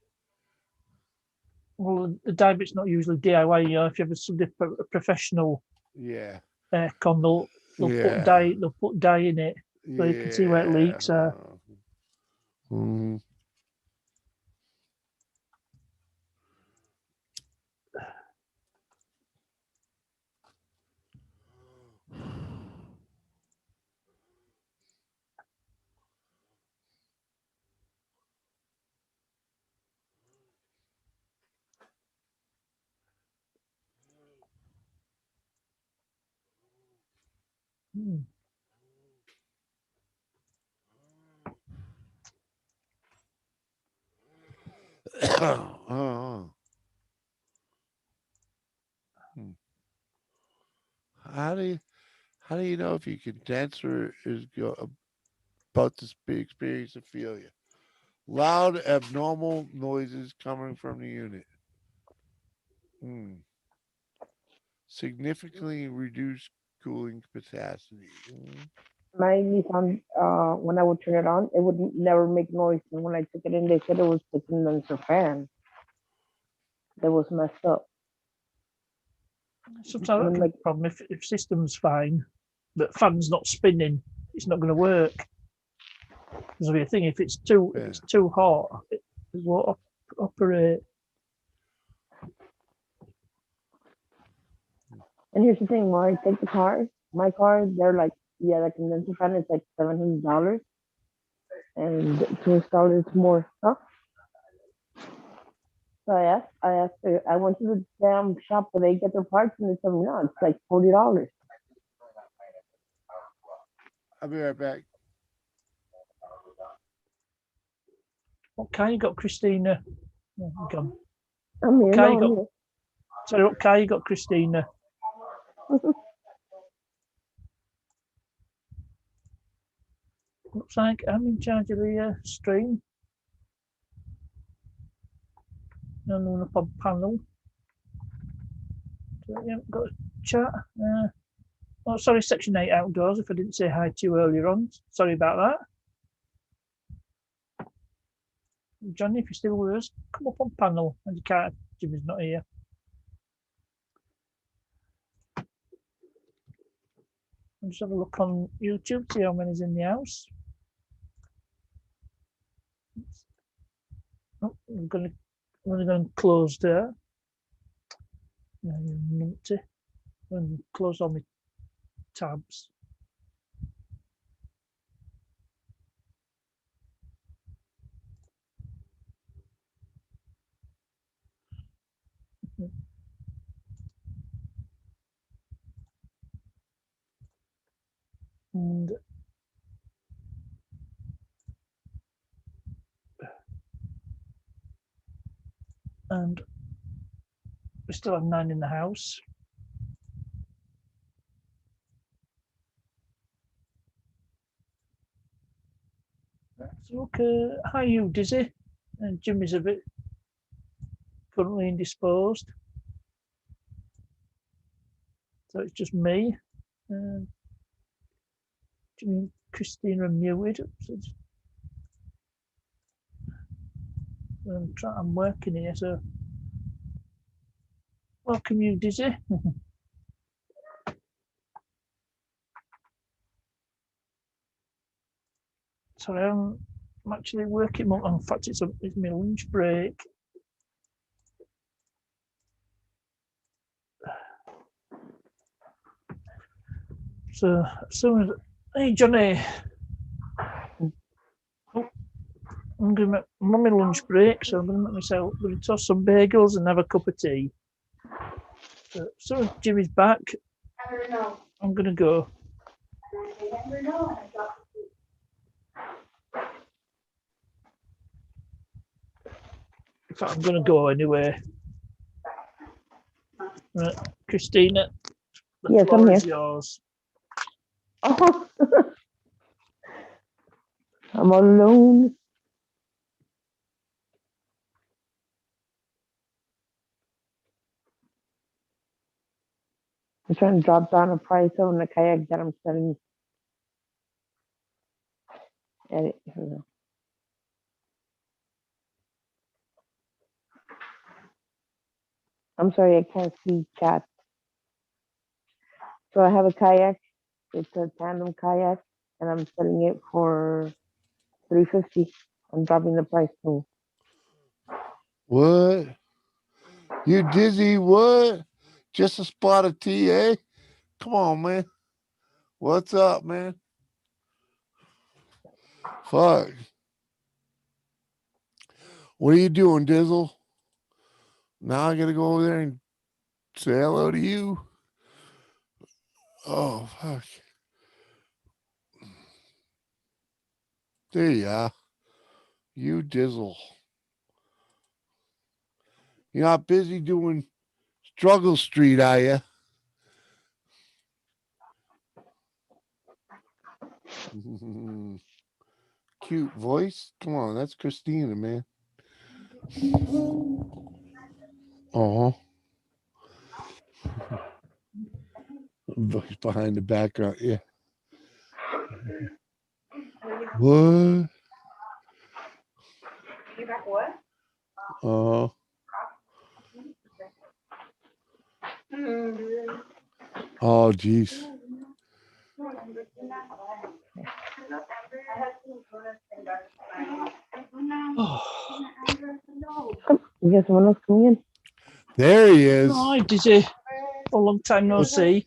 Well, the dye bit's not usually DIY. You know, if you have a professional Yeah. aircon, they'll Yeah. put dye. They'll put dye in it, so you can see where it leaks. Mhm. Hmm. Oh. Hmm. How do you how do you know if your condenser is about to experience a failure? Loud abnormal noises coming from the unit. Hmm. Significantly reduced cooling capacity. My Nissan, when I would turn it on, it would never make noise. And when I took it in, they said it was the condenser fan that was messed up. Sometimes And that I'm can be like, a problem if system's fine, but fan's not spinning, it's not going to work. There's a thing if it's too hot, it won't operate. and here's the thing, when I take the car, my car, they're like, yeah, the condenser fan is like $700, and to install it's more. Huh? So I asked her, I went to the damn shop where they get their parts, and they told me, no, it's like $40. I'll be right back. What car you got, Christina? Oh, gone. I'm here, What car no, you I'm got? here. Sorry, what car you got, Christina? Looks like I'm in charge of the stream. And on the panel. So, yeah, got a chat. Oh, sorry, Section 8 outdoors. If I didn't say hi to you earlier on, sorry about that. Johnny, if you're still with us, come up on panel. And you can't. Jimmy's not here. I'll just have a look on YouTube, see how many's in the house. Oh, I'm going to close there. Numpty. And close all my tabs. And we still have 9 in the house. So look, hi you, Dizzy. And Jimmy's a bit currently indisposed. So it's just me. Jimmy and Christina are muted. So I'm working here, so welcome you, Dizzy. Sorry, I'm actually working. In fact, it's my lunch break. So as soon as, hey Johnny, I'm on my lunch break, so I'm going to toss some bagels and have a cup of tea. So as soon as Jimmy's back, I'm going to go. In fact, I'm going to go anyway. Right, Christina, the Yes, floor I'm is here. yours. Oh, I'm all alone. I'm trying to drop down the price on the kayak that I'm selling. Edit. Here we go. I'm sorry, I can't see chat. So I have a kayak. It's a tandem kayak, and I'm selling it for $350. I'm dropping the price too. What? You dizzy? What? Just a spot of tea, eh? Come on, man. What's up, man? Fuck. What are you doing, Dizzle? Now I gotta go over there and say hello to you. Oh, fuck. There you are. You Dizzle. You're not busy doing Struggle Street, are you? Cute voice. Come on, that's Christina, man. Uh-huh. Voice behind the background, yeah. What? Uh-huh. Oh, jeez. You guys someone else coming in? There he is. Hi, Dizzy. A long time no see.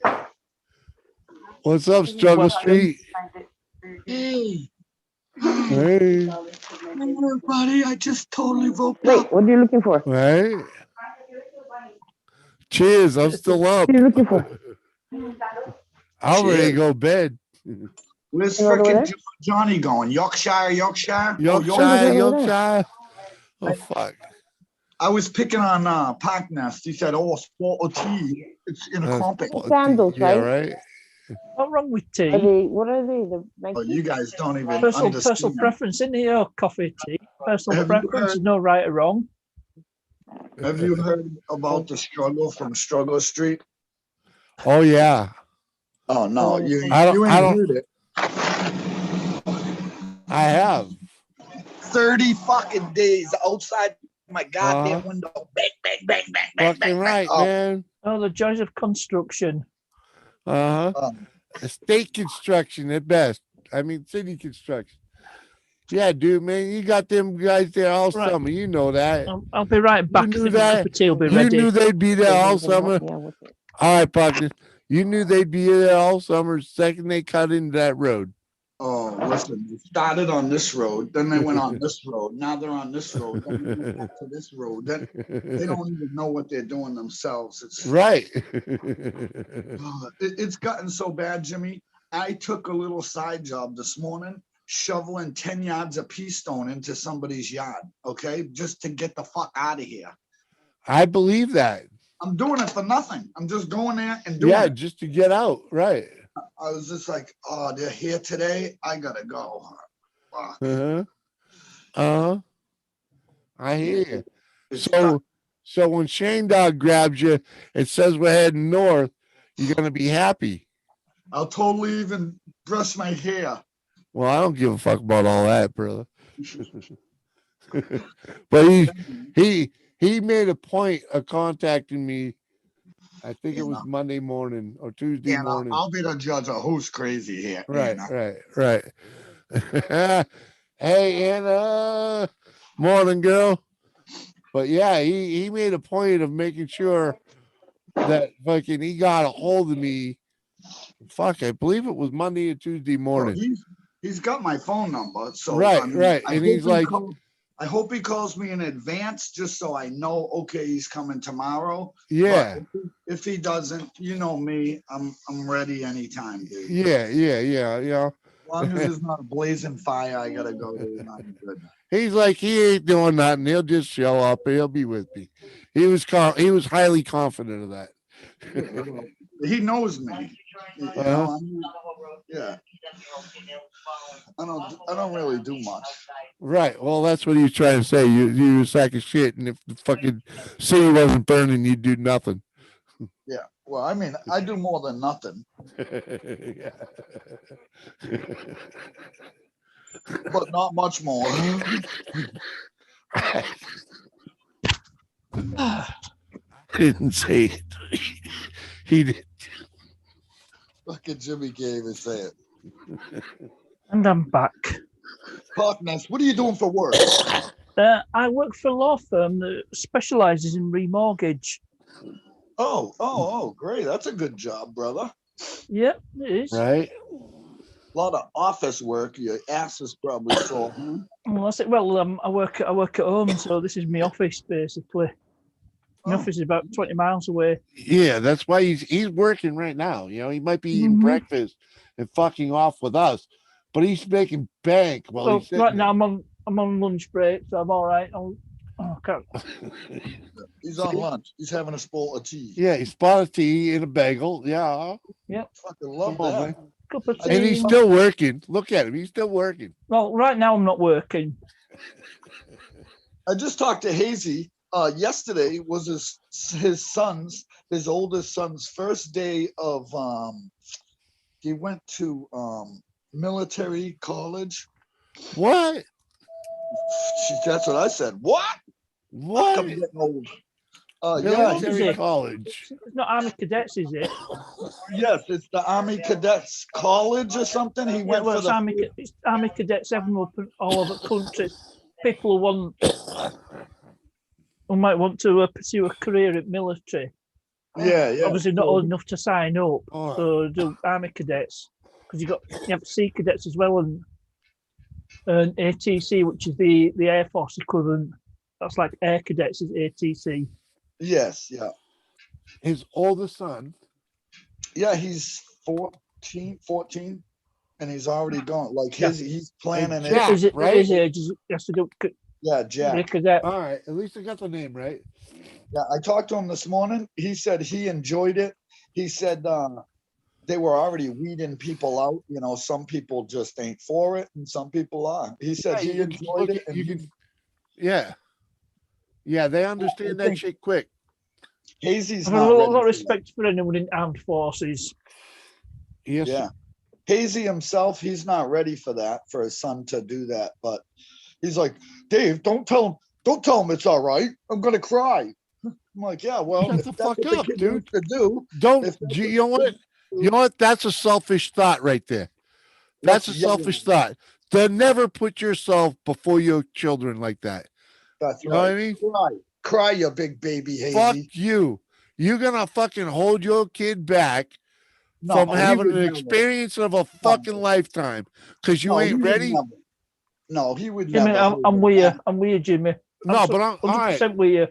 What's up, Struggle Welcome. Street? Hey, Hey, everybody, I just totally woke Wait, up. what are you looking for? right? Cheers, I'm still up. What are you looking for? I'm ready to Cheers. go bed. Where's You know where frickin' that? Johnny going? Yorkshire? Yorkshire, right over Yorkshire. Oh, fuck. I was picking on Park Nest. He said, "Oh, sport of tea. It's in a That's crumpet." quality. Sandals, Yeah, right? right? What's wrong with Are tea? they? What are they? The Oh, Nike? you guys don't even Personal understand. preference, isn't it? Your coffee, tea. Personal Have you preference. heard- There's no right or wrong. Have you heard about the struggle from Struggle Street? Oh, yeah. Oh no, you I don't- you I ain't don't- heard it. I have. 30 fucking days outside my goddamn window. Bang, bang, bang, bang, bang, Fucking bang, right, bang. Oh, man. Oh, the joys of construction. Uh-huh. um, State construction at best. I mean, city construction. Yeah, dude, man, you got them guys there all Right. summer. You know that. I'll be right back. knew I think my that? cup of tea will be You ready. knew they'd be there all summer. Yeah, with it. All right, partner. You knew they'd be there all summer. Second they cut into that road. Oh, listen, they started on this road, then they went on this road. Now they're on this road, then they went back to this road. Then they don't even know what they're doing themselves. It's Right. it's gotten so bad, Jimmy. I took a little side job this morning, shoveling 10 yards of pea stone into somebody's yard, okay, just to get the fuck out of here. I believe that. I'm doing it for nothing. I'm just going there and doing Yeah, it. just to get out. Right. I was just like, oh, they're here today. I gotta go. Fuck. Uh-huh. Uh-huh. I hear you. It's So when Shane Dog grabs you and says we're heading north, you're gonna be happy. I'll totally even brush my hair. Well, I don't give a fuck about all that, brother. But he made a point of contacting me. I think it was Monday morning or Tuesday And morning. I'll be the judge of who's crazy here. Right, Anna. right. Hey, Anna. Morning, girl. But yeah, he made a point of making sure that fucking he got a hold of me. Fuck, I believe it was Monday or Tuesday So morning. he's got my phone number. So Right, I mean, right. I And hope he's he like, I hope he calls me in advance just so I know, okay, he's coming tomorrow. yeah, But if he doesn't, you know me, I'm ready anytime, dude. yeah. As long as there's not a blazing fire, I gotta go to. I'm good. He's like, he ain't doing nothing. He'll just show up. He'll be with me. He was highly confident of that. He knows me. You know, Uh-huh. yeah. I don't really do much. Right. Well, that's what he's trying to say. You a sack of shit, and if the fucking city wasn't burning, you'd do nothing. Yeah. Well, I mean, I do more than nothing, Yeah. but not much more. I didn't say it. He did. Fucking Jimmy can't even say it. And I'm back. Harkness, what are you doing for work? I work for a law firm that specializes in remortgage. Oh, great. That's a good job, brother. Yep, it is. Right? A lot of office work. Your ass is probably sore. Huh? Well, I said, I work at home, so this is my office basically. My Oh, office is about 20 miles away. Yeah, that's why he's working right now. You know, he might be eating Mhm. breakfast and fucking off with us, but he's making bank while Well, he's sitting right now I'm on lunch break, so I'm all right. he's on lunch. He's having a bowl of tea. Yeah, he spotted tea in a bagel. Yeah. Fucking love Come on, that. man. Cup of I And tea. he's still working. Look at him. He's still working. Well, right now I'm not working. I just talked to Hazy. Yesterday was his oldest son's first day of he went to military college. What? That's what I said. What? What? I'm getting old. Military it? college. It's not Army Cadets, is it? Yes, it's the Army Cadets College or something. He Yeah, went well, for the it's Army Cadets everyone all over the country. People who might want to pursue a career in military. yeah. Obviously not old enough to sign up, Oh, so do Army Cadets, because you have Sea Cadets as well, and ATC, which is the Air Force equivalent. That's like Air Cadets is ATC. Yes, yeah. his oldest son. Yeah, he's 14, and he's already gone. Like he's planning it. Jack, right? His age is he has to do Yeah, be a Jack. cadet. All right. At least I got the name right. Yeah, I talked to him this morning. He said he enjoyed it. He said they were already weeding people out. You know, some people just ain't for it, and some people are. He said Yeah, he you can just enjoyed look it. at- And you can- Yeah. Yeah, they understand that think- shit quick. Hazy's I have not a ready lot of for that. respect for anyone in armed forces. Yes. Yeah. Hazy himself, he's not ready for that, for his son to do that. But he's like, Dave, don't tell him it's all right. I'm gonna cry. I'm like, yeah, well, Shut if the that's fuck what the up, kid dude. wants to do. Don't If that's you know what? You know what? That's a selfish thought right there. That's a Let's yell selfish at thought. To never put yourself before your children like that. That's You know what I right. mean? Cry, you big baby, Hazy. Fuck you. You're gonna fucking hold your kid back from he having would an never. experience of a fucking lifetime because you No, he ain't would ready. never. No, he would Jimmy, never. hold I'm him with you. back. I'm with you, Jimmy. No, but I'm all right. 100% with you.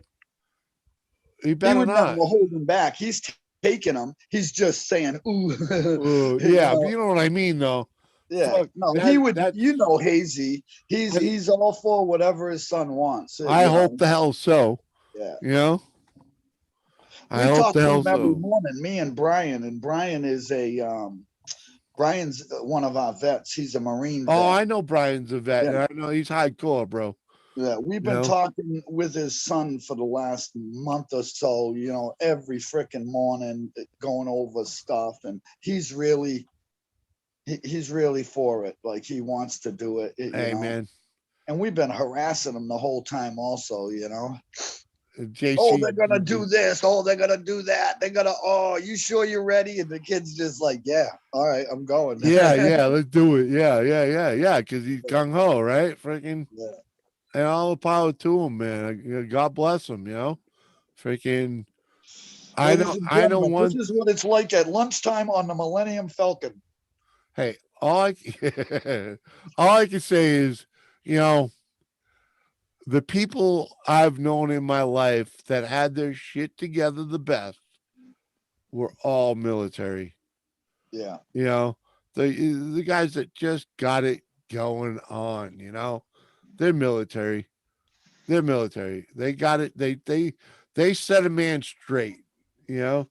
You He better would not. never hold him back. He's taking him. He's just saying, ooh. Ooh, You yeah, know, but you know what I mean, though. yeah. fuck, No, that- he would. that- You know, Hazy. He's all for whatever his son wants. I you hope know. the hell so. Yeah. You know. We I hope talk the to hell him every so. morning, me and Brian is Brian's one of our vets. He's a Marine vet. Oh, I know Brian's a vet. Yeah. I know he's hardcore, bro. Yeah, we've been know? talking with his son for the last month or so, you know, every freaking morning going over stuff. And he's really for it. Like he wants to do it. You Hey, know? man. And we've been harassing him the whole time also, you know. JC. Oh, they're gonna do this. Oh, they're gonna do that. They're gonna, oh, you sure you're ready? And the kid's just like, yeah, all right, I'm going. Yeah, let's do it. Yeah. Because he's gung ho, right? Freaking. Yeah. And all the power to him, man. God bless him. You know, freaking. I Ladies know. and I know gentlemen, one. This is what it's like at lunchtime on the Millennium Falcon. Hey, all I can say is, you know, the people I've known in my life that had their shit together the best were all military. Yeah. You know, the guys that just got it going on, you know, they're military. They're military. They got it. They set a man straight, you know.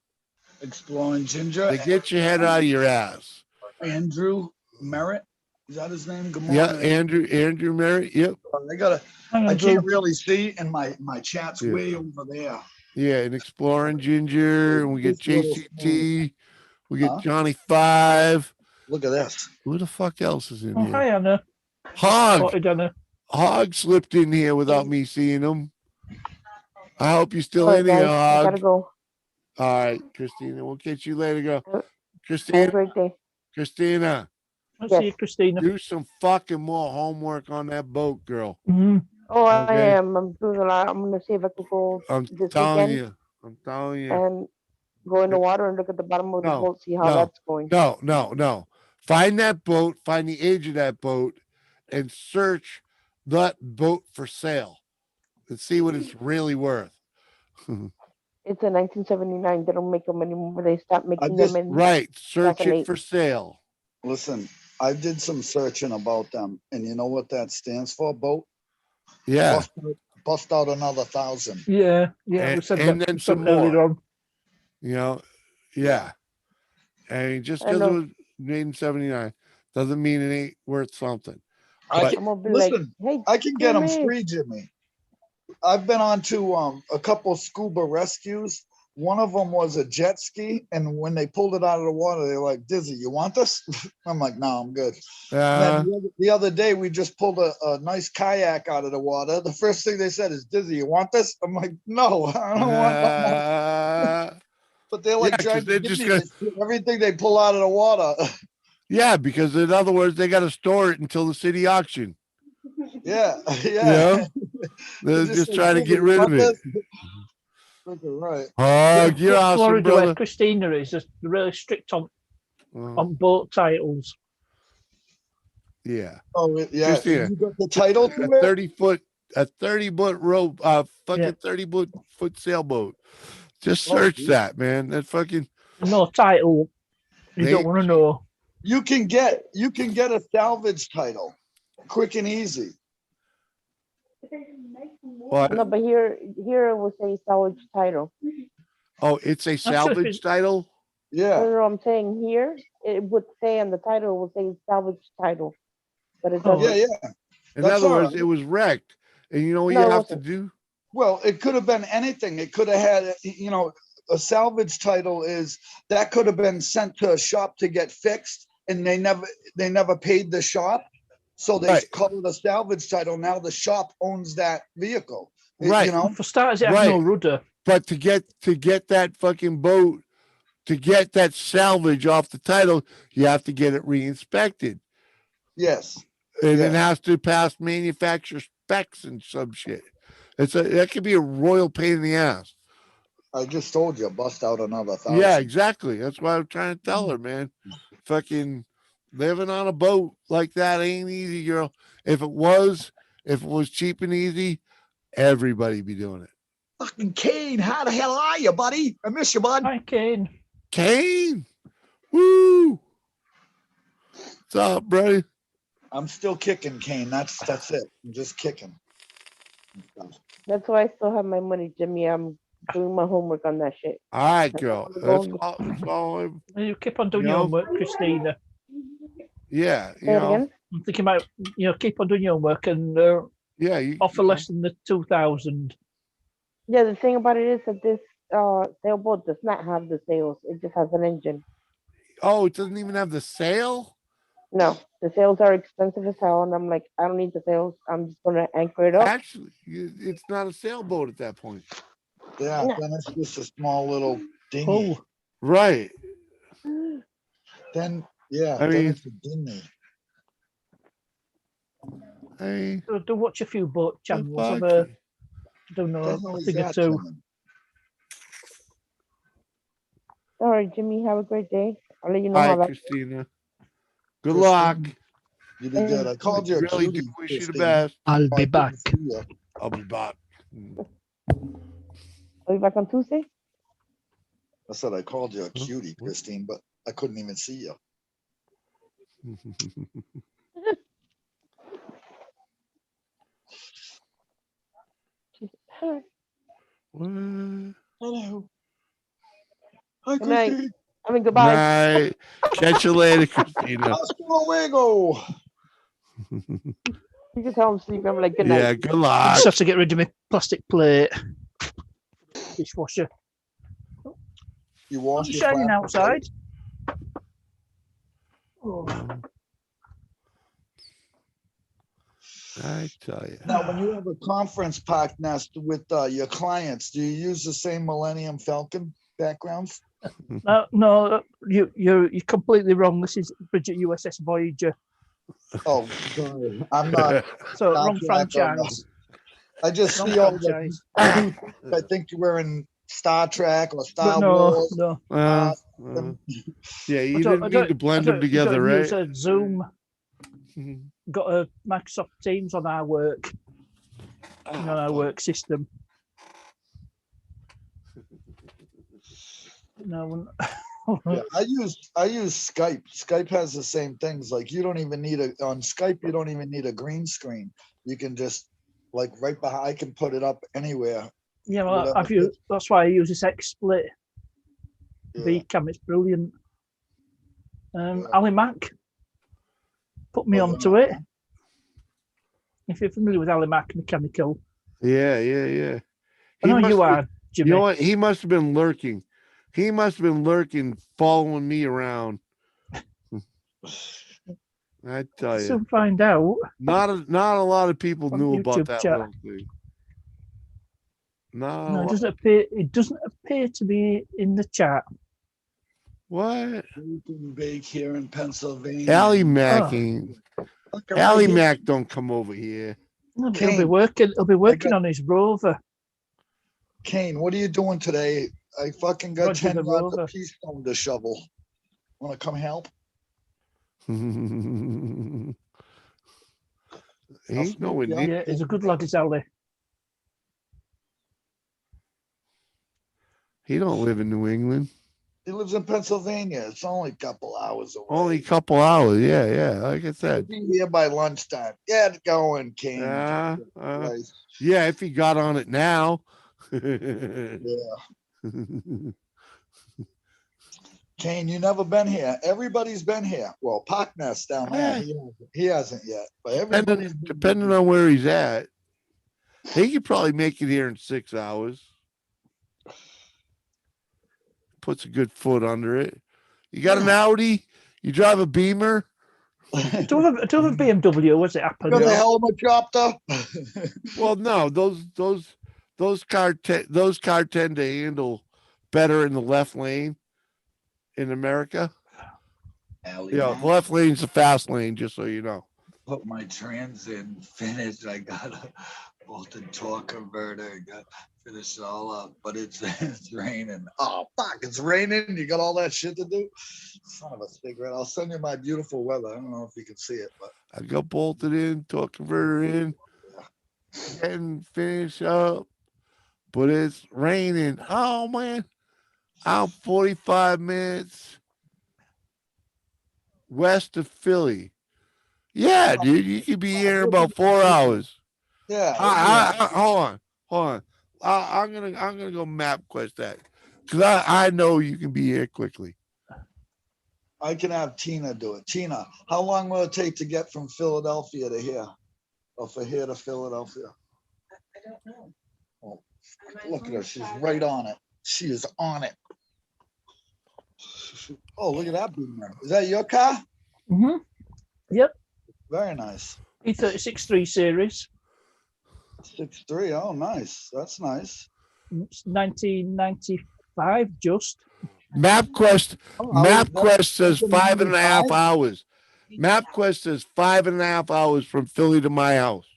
Exploring Ginger. They get your head out of your ass. Andrew Merritt. Is that his name? Good Yeah, morning. Andrew Merritt. Yep. They gotta. Hang I on, can't Drew. really see, and my chat's Yeah. way over there. Yeah, and Exploring Ginger, and we get This little JCT, we get Huh? Johnny Five. Look at this. Who the fuck else is in Oh, here? hi, Anna. Hog. Spotted Anna. Hog slipped in here without me seeing him. I hope you're still All right, in here, guys, I gotta Hog. go. All right, Christina, we'll catch you later. Go, Have a Christina. great day. Christina, I'll Yes. see you, Christina. do some fucking more homework on that boat, girl. Mhm. Oh, I Okay. am. I'm doing a lot. I'm gonna see if I can go I'm this telling weekend you. I'm telling you. and go in the water and look at the bottom of the No, boat, see how no. that's going. No. Find that boat, find the age of that boat, and search that boat for sale and see what it's really worth. It's a 1979. They don't make them anymore. They stopped making them just- in. Right. Search it 2008. for sale. Listen, I did some searching about them, and you know what that stands for? Boat. Yeah. Bust out another 1,000. Yeah, we And- said and that then some earlier more. on. You know, yeah. And just I because it know. was made in 79 doesn't mean it ain't worth something. I But- can, I'm gonna be listen, like, hey, I can get them Jimmy. free, Jimmy. I've been on to a couple scuba rescues. One of them was a jet ski, and when they pulled it out of the water, they were like, "Dizzy, you want this?" I'm like, "No, I'm good." And Uh, then the other day, we just pulled a nice kayak out of the water. The first thing they said is, "Dizzy, you want this?" I'm like, "No, I don't want that." But they're like yeah, 'cause trying they're to just give me gonna- this, everything they pull out of the water. yeah, because in other words, they got to store it until the city auction. Yeah, You yeah. know? They're Just just like, trying to "Dizzy, get you rid of want it. this?" Freaking right. Oh, you're awesome, Florida, where brother. Christina is, they're really strict on Uh, boat titles. yeah. Oh, yeah. Christina, You got the title to A it? 30-foot rope, fucking Yeah. 30-foot sailboat. Just Oh, search geez. that, man. That fucking No title. You They- don't want to know. You can get a salvage title, quick and easy. what? No, but here it will say salvage title. Oh, it's a salvage title. No, Yeah. no, I'm saying here it would say on the title it would say salvage title, but it Oh, doesn't. Yeah. In That's other all words, right. it was wrecked. And you know what No, you it have to wasn't. do? Well, it could have been anything. It could have had, a salvage title is that could have been sent to a shop to get fixed, and they never paid the shop, so they Right. call it a salvage title. Now the shop owns that vehicle. Right. You know. For starters, it has no Right. rudder. But to get that fucking boat, to get that salvage off the title, you have to get it re-inspected. Yes. And it Yeah. has to pass manufacturer specs and some shit. That could be a royal pain in the ass. I just told you, bust out another 1,000. Yeah, exactly. That's why I'm trying to tell her, man. Fucking living on a boat like that ain't easy, girl. If it was cheap and easy, everybody be doing it. Fucking Kane, how the hell are you, buddy? I miss you, bud. Hi, Kane. Kane, woo! What's up, buddy? I'm still kicking, Kane. That's it. I'm just kicking. That's why I still have my money, Jimmy. I'm doing my homework on that shit. All right, girl. Well, That's all You keep on doing You your know? homework, Christina. yeah, Say it again. I'm thinking about, keep on doing your homework and yeah. You offer you know. less than the 2,000. Yeah, the thing about it is that this sailboat does not have the sails. It just has an engine. Oh, it doesn't even have the sail. No, the sails are expensive as hell, and I'm like, I don't need the sails. I'm just gonna anchor it up. Actually, it's not a sailboat at that point. Yeah, No. then it's just a small little dinghy. Oh, Right. Then, yeah, I then mean- it's a dinghy. Hey, do watch a few boat channels. I've fuck. don't know, What the hell a is thing or that, two. gentlemen? All right, Jimmy, have a great day. I'll let you know All how right, that. Christina. Good Christina. luck. You did good. I called you a Really do cutie. wish you the Christine. best. I'll Oh, I be couldn't back. see ya. I'll be back. Are you back on Tuesday? I said I called you a Huh? cutie, What? Christine, but I couldn't even see you. All right. What? Hello. Hi, Good night. Christine. I mean, goodbye. Night. Catch you later, Christina. Hasta luego. You can tell I'm sleeping. I'm like, good night. Yeah, good luck. Just have to get rid of my plastic plate. dishwasher. You wash It's your shining plastic outside. plates? Oh, I tell you. Now, when you have a conference park nest with your clients, do you use the same Millennium Falcon backgrounds? no, you're completely wrong. This is Bridget USS Voyager. Oh, sorry. I'm not. So Star wrong Trek or no. franchise. I just Wrong see all the franchise. I think you were in Star Trek or But Star no, Wars. no. Yeah, you I don't- didn't need to blend them you don't together, use right? a Zoom. Got a Microsoft Teams on our work, on our work system. No, Yeah, I use Skype. Skype has the same things. Like you don't even need on Skype. You don't even need a green screen. You can just like right behind. I can put it up anywhere. yeah, well, Whatever. that's why I use this XSplit Yeah. VCam. It's brilliant. Yeah. Ali Mac put me Oh, onto yeah. it. If you're familiar with Ali Mac Mechanical, Yeah. I He know must you have- are, Jimmy. You know what? He must have been lurking. He must have been lurking, following me around. I tell you, Soon find out. not a lot of people On knew YouTube about that chat. little thing. No, No, it doesn't appear to be in the chat. what? You can bake here in Pennsylvania. Allie Mac Oh. ain't. Look, I'm right Allie here. Mac don't come over here. No, but he'll be Kane, working. He'll be working got- on his rover. Kane, what are you doing today? I fucking got Roger 10 the yards of Rover. pea stone to shovel. Want to come help? Ain't nowhere Yeah. near. Yeah, he's a good lad, is Ali. He don't live in New England. He lives in Pennsylvania. It's only a couple hours away. Only a couple hours. Yeah. Like I He'll said. be here by lunchtime. Get going, Kane. Yeah. Right. Yeah. If he got on it now. Yeah. Kane, you never been here. Everybody's been here. Well, Parkness down there. He hasn't yet. But everybody's Depending on where he's at, he could probably make it here in 6 hours. Puts a good foot under it. You got an Audi? You drive a Beamer? Do you have a BMW? Was it happen? got a helicopter. Well, no, those cars tend to handle better in the left lane in America. Yeah, the left lane's the fast lane, just so you know. Put my trans in, finished. I got a bolted torque converter. Got finished it all up, but it's raining. Oh fuck, it's raining. You got all that shit to do. Son of a cigarette. I'll send you my beautiful weather. I don't know if you can see it, but I got bolted in, torque converter in, and finish up. But it's raining. Oh man. I'm 45 minutes west of Philly. Yeah, dude, you could be here in about 4 hours. yeah. Hold on. I'm gonna go MapQuest that because I know you can be here quickly. I can have Tina do it. Tina, how long will it take to get from Philadelphia to here? Or from here to Philadelphia? I don't know. Oh, look at her. She's right on it. She is on it. Oh, look at that Beamer. Is that your car? Mm-hmm. Very nice. E36 3 Series. 6'3". Oh, nice. That's nice. It's 1995, just. MapQuest Oh, MapQuest says 5.5 5? hours. MapQuest says 5.5 hours from Philly to my house.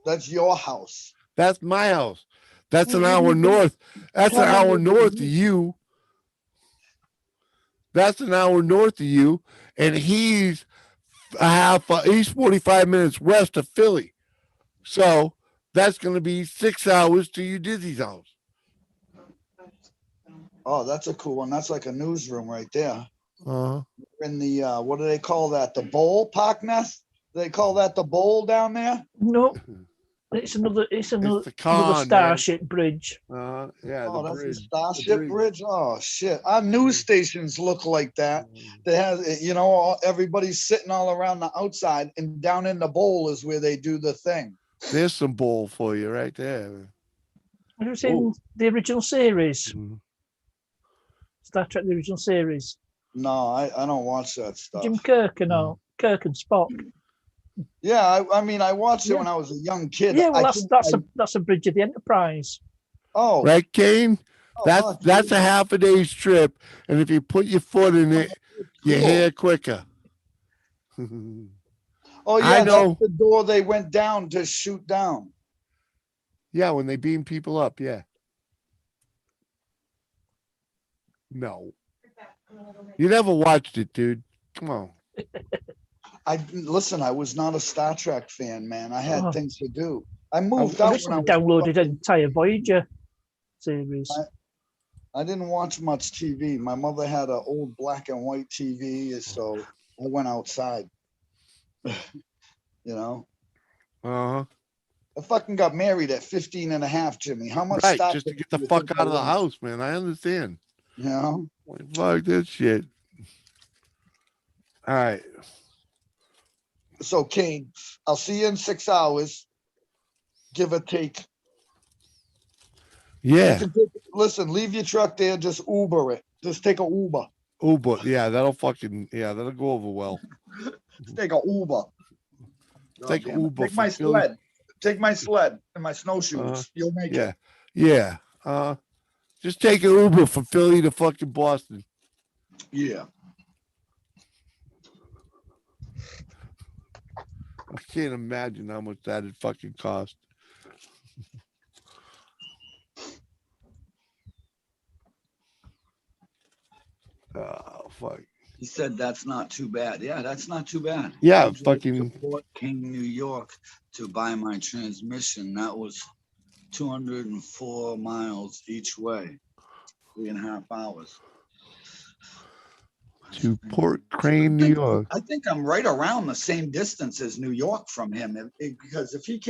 That's your house. That's my house. That's an Well, hour you can north. That's an come hour over north of here. you. That's an hour north of you, and he's he's 45 minutes west of Philly. So that's going to be 6 hours to you Dizzy's house. Oh, that's a cool one. That's like a newsroom right there. Uh-huh. In the what do they call that? The bowl, Parkness? They call that the bowl down there? No, it's another the con, man. Starship bridge. Yeah, Oh, the that's the bridge. Starship Bridge. Oh shit. Our news stations look like that. They have, you know, everybody's sitting all around the outside, and down in the bowl is where they do the thing. There's some bowl for you right there. Have you seen the original series? Mhm. Star Trek, the original series. No, I don't watch that stuff. Jim Kirk and all. Kirk and Spock. Yeah, I mean, I watched it Yeah. when I was a young kid. Yeah, well, I that's think that's a Bridge of the Enterprise. oh, Right, Kane? oh, That's fuck, that's yeah. a half a day's trip, and if you put your foot in it, you Cool. hear quicker. Oh I yeah, know. that's the door they went down to shoot down. Yeah, when they beam people up, yeah. No, you never watched it, dude. Come on. I was not a Star Trek fan, man. I had Oh. things to do. I moved I out when I recently was downloaded fucking- an entire Voyager series. I didn't watch much TV. My mother had an old black and white TV, so I went outside. You know, Uh-huh. I fucking got married at 15 and a half, Jimmy. How much Right, Star just to Trek get do the you fuck think out I of the watched? house, man. I understand. You know, Like, fuck this shit. All right. so Kane, I'll see you in 6 hours, give or take. Yeah. Listen, leave your truck there, just Uber it. Just take a Uber. Uber. Yeah, that'll go over well. Just take a Uber. Take Goddamn it. Uber Take my for Philly. sled. Take my sled and my snowshoes. Uh-huh. You'll make Yeah. it. Yeah. Just take an Uber from Philly to fucking Boston. Yeah. I can't imagine how much that'd fucking cost. Oh fuck. He said that's not too bad. Yeah, that's not too bad. Yeah, I drove fucking- to Fort King, New York to buy my transmission. That was 204 miles each way, 3.5 hours. To Port Crane, New York. I think I'm right around the same distance as New York from him, because if he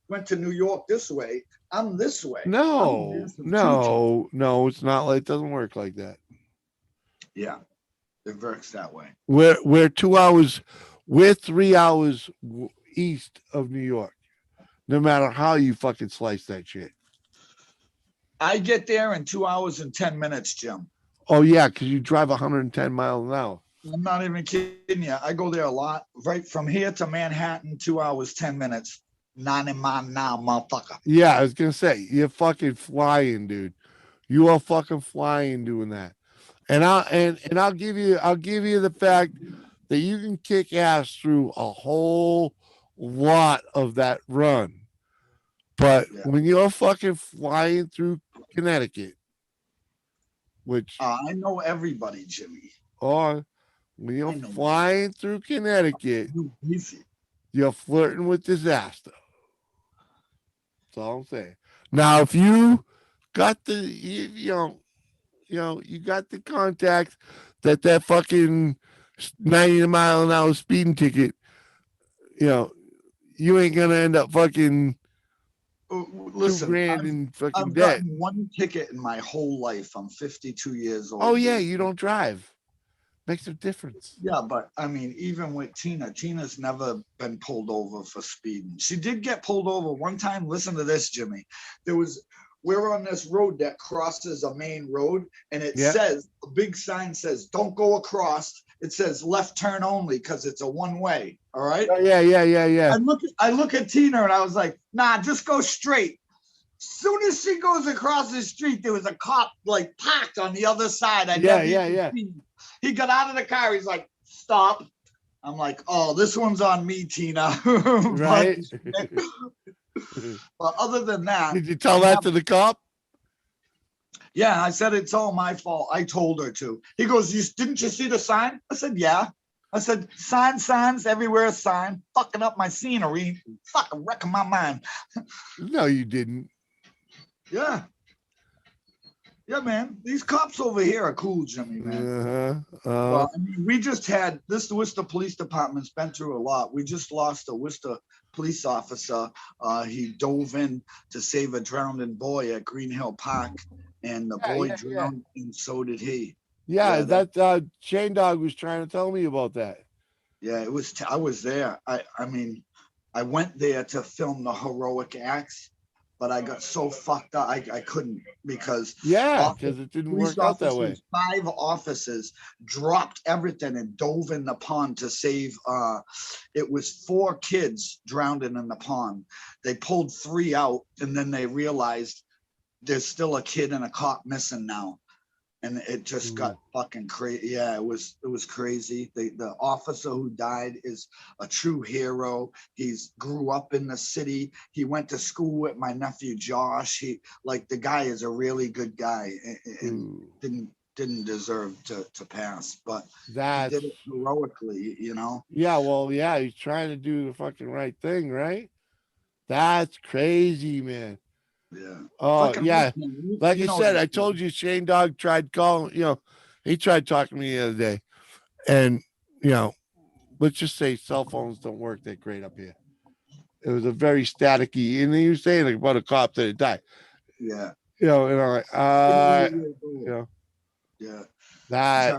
went to New York this way, I'm this way. No, I'm from no, it's not like it doesn't work like that. Yeah, it works that way. We're 2 hours, we're 3 hours east of New York. No matter how you fucking slice that shit. I get there in 2 hours and 10 minutes, Jim. Oh yeah, because you drive 110 miles an hour. I'm not even kidding you. I go there a lot. Right from here to Manhattan, 2 hours, 10 minutes. 90 miles now, motherfucker. Yeah, I was gonna say you're fucking flying, dude. You are fucking flying doing that. And I'll give you the fact that you can kick ass through a whole lot of that run. But Yeah. when you're fucking flying through Connecticut, which I know everybody, Jimmy. or when I you're know. flying through Connecticut, You easy. you're flirting with disaster. That's all I'm saying. Now, if you got the you got the contacts that fucking 90 mile an hour speeding ticket, you ain't gonna end up fucking Listen, $2,000 I've, in fucking I've debt. gotten one ticket in my whole life. I'm 52 years old. Oh yeah, you don't drive. Makes a difference. Yeah, but I mean, even with Tina's never been pulled over for speeding. She did get pulled over one time. Listen to this, Jimmy. We're on this road that crosses a main road, and it Yeah. says, a big sign says, don't go across. It says left turn only because it's a one-way. All right. Oh, yeah. I look at Tina and I was like, nah, just go straight. Soon as she goes across the street, there was a cop like parked on the other side. I never even seen. He got out of the car. He's like, stop. I'm like, oh, this one's on me, Tina. Right. But other than that, Did you tell that to the cop? yeah, I said it's all my fault. I told her to. He goes, didn't you see the sign? I said, yeah. I said, signs everywhere, sign, fucking up my scenery, fucking wrecking my mind. No, you didn't. Yeah. Yeah, man. These cops over here are cool, Jimmy, man. Well, I mean, we just had this Worcester Police Department's been through a lot. We just lost a Worcester police officer. He dove in to save a drowning boy at Green Hill Park, and the boy drowned, and so did he. Yeah, Yeah, that Chain Dog was trying to tell me about that. Yeah, it was. I was there. I mean, I went there to film the heroic acts but I got so fucked up I couldn't because Yeah, off- because it didn't police work out that way. officers, 5 officers dropped everything and dove in the pond to save. It was 4 kids drowned in the pond. They pulled 3 out, and then they realized there's still a kid and a cop missing now, and it just got fucking crazy. Yeah, it was crazy. The officer who died is a true hero. He's grew up in the city. He went to school with my nephew Josh. The guy is a really good guy, and didn't deserve to pass, but he That's did it heroically, you know. yeah, well, yeah, he's trying to do the fucking right thing, right? That's crazy, man. Yeah. Oh, Fucking yeah. look, man, Like you I know said, that, I told you Shane Dog tried calling, he tried talking to me the other day. And, let's just say cell phones don't work that great up here. It was a very staticky, and he was saying like about a cop that had died. Yeah. And I'm like, 88 years old. you know, Yeah. that,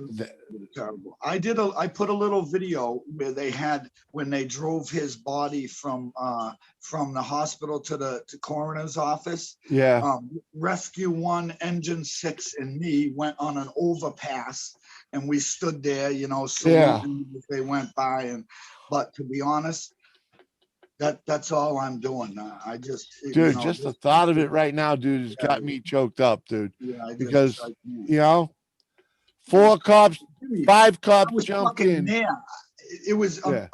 Terrible. I put a little video where they had when they drove his body from the hospital to coroner's office. yeah, Rescue 1, Engine 6, and me went on an overpass, and we stood there, saluting as they went by. But to be honest, that's all I'm doing. I just, dude, just the thought of it right now, dude, has got me choked up, dude. Yeah, Because, can't. 4 cops, 5 I cops was jumped fucking in. there. It was Yeah.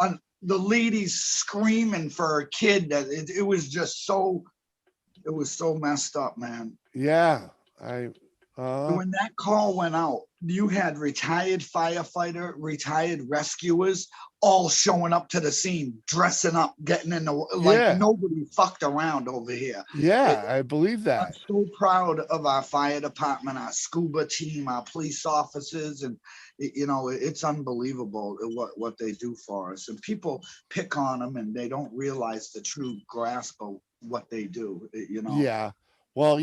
The ladies screaming for a kid. That it was just so. It was so messed up, man. Yeah, When that call went out, you had retired firefighter, retired rescuers, all showing up to the scene, dressing up, getting in the Yeah. nobody fucked around over here. yeah, I believe I'm that. so proud of our fire department, our scuba team, our police officers, and it's unbelievable what they do for us. And people pick on them, and they don't realize the true grasp of what they do. Yeah. Well,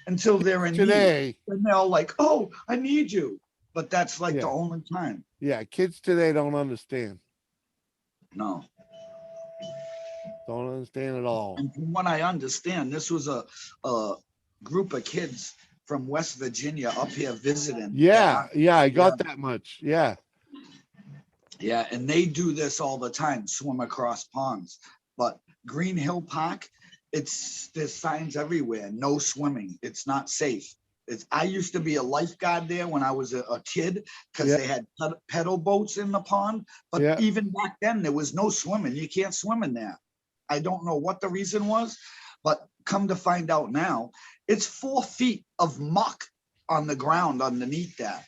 until they're in need, today, and they're all like, "Oh, I need you," but that's like Yeah. the only time. yeah, kids today don't understand. No. Don't understand at all. And from what I understand, this was a group of kids from West Virginia up here visiting. Yeah, I got that much. Yeah. Yeah, and they do this all the time, swim across ponds. But Green Hill Park, there's signs everywhere, no swimming. It's not safe. I used to be a lifeguard there when I was a kid because Yeah. they had pedal boats in the pond. But Yeah. even back then, there was no swimming. You can't swim in there. I don't know what the reason was, but come to find out now, it's 4 feet of muck on the ground underneath that.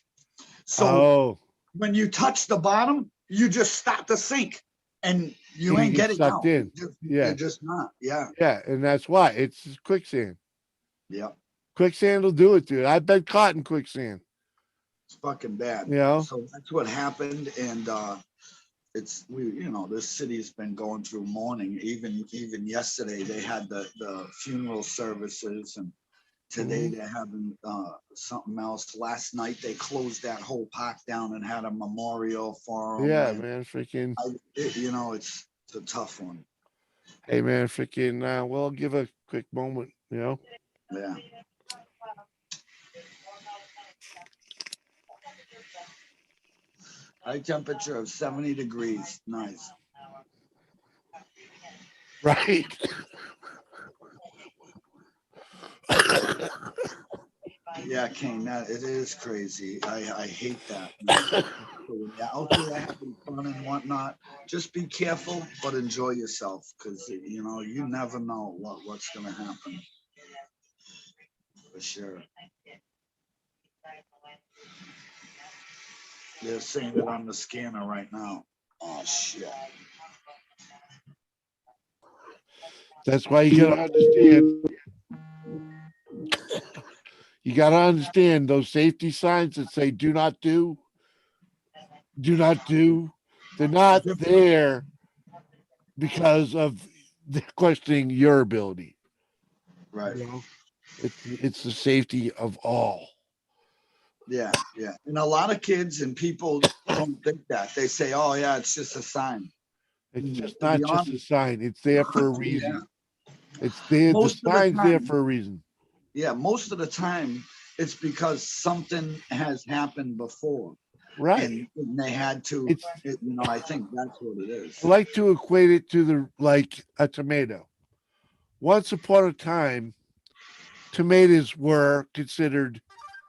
So when you touch the bottom, you just start to sink, and you ain't get getting sucked out. in. Yeah. You're just not. Yeah. Yeah, and that's why it's quicksand. Yeah. Quicksand will do it, dude. I've been caught in quicksand. It's fucking bad. So that's what happened, and this city's been going through mourning. Even yesterday they had the funeral services, and today they're having something else. Last night they closed that whole park down and had a memorial for them. Yeah, man, freaking. It's a tough one. Hey, man, freaking. We'll give a quick moment. Yeah. High temperature of 70 degrees. Nice. Right. Yeah, Kane, it is crazy. I hate that. So when you're out there having fun and whatnot, just be careful, but enjoy yourself, because you never know what's gonna happen. For sure. They're saying it on the scanner right now. Oh shit. That's why you gotta understand. You gotta understand those safety signs that say "Do not do." Do not do. They're not there because of questioning your ability. Right. It's the safety of all. Yeah. And a lot of kids and people don't think that. They say, "Oh yeah, it's just a sign." It's just not just a sign. It's there for a reason. It's there. The Most of the sign's there time. for a reason. Yeah, most of the time it's because something has happened before, Right. and they had to. It's I think that's what it is. I like to equate it to like a tomato. Once upon a time, tomatoes were considered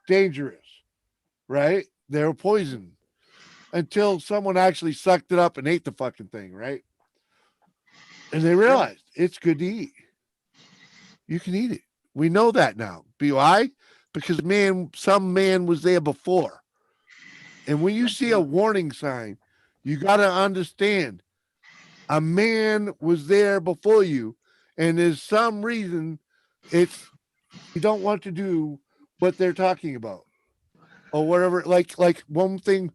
dangerous, right? They were poison until someone actually sucked it up and ate the fucking thing, right? And they realized it's good to eat. You can eat it. We know that now. Why? Because some man was there before. And when you see a warning sign, you got to understand a man was there before you, and there's some reason it's you don't want to do what they're talking about or whatever. Like one thing,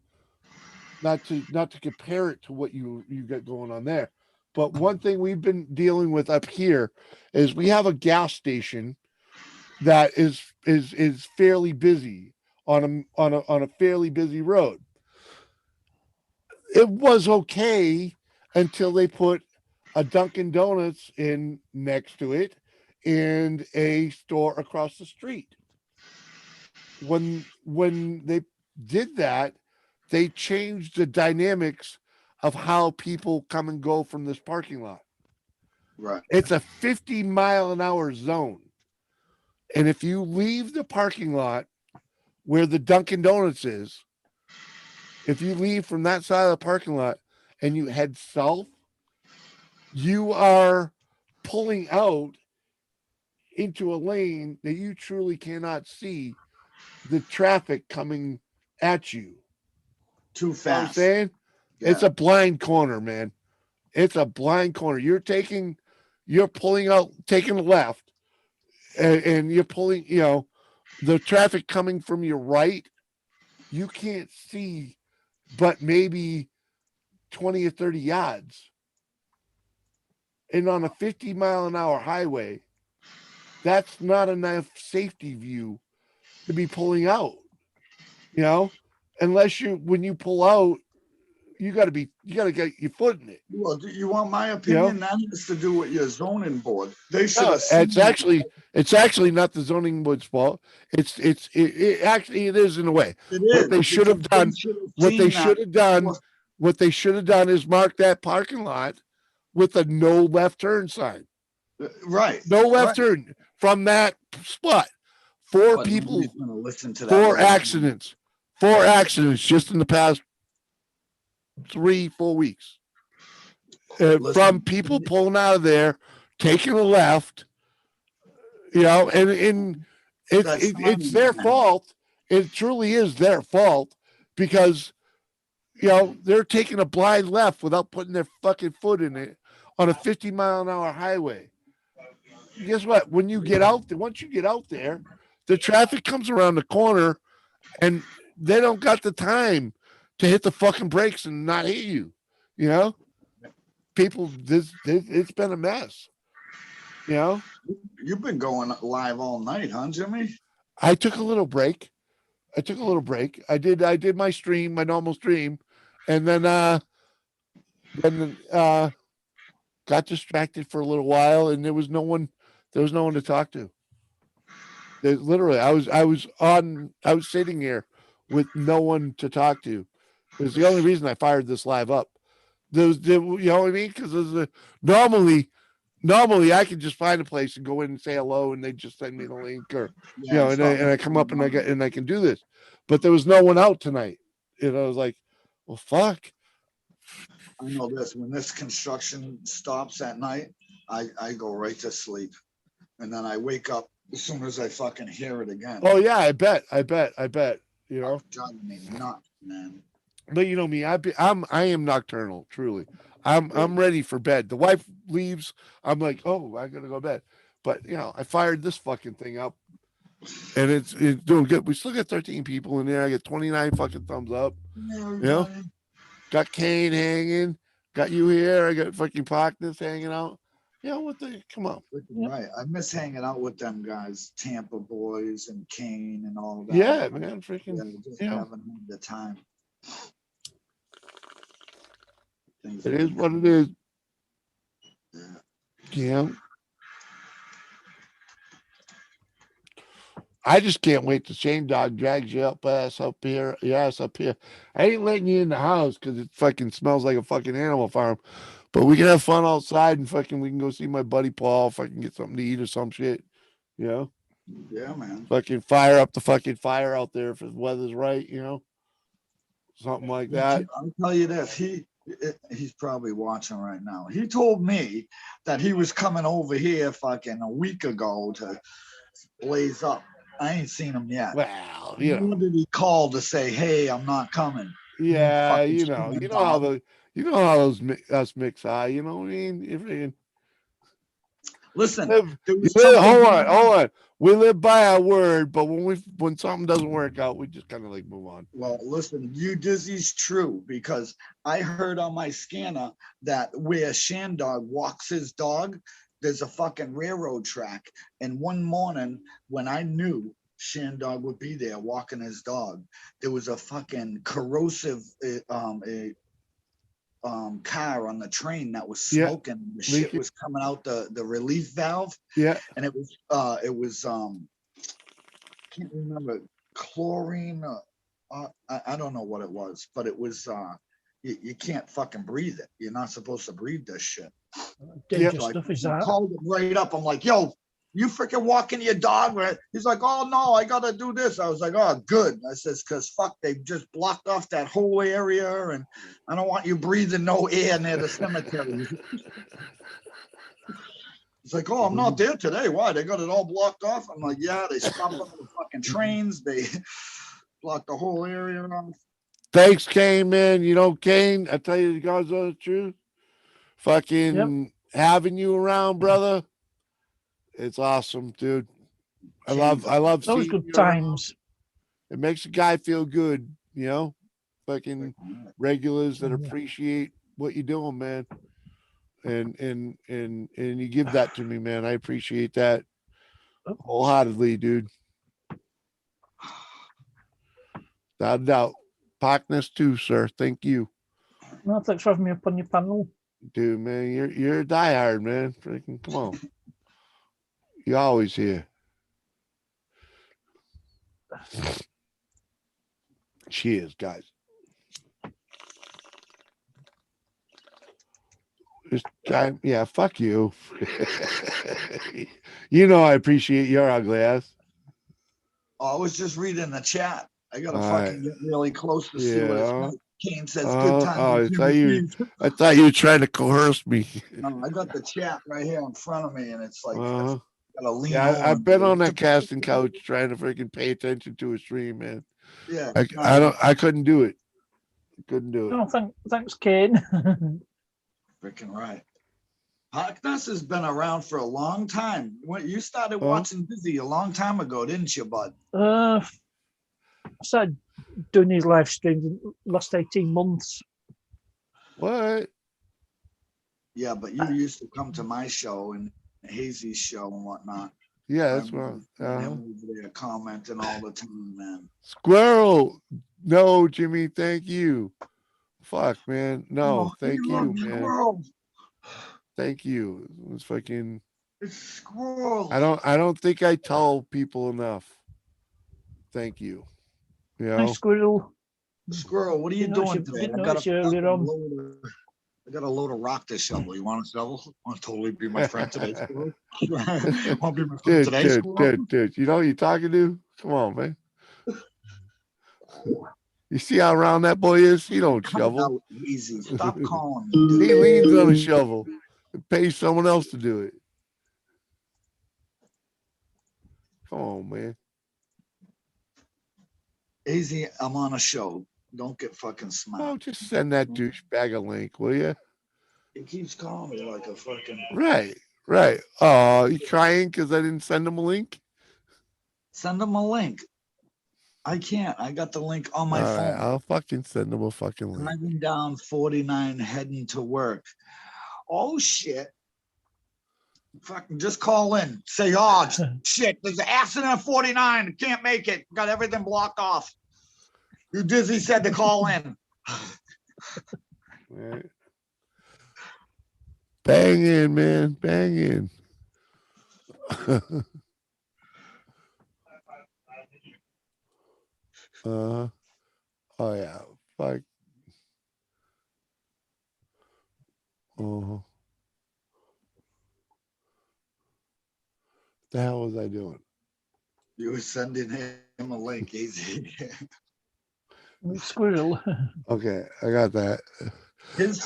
not to compare it to what you got going on there, but one thing we've been dealing with up here is we have a gas station that is fairly busy on a fairly busy road. It was okay until they put a Dunkin' Donuts in next to it and a store across the street. When they did that, they changed the dynamics of how people come and go from this parking lot. Right. It's a 50-mile-an-hour zone. And if you leave the parking lot where the Dunkin' Donuts is, if you leave from that side of the parking lot and you head south, you are pulling out into a lane that you truly cannot see the traffic coming at you. Too You know what I'm fast. saying? It's Yeah. a blind corner, man. It's a blind corner. You're pulling out, taking a left, and you're pulling, the traffic coming from your right, you can't see but maybe 20 or 30 yards. And on a 50-mile-an-hour highway, that's not enough safety view to be pulling out, unless when you pull out, you got to get your foot in it. Well, do you want my opinion? That has to do with your zoning board. They should No, have seen it's actually not the zoning board's fault. It actually it is in a way. it What is, they should have because done, what they seen that should have done, before. what they should have done is mark that parking lot with a no left turn sign. Right. No left right. turn from that spot. Four But people, nobody's gonna listen to that. four little- accidents, four accidents just in the past 3-4 weeks. From Listen, people pulling out of there, taking a left, and That's not it's their even- fault. It truly is their fault because they're taking a blind left without putting their fucking foot in it on a 50-mile-an-hour highway. Guess what? When you get out there, once you get out there, the traffic comes around the corner and they don't got the time to hit the fucking brakes and not hit you. People, it's been a mess. You've been going live all night, huh, Jimmy? I took a little break. I did my stream, my normal stream, and then got distracted for a little while, and there was no one to talk to. Literally, I was sitting here with no one to talk to. It was the only reason I fired this live up. You know what I mean? Because normally I can just find a place and go in and say hello, and they just send me the link, or and I come up and I can do this. But there was no one out tonight, and I was like, well, fuck. I know this. When this construction stops at night, I go right to sleep, and then I wake up as soon as I fucking hear it again. Oh yeah, I bet. Driving me nuts, man. But you know me, I am nocturnal, truly. I'm ready for bed. The wife leaves, I'm like, oh, I gotta go to bed. But I fired this fucking thing up, and it's doing good. We still got 13 people in there. I get 29 fucking thumbs up. Got Kane hanging, got you here. I got fucking Pockness hanging out. What the come on. Right. I miss hanging out with them guys, Tampa boys and Kane and all that. Yeah, man, freaking. Just haven't had the time. It is what it is. Yeah. I just can't wait till Shane Dog drags you up ass up here. Your ass up here. I ain't letting you in the house because it fucking smells like a fucking animal farm. But we can have fun outside and fucking we can go see my buddy Paul if I can get something to eat or some shit. You know? Yeah, man. Fucking fire up the fucking fire out there if the weather's right, you know? Something like that. I'll tell you this. He's probably watching right now. He told me that he was coming over here fucking a week ago to blaze up. I ain't seen him yet. Well, you know. When did he call to say, "Hey, I'm not coming"? Yeah, Fucking you know stupid how dog. those us mix are, you know what I mean? If you Listen, live, there you was live, something. hold on. We live by our word, but when something doesn't work out, we just kind of like move on. Well, listen, you Dizzy's true because I heard on my scanner that where Shandog walks his dog, there's a fucking railroad track. And one morning when I knew Shandog would be there walking his dog, there was a fucking corrosive car on the train that was Yeah, smoking. The shit leaking. was coming out the relief valve, Yeah, and it was can't remember chlorine. I don't know what it was, but it was you can't fucking breathe it. You're not supposed to breathe this shit. Dangerous So stuff is I that. called him right up. I'm like, yo, you freaking walking your dog, right? He's like, oh no, I gotta do this. I was like, oh good. I says, cause fuck, they just blocked off that whole area, and I don't want you breathing no air near the cemetery. It's like, oh, I'm not there today. Why? They got it all blocked off. I'm like, yeah, they stopped all the fucking trains. They blocked the whole area off. thanks, Kane, man. You know, Kane, I tell you the God's honest truth. Fucking having you around, brother. It's awesome, dude. I love Those seeing good you around. times. It makes a guy feel good, you know. Fucking regulars that appreciate what you're doing, man. And you give that to me, man. I appreciate that wholeheartedly, dude. Without a doubt. Partners too, sir. Thank you. No, thanks for having me up on your panel. Dude, man, you're a diehard, man. Freaking come on. You're always here. Cheers, guys. This guy, yeah, fuck you. You know I appreciate your ugly ass. Oh, I was just reading the chat. I gotta All fucking right. get really close to see what it's Yeah. like. Kane says good times. Oh, with Jimmy Keith. I thought you were trying to coerce me. No, I got the chat right here in front of me, and it's like Uh-huh. gotta lean Yeah, over. I've been on that casting couch trying to freaking pay attention to a stream, man. Yeah, I couldn't do it. Couldn't do it. No, thanks, Kane. freaking right. Harkness has been around for a long time. When you started watching Dizzy a long time ago, didn't you, bud? I started doing these live streams in the last 18 months. What? Yeah, but you used to come to my show and Hazy's show and whatnot. Yeah, that's right. Over there commenting all the time, man. Squirrel. No, Jimmy, thank you. Fuck, man. No, thank you, man. Squirrel. Thank you. It was fucking. It's squirrel. I don't think I tell people enough. Thank you. You know? Hi, Squirrel. Squirrel, what are you doing today? I got a load of rock to shovel. You want to shovel? Want to totally be my friend today, Squirrel? Want to be my friend today, Squirrel? Dude. You know who you're talking to? Come on, man. You see how round that boy is? He don't shovel. Easy. Stop calling me. Dude. He leans on a shovel and pays someone else to do it. Come on, man. Easy, I'm on a show. Don't get fucking smart. Oh, just send that douchebag a link, will you? He keeps calling me like a fucking. Right. Oh, you crying because I didn't send him a link? Send him a link. I can't. I got the link on my phone. Right, I'll fucking send him a fucking link. Driving down 49, heading to work. Oh shit. Fucking just call in. Say, oh shit, there's an accident at 49. Can't make it. Got everything blocked off. You Dizzy said to call in. Right. Bang in, man. Bang in. Oh yeah. Fuck. Uh-huh. The hell was I doing? You were sending him a link, easy. Squirrel. Okay, I got that. His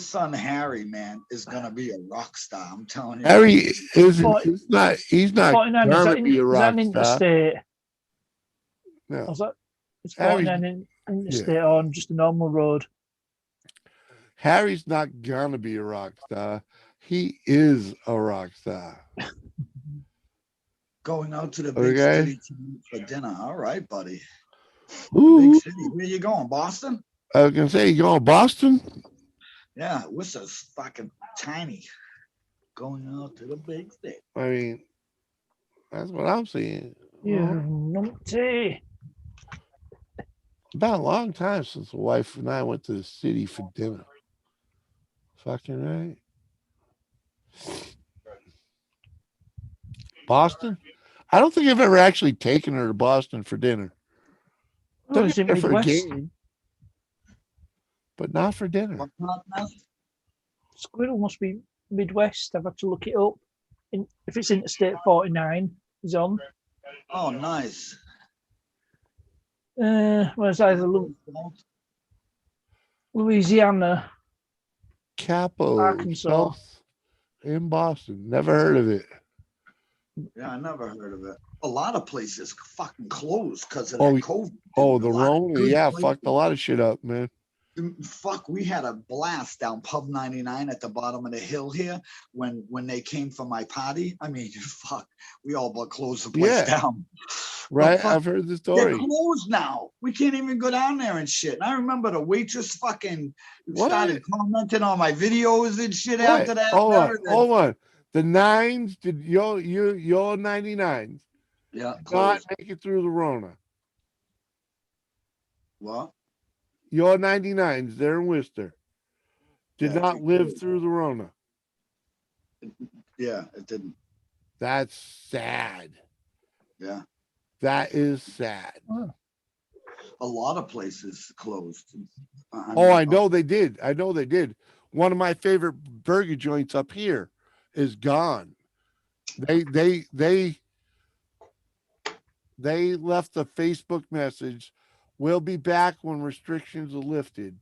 son Harry, man, is gonna be a rock star. I'm telling you. Harry isn't. Forty- He's not 49, gonna be a is that rock an star. interstate? No, Or is that, it's Harry's- 49 in interstate or just a normal road? Harry's not gonna be a rock star. He is a rock star. Going out to the big Okay. city tonight for dinner. All right, buddy. Ooh, Big city. Where you going? Boston? I was gonna say, you going to Boston? Yeah, Worcester's fucking tiny. Going out to the big city. I mean, that's what I'm seeing. Yeah, Well, numpty. been a long time since the wife and I went to the city for dinner. Fucking right. Boston? I don't think I've ever actually taken her to Boston for dinner. Oh, Took is her it there for a Midwest? game, but not for dinner. What continent? Squirrel must be Midwest. I've had to look it up. If it's Interstate 49, is on. Oh, nice. Well, it's either Louisiana, Capo Arkansas. South in Boston. Never heard of it. Yeah, I never heard of it. A lot of places fucking closed because of Oh, that COVID. Oh, dude. the A lot of Rona. good Yeah, places. fucked a lot of shit up, man. Fuck, we had a blast down Pub 99 at the bottom of the hill here when they came for my party. I mean, fuck, we all but closed the place Yeah. down. Right? fuck, I've heard the They're story. closed now. We can't even go down there and shit. And I remember the waitress fucking What? started commenting on my videos and shit Wait, after that. hold and on, everything. hold on. The nines, did your 99s Yeah, not closed. make it through the Rona? What? Your 99s, they're in Worcester, did Yeah, not it live did. through the Rona. Yeah, it didn't. That's sad. Yeah, That is sad. a lot of places closed. I know they did. I know they did. One of my favorite burger joints up here is gone. They left a Facebook message. We'll be back when restrictions are lifted.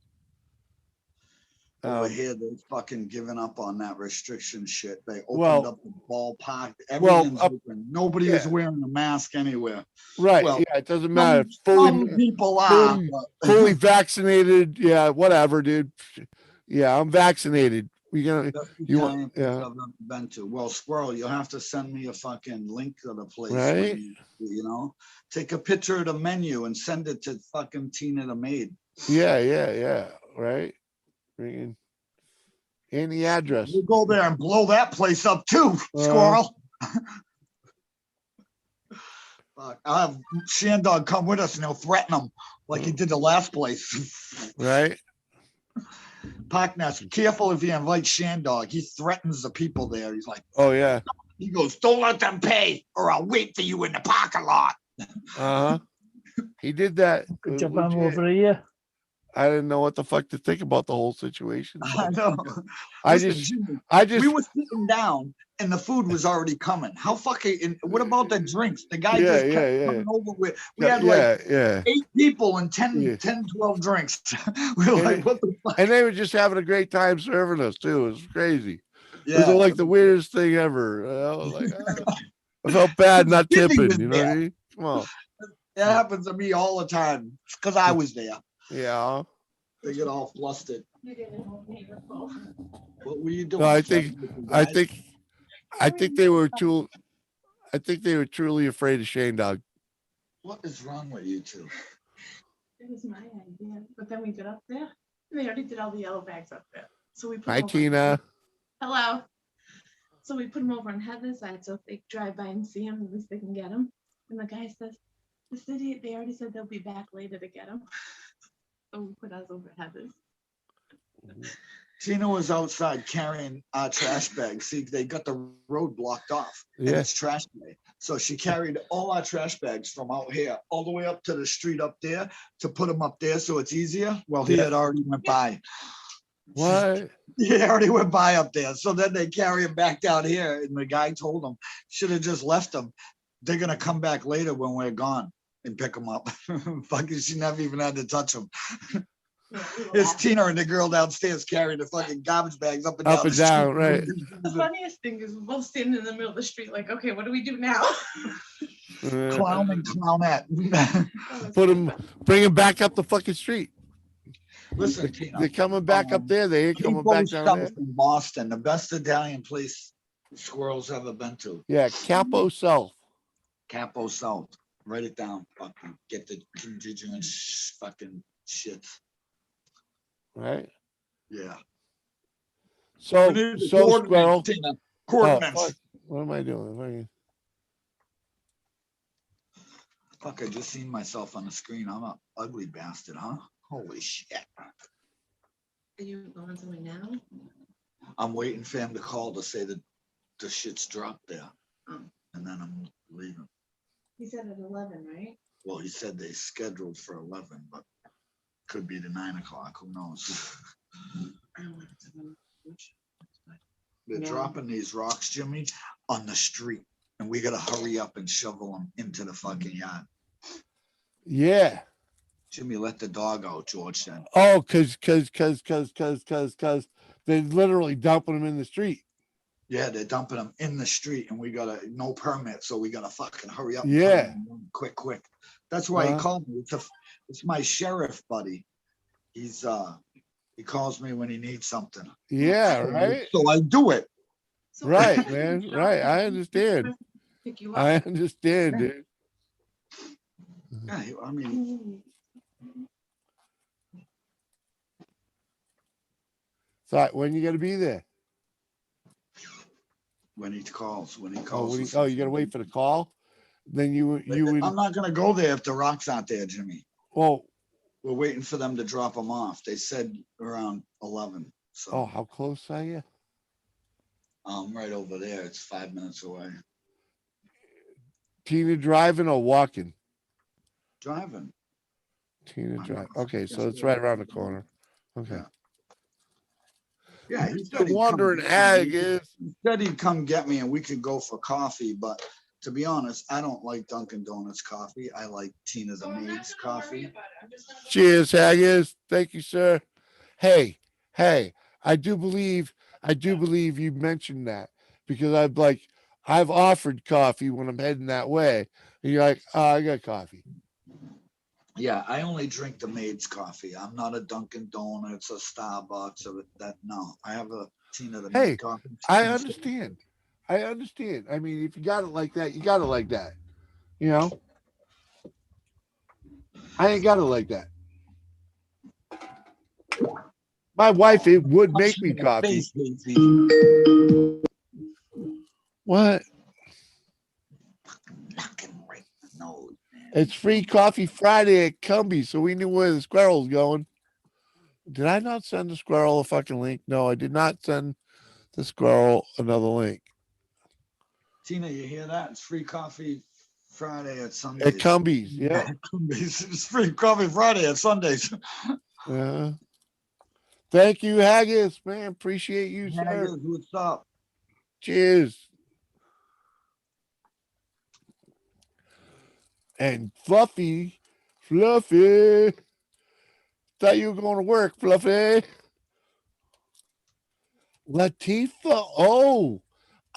Over here, they fucking given up on that restriction shit. They opened Well- up the ballpark. well, Everything's open. Nobody is yeah. wearing a mask anywhere. Right. Well, yeah, it doesn't matter. Some people are. fully- but- Fully vaccinated. Yeah, whatever, dude. Yeah, I'm vaccinated. We gonna That's the you want- giant place yeah. I've ever been to. Well, Squirrel, you'll have to send me a fucking link to the place. Right. when you know, take a picture of the menu and send it to fucking Tina the maid. Yeah. Right. Freaking- And the address. We'll go there and blow that place up too, Uh. Squirrel. Fuck, I'll have Shandog come with us and he'll threaten them like he did the last place. Right. Parkness, careful if you invite Shandog. He threatens the people there. He's like, Oh yeah. he goes, don't let them pay or I'll wait for you in the parking lot. Uh-huh. He did that. Good job I'm legit. over here. I didn't know what the fuck to think about the whole situation. I know. I Listen, just Jimmy, we were sitting down and the food was already coming. How fucking, and what about the drinks? The guy Yeah, just kept yeah. coming over with, we had like yeah. 8 people and 10, Yeah. 10, 12 drinks. We were And like, it- what the fuck? And they were just having a great time serving us too. It was crazy. It was Yeah. like the weirdest thing ever. I was like, I felt bad not Disney tipping. was You know what I there. mean? Come on. That happens to me all the time because I was there. Yeah. They get all flustered. You didn't hold me your phone. What were you doing? No, I flirting with the I guys? think they were too. I think they were truly afraid of Shane Dog. What is wrong with you two? It was my idea, but then we got up there, and they already did all the yellow bags up there. So we put Hi, them over- Tina. Hello. So we put them over on Heather's side, so if they drive by and see them, at least they can get them. And the guy says, the city, they already said they'll be back later to get them. So we put us over at Heather's. Tina was outside carrying our trash bags. See, they got the road blocked off. And Yeah. it's trash day. So she carried all our trash bags from out here all the way up to the street up there to put them up there so it's easier. Well, he Yeah. had already went by. What? He already went by up there. So then they carry him back down here. And the guy told him, should have just left them. They're going to come back later when we're gone and pick them up. Fucking, she never even had to touch them. Yeah, we were It's laughing. Tina and the girl downstairs carrying the fucking garbage bags up and Up down. and the street. down, right. The funniest thing is we're both standing in the middle of the street, like, okay, what do we do now? Clown and clownette. That was Put so him, funny. bring him back up the fucking street. Listen, Tina. They're coming back up there. They ain't coming People back down South there. in Boston, the best Italian place squirrels ever been to. Yeah, Capo South. Capo South. Write it down. Fucking get the constituent fucking shit. Right. Yeah. So, We need the so coordinates, Squirrel. Tina. Oh, Coordinates. fuck. What am I doing? Fucking- Fuck, I just seen myself on the screen. I'm an ugly bastard, huh? Holy shit. Are you going somewhere now? I'm waiting for him to call to say that the shit's dropped there. Oh. And then I'm leaving. He said at 11, right? Well, he said they scheduled for 11, but could be to 9 o'clock. Who knows? I don't know if it's on which- They're Yeah. dropping these rocks, Jimmy, on the street, and we gotta hurry up and shovel them into the fucking yard. Yeah. Jimmy, let the dog out, George said. Oh, cause they're literally dumping them in the street. Yeah, they're dumping them in the street, and we gotta no permit, so we gotta fucking hurry up. and Yeah. put 'em in quick. That's why he Uh-huh. called me. It's my sheriff buddy. He's he calls me when he needs something. Yeah, right. So I do it. So- Right, man. Right. I understand. Pick you up. I understand, dude. Yeah, I mean, So when you gonna be there? when he calls, when he Oh, calls. you gotta wait for the call. Then you would. I'm not gonna go there if the rocks aren't there, Jimmy. Well, We're waiting for them to drop them off. They said around 11. So oh, how close are you? right over there. It's 5 minutes away. Tina driving or walking? Driving. Tina I'm drive. not- Okay, yes, so it's we are. right around the corner. Okay. Yeah. Yeah, he said The he'd come wandering get me. ag is. He said he'd come get me and we could go for coffee. But to be honest, I don't like Dunkin' Donuts coffee. I like Tina the So I'm not Maid's gonna worry coffee. about it. I'm just gonna go- Cheers, Haggis. Thank you, sir. Hey, I do believe you mentioned that because I've offered coffee when I'm heading that way. And you're like, oh, I got coffee. Yeah, I only drink the Maid's coffee. I'm not a Dunkin' Donuts or Starbucks or that. No, I have a Tina the Hey, Maid coffee. I understand. I mean, if you got it like that, you got it like that. You know? I ain't got it like that. My wife, it would make me coffee. Face, Casey. What? Knocking right in the nose, man. It's free coffee Friday at Cumbie, so we knew where the squirrel's going. Did I not send the squirrel a fucking link? No, I did not send the squirrel another link. Tina, you hear that? It's free coffee Friday at Sundays. At Cumbie's, yeah. It's free coffee Friday at Sundays. Yeah. Thank you, Haggis, man. Appreciate you, sir. Haggis, what's up? Cheers. And Fluffy. Thought you were going to work, Fluffy. Latifa.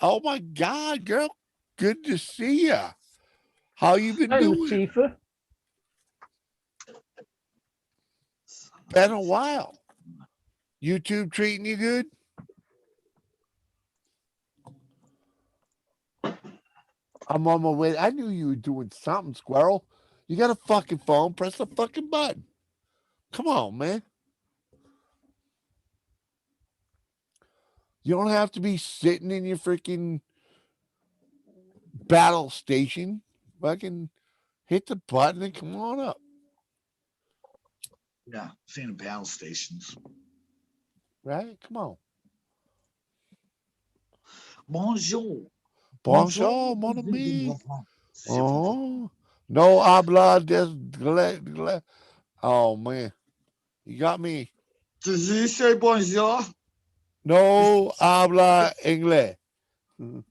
Oh my God, girl. Good to see ya. How you been Hey, doing? Latifah. Been a while. YouTube treating you good? I'm on my way. I knew you were doing something, Squirrel. You got a fucking phone. Press the fucking button. Come on, man. You don't have to be sitting in your freaking battle station. Fucking hit the button and come on up. Yeah, seen the battle stations. right? Come on. Bonjour. Bonjour, mon ami. Oh, no habla des. Oh man, you got me. Does he say bonjour? No habla inglés. I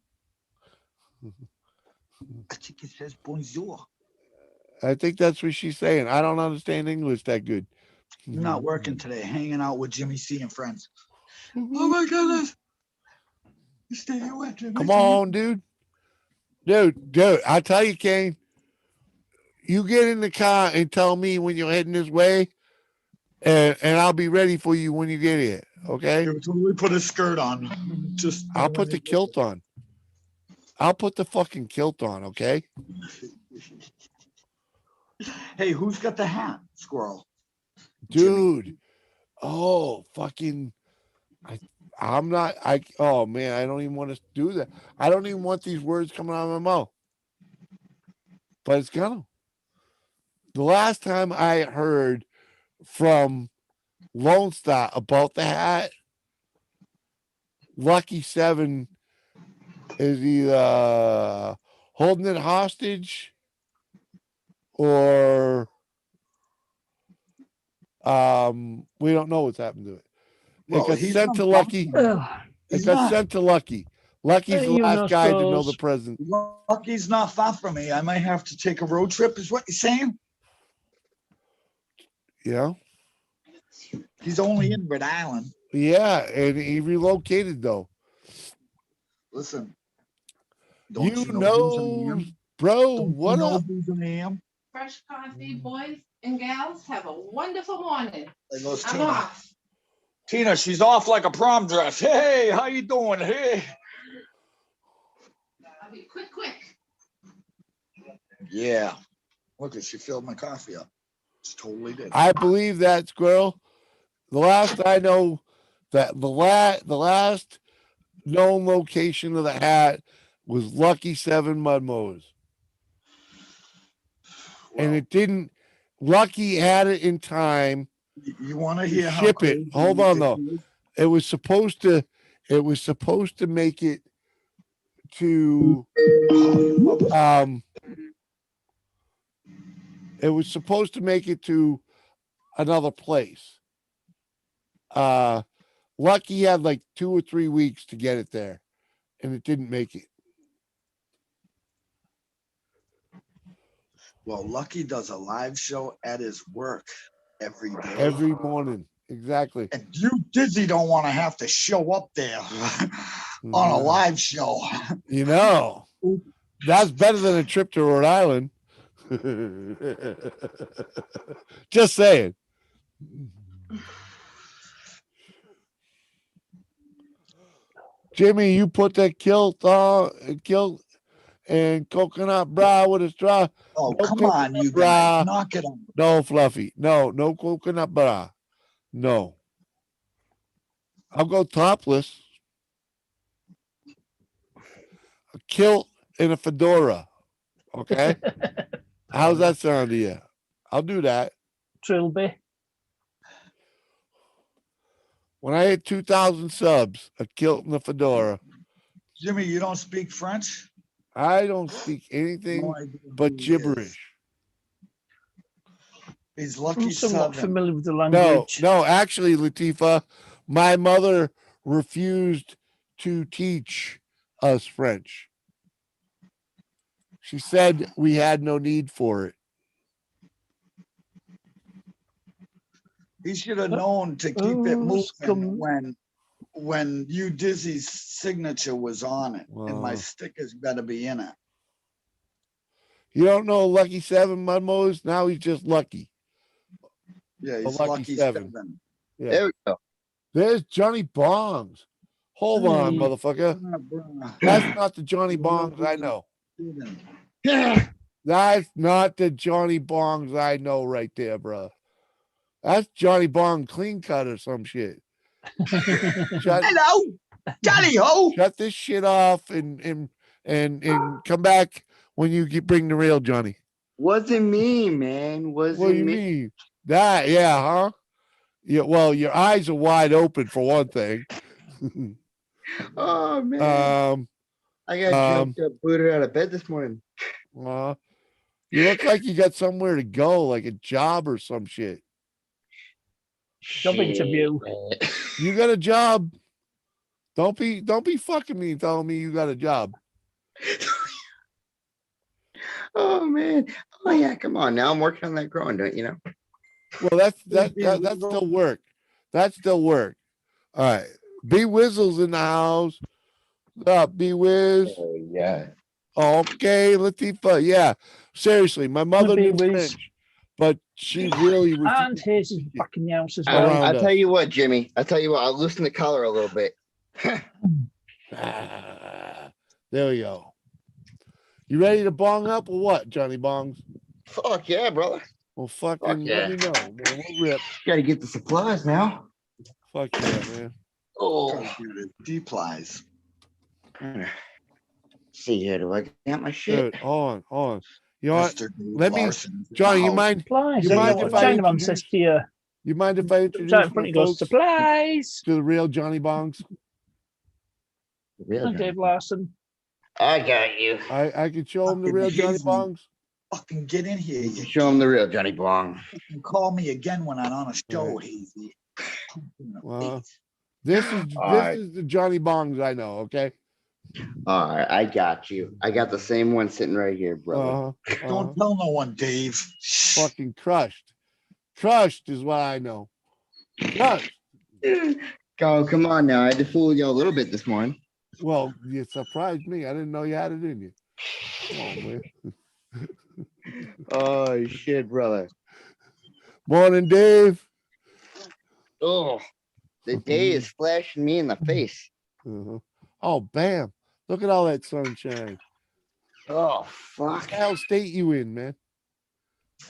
think he says bonjour. I think that's what she's saying. I don't understand English that good. I'm not working today, hanging out with Jimmy C and friends. Oh my goodness. You stay here with Jimmy Come C. on, dude. Dude, I tell you, Kane, you get in the car and tell me when you're heading this way, and I'll be ready for you when you get here. Okay? Yeah, totally put a skirt on. Just I'll put the kilt on. I'll put the fucking kilt on, okay? Hey, who's got the hat? Squirrel. Dude. Oh, fucking I'm not oh man, I don't even want to do that. I don't even want these words coming out of my mouth. But it's gonna. The last time I heard from Lone Star about the hat, Lucky Seven is either holding it hostage or we don't know what's happened to it. Well, it got he's sent not to Lucky. Ugh. It He's got not. sent to Lucky. Lucky's the You last know, guy to know the suppose- present. Lucky's not far from me. I might have to take a road trip, is what you're saying? Yeah. He's only in Rhode Island. Yeah, and he relocated though. Listen. You who's I know, am? bro, Don't what you know up? who's I am? Fresh coffee, boys and gals. Have a wonderful morning. There goes I'm Tina. off. Tina, she's off like a prom dress. Hey, how you doing? Hey. I'll be quick. Yeah. Look, she filled my coffee up. She totally did. I believe that, Squirrel. The last I know that the last known location of the hat was Lucky Seven Mud Mowers. And Well, it didn't Lucky had it in time. you want to to hear how ship it. crazy Hold on, though. ridiculous- It was supposed to make it to it was supposed to make it to another place. Lucky had like 2 or 3 weeks to get it there, and it didn't make it. Well, Lucky does a live show at his work every day. Every morning. Exactly. And you, Dizzy, don't want to have to show up there on a live show. You know, that's better than a trip to Rhode Island. Just saying. Jimmy, you put that kilt and coconut bra with a straw. Oh, No come on, you bra. guys. Knock it on. No, Fluffy. No coconut bra. No. I'll go topless. A kilt and a fedora. Okay. How's that sound to you? I'll do that. Trilby. When I hit 2,000 subs, a kilt and a fedora. Jimmy, you don't speak French? I don't speak anything No idea but who he is. gibberish. He's Lucky I'm somewhat Seven. familiar with the No, language. no, actually, Latifa, my mother refused to teach us French. She said we had no need for it. He should have known to keep it Who's moving when you Dizzy's signature was on it, and my Wow. stickers better be in it. You don't know Lucky Seven Mudmos? Now he's just lucky. Yeah, A he's Lucky Lucky Seven. Seven. Yeah. There we go. There's Johnny Bongs. Hold on, Hey. motherfucker. That's not the Johnny Bongs I know. Yeah. That's not the Johnny Bongs I know right there, bro. That's Johnny Bong clean cut or some shit. Shut, Hello, Johnny Ho. shut this shit off and come back when you bring the real Johnny. Wasn't me, man. What do Wasn't you me. mean? That, yeah, huh? Yeah, well, your eyes are wide open for one thing. Oh man, um, I got jumped up, booted out of bed this morning. uh, you look like you got somewhere to go, like a job or some shit. Job interview. Shit. You got a job. Don't be fucking me telling me you got a job. Oh man. Oh yeah, come on now. I'm working on that growing, don't you know? Well, that's still work. That's still work. All right. B Wizzle's in the house. What's up, B Wiz? Oh yeah. Okay, Latifah. Yeah. Seriously, my mother B knew Wiz. French, but she really was And Hazy's back in the house as I, well. Around I'll tell us. you what, Jimmy. I'll tell you what. I'll loosen the collar a little bit. There we go. You ready to bong up or what, Johnny Bongs? Fuck yeah, brother. Well, fucking let me know, man. We'll rip. Got to get the supplies now. Fuck yeah, man. Oh. Deplies. See here, do I got my shit? Good. Hold on. You know what? Mr. Dave Let me- Larson is in the Johnny, you house. mind? Supplies. You You mind know if what I Chinaman introduce- says to you? You mind if I Right introduce in front my he goes, folks supplies. to the real Johnny Bongs? Real And Johnny. Dave Larson. I got you. I can show him the Fucking real Johnny hazy. Bongs. Fucking get in here. You Show him the real Johnny Bong. can call me again when I'm on a show, Right. Hazy. In the Wow. face. This is Alright. this is the Johnny Bongs I know. Okay. All right, I got you. I got the same one sitting right here, brother. Don't tell no one, Dave. Shh. Fucking crushed. Crushed is what I know. Crushed. Oh, come on now. I had to fool you a little bit this morning. Well, you surprised me. I didn't know you had it in you. Come on, man. Oh shit, brother. Morning, Dave. Oh, the day is flashing me in the face. Uh-huh. Oh, bam. Look at all that sunshine. Oh What fuck. Cal state you in, man?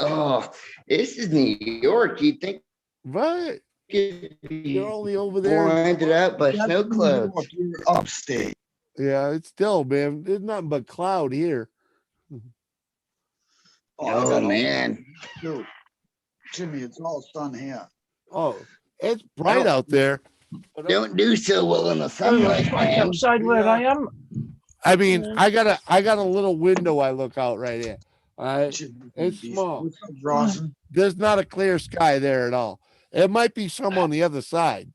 Oh, this is New York. You'd think Right. it'd be You're only over there. blinded out by That's snow New clouds. York, you're upstate. Yeah, it's still, man. There's nothing but cloud here. I Oh got all- man. Dude, Jimmy, it's all sun here. Oh, it's bright out there. But Don't do so well in the sunlight, man. Outside where I am. I mean, Yeah. I got a little window I look out right here. All right. Jimmy, It's these- small. what's up, Rosin? There's not a clear sky there at all. It might be some on the other side.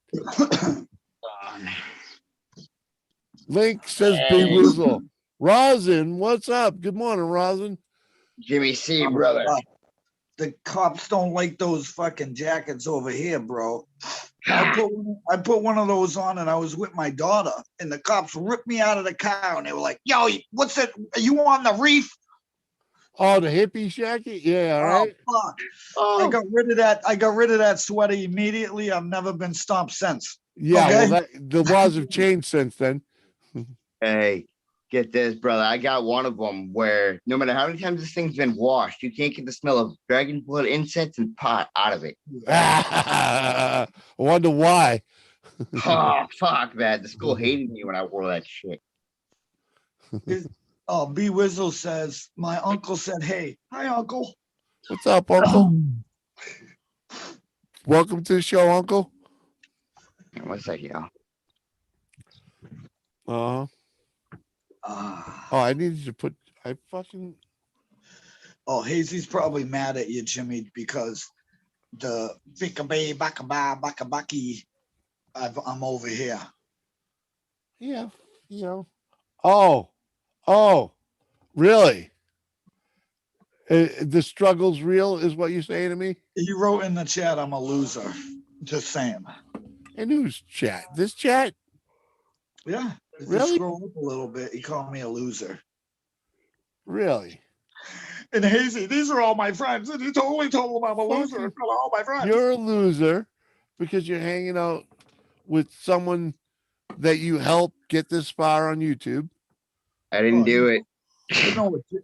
Link says B Hey. Wizzle. Rosin, what's up? Good morning, Rosin. Jimmy C, brother. The cops don't like those fucking jackets over here, bro. I put one of those on and I was with my daughter and the cops ripped me out of the car and they were like, yo, what's it? Are you on the reef? Oh, the hippie jacket? Yeah, all right. Oh, fuck. Oh, I got rid of that. I got rid of that sweater immediately. I've never been stopped since. Yeah, Okay. well, the laws have changed since then. hey, get this, brother. I got one of them where no matter how many times this thing's been washed, you can't get the smell of dragon blood, incense, and pot out of it. I wonder why. Oh, fuck, man. The school hated me when I wore that shit. Oh, B Wizzle says, my uncle said, hey, hi, uncle. What's up, Uncle? Welcome to the show, Uncle. What's that, y'all? Uh-huh. Ah. Oh, I needed to put. I fucking. Oh, Hazy's probably mad at you, Jimmy, because the Vickabe Bakaba Bakabaki, I'm over here. Yeah, you know. Oh, really? The struggle's real, is what you're saying to me? He wrote in the chat, I'm a loser. Just saying. And who's chat? This chat? Yeah. If you Really? scroll up a little bit, he called me a loser. Really? And Hazy, these are all my friends. And he totally told them I'm a loser in front of all my friends. You're a loser because you're hanging out with someone that you helped get this far on YouTube. I didn't do it.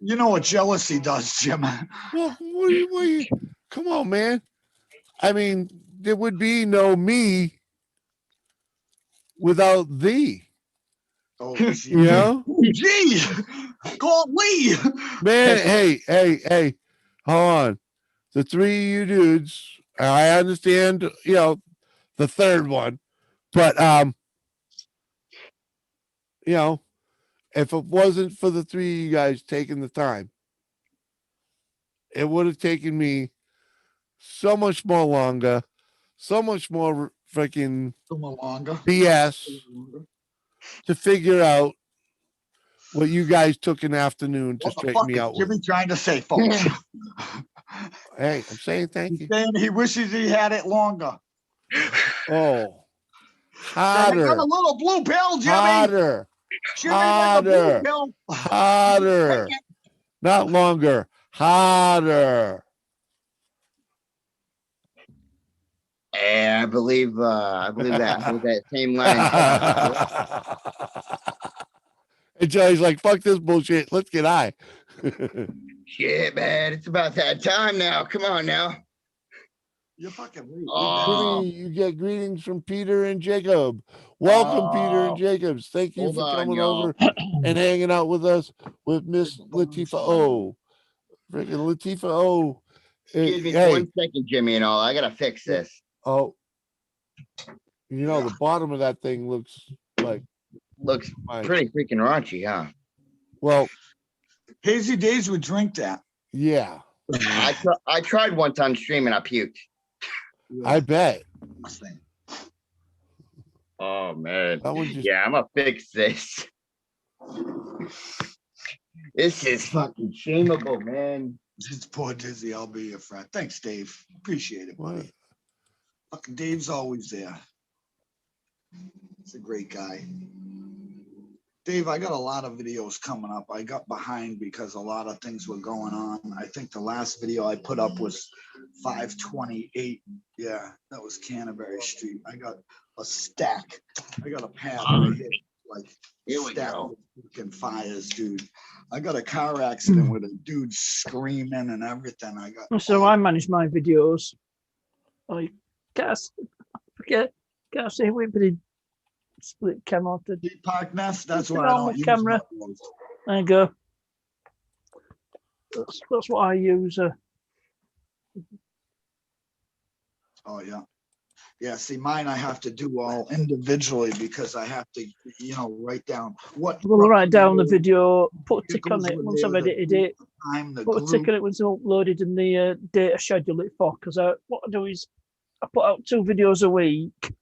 You know what jealousy does, Jim. Well, what are you, come on, man. I mean, there would be no me without thee, Oh, you know? gee, golly. Man, hey, hold on. The three of you dudes I understand, the third one, but if it wasn't for the three of you guys taking the time, it would have taken me so much more longer, so much more freaking Longer. BS to figure out what you guys took an afternoon to What the straighten fuck me is out with. Jimmy trying to say, folks? Hey, I'm saying thank He's you. saying he wishes he had it longer. Oh, Then I got harder, a little blue pill, Jimmy. harder, Jimmy, like a blue harder, pill. harder, not longer, harder. Yeah, I believe that same line. And Joey's like, fuck this bullshit. Let's get high. Shit, man, it's about that time now. Come on now. You're fucking right. Oh, Jimmy, you get greetings from Peter and Jacob. Welcome, Peter and Jacobs. Thank you hold for on, coming y'all. over and hanging out with us with Miss Latifah O. Freaking Latifah O. Excuse me for Hey, 1 second, Jimmy and all. I gotta fix this. oh, the bottom of that thing looks like Looks fine. pretty freaking raunchy, huh? Well, Hazy Days would drink that. yeah, I tried once on stream and I puked. I bet. Oh man. That one just Yeah, I'm gonna fix this. This is fucking shameable, man. It's poor Dizzy. I'll be your friend. Thanks, Dave. Appreciate it, what? buddy. Fucking Dave's always there. He's a great guy. Dave, I got a lot of videos coming up. I got behind because a lot of things were going on. I think the last video I put up was 528. Yeah, that was Canterbury Street. I got a stack. I got a pad right here, like Here we stack go. of fucking fires, dude. I got a car accident with a dude screaming and everything. I got So I manage my videos. I can't say we split camera to Deep Park Nest. That's Put why it I on don't the use camera. those. there you go. That's what I use. Oh yeah. Yeah, see, mine I have to do all individually because I have to, write down what. We'll write down the video, put a tick on vehicles it were once I've there, the edited date, it. the time, the Put a tick group. on it once it's uploaded and the date I schedule it for. Because what I do is I put out 2 videos a week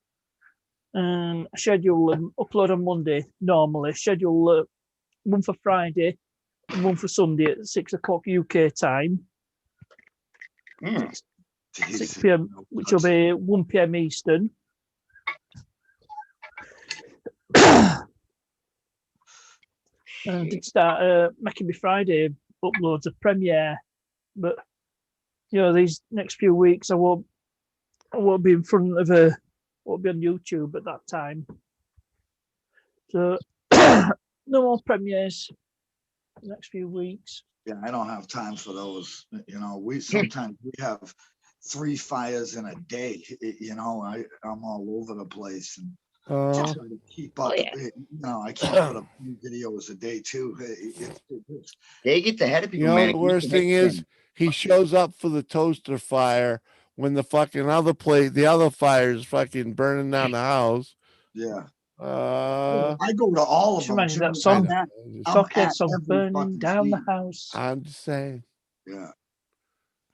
and I schedule them, upload on Monday normally, schedule one for Friday and one for Sunday at 6 o'clock UK time, 6 Jeez. p.m., which will be 1 p.m. Eastern. And I did start making my Friday uploads of Premiere, but these next few weeks I won't be in front of won't be on YouTube at that time. So no more premieres the next few weeks. Yeah, I don't have time for those. Sometimes we have 3 fires in a day. I'm all over the place and try to keep up. I can't put up 3 videos a day too. They get the head of people, man. The worst thing is he shows up for the toaster fire when the fucking the other fire is fucking burning down the house. Yeah. I go to all of Just them. reminds me of that Jimmy. song. I'm Socket at song every burning fucking down the scene. house. I'm just saying. Yeah.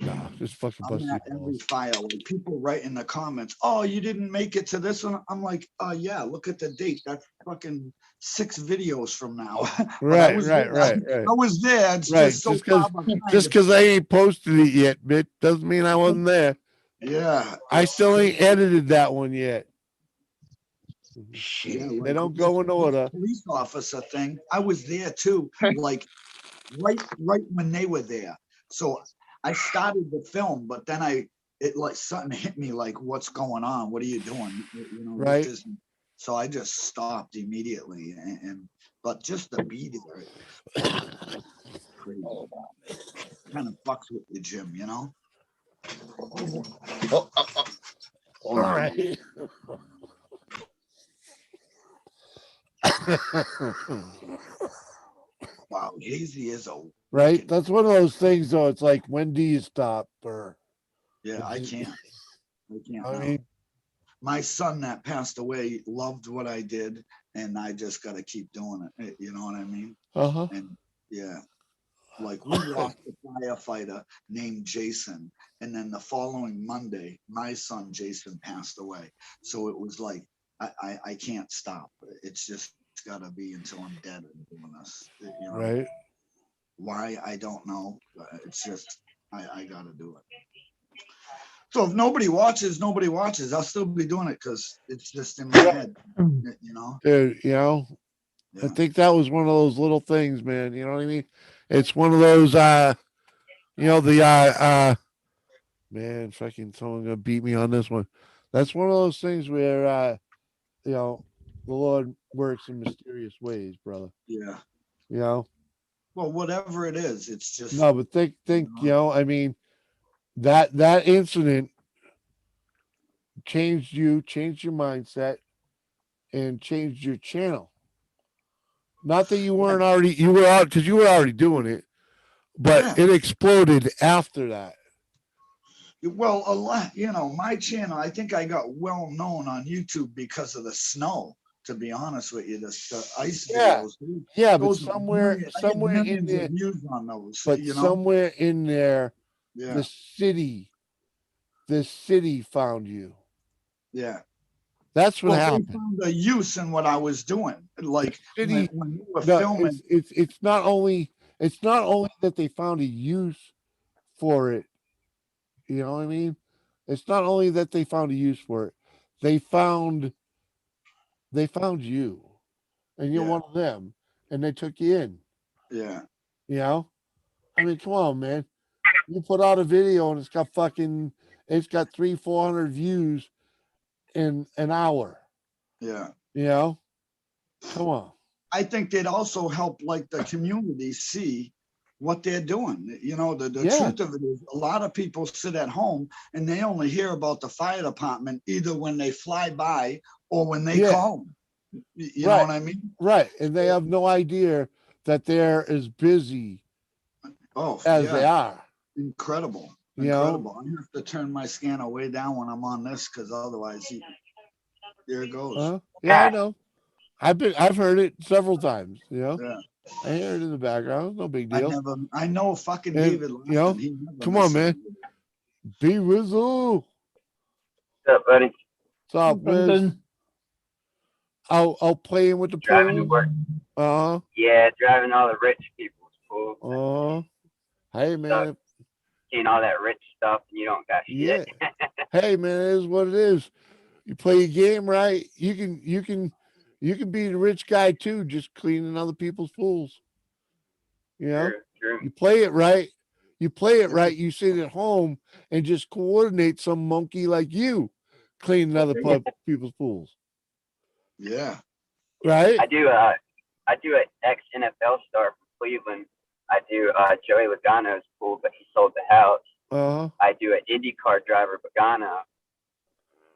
No, just fucking I'm bust at your every balls. file. Like people write in the comments, "Oh, you didn't make it to this one." I'm like, "Oh yeah, look at the date. That's fucking 6 videos from now." But I Right. was there. I was there. It's Right, just so just 'cause- far behind. Just because I ain't posted it yet, bitch, doesn't mean I wasn't there. Yeah. I still ain't edited that one yet. Yeah, They don't go in order. Police officer thing. I was there too. Like right when they were there. So I started the film, but then something hit me like, what's going on? What are you doing? Right. So I just stopped immediately but just to be there, crazy. Kind of fucks with you, Jim, All right. Wow, Hazy is a Right. That's one of those things, though. It's like, when do you stop? Or yeah, I can't. I can't I know. mean, My son that passed away loved what I did, and I just got to keep doing it. You know what I mean? uh-huh. And yeah, like we lost a firefighter named Jason, and then the following Monday, my son Jason passed away. So it was like I can't stop. It's just got to be until I'm dead and doing this. You know Right. why I don't know. It's just I got to do it. So if nobody watches, nobody watches. I'll still be doing it because it's just in my head. You know. Dude, you know, I Yeah. think that was one of those little things, man. You know what I mean? It's one of those you know, man, fucking someone gonna beat me on this one. That's one of those things where you know, the Lord works in mysterious ways, brother. Yeah. You know? Well, whatever it is, it's just No, but think, you know, I mean, that incident changed you, changed your mindset, and changed your channel. Not that you weren't already you were out because you were already doing it, but Yeah. it exploded after that. Well, a lot, you know, my channel, I think I got well known on YouTube because of the snow, to be honest with you. The ice Yeah. videos. Yeah, but Those somewhere I get somewhere in millions there, of views on those, but you know? somewhere in there, Yeah. the city found you. Yeah. That's what Well, they happened. found a use in what I was doing. Like City, when we were no, filming, it's not only that they found a use for it. You know what I mean? It's not only that they found a use for it. They found you, and you're Yeah. one of them, and they took you in. yeah. You know? I mean, come on, man. You put out a video and it's got 300-400 views in an hour. Yeah. You know? Come on. I think they'd also help like the community see what they're doing. You know, the Yeah. truth of it is a lot of people sit at home and they only hear about the fire department either when they fly by or when they Yeah. call them. You know Right. what I mean? Right. And they have no idea that they're as busy Oh, as they yeah. are. Incredible. You know? Incredible. I have to turn my scanner way down when I'm on this because otherwise there it goes. Yeah, I know. I've heard it several times, you know. Yeah. I hear it in the background. No big deal. I know fucking And, David you know, Lofton. He never come on, misses man. a video. Be Rizzle. What's up, buddy? What's up, Riz? Brendan, I'll play in with the Driving to pool. work. Yeah, driving all the rich people's pool. Hey, man. Seeing all that rich stuff, and you don't got Yeah. shit. Hey, man, it is what it is. You play your game right, you can be the rich guy too, just cleaning other people's pools. You know, True. you play it right. You sit at home and just coordinate some monkey like you cleaning other people's pools. Yeah. Right? I do an ex NFL star from Cleveland. I do Joey Logano's pool, but he sold the house. I do an IndyCar driver, Pagano.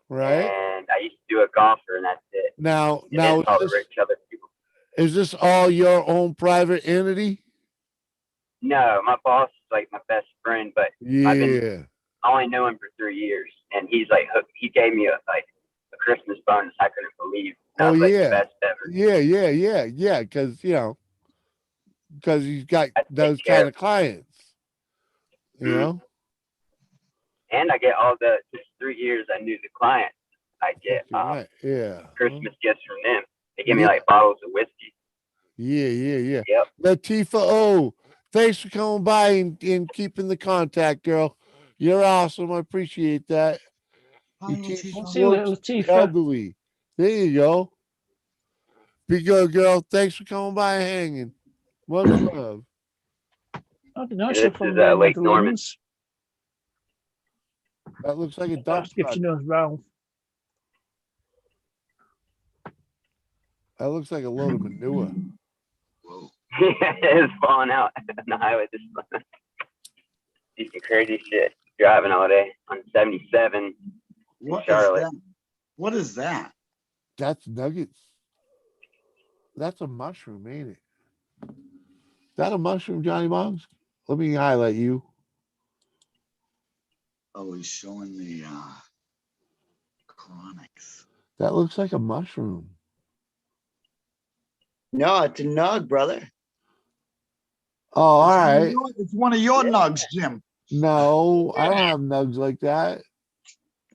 Right. And I used to do a golfer, and that's it. Now all the rich other people. Is this all your own private entity? No, my boss is like my best friend, but Yeah. I only know him for 3 years, and he's like he gave me a Christmas bonus I couldn't believe. Oh, was, yeah. the best ever. Yeah. Because he's got those kind of clients. You know? And I get all just 3 years I knew the client. I get Right. Yeah. Christmas gifts from them. They give me like bottles of whiskey. Yeah. Yep. Latifa, thanks for coming by and keeping the contact, girl. You're awesome. I appreciate that. Hi, You teach Latifa. see you later, sports Latifa. elderly. There you go. Be good, girl. Thanks for coming by and hanging. Much love. I don't know. This She's is, from Lake Norman. Netherlands. That looks like a dump Ask if truck. she knows Ralph. That looks like a load of manure. It's falling out on the highway. This some crazy shit. Driving all day on 77 in Charlotte. What is that? That's nuggets. That's a mushroom, ain't it? Is that a mushroom, Johnny Boggs? Let me highlight you. Oh, he's showing the Chronics. That looks like a mushroom. No, it's a nug, brother. Oh, all It's one of right. your- It's one of your nugs, Jim. No, I don't have nugs like that.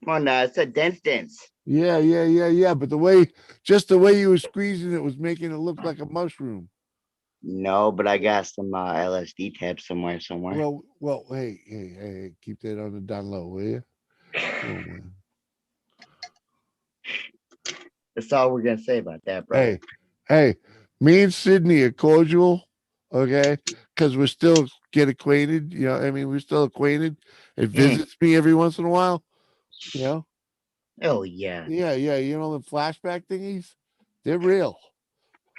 Come on now, it's a dense. Yeah. But just the way you were squeezing it was making it look like a mushroom. No, but I got some LSD tabs somewhere. Well, hey, keep that on the down low, will you? Oh, man. That's all we're gonna say about that, brother. Hey, me and Sydney are cordial, okay? Because we're still get acquainted. You know, I mean, we're still acquainted. It visits me every once in a while. You know? Oh yeah. Yeah. You know the flashback thingies? They're real.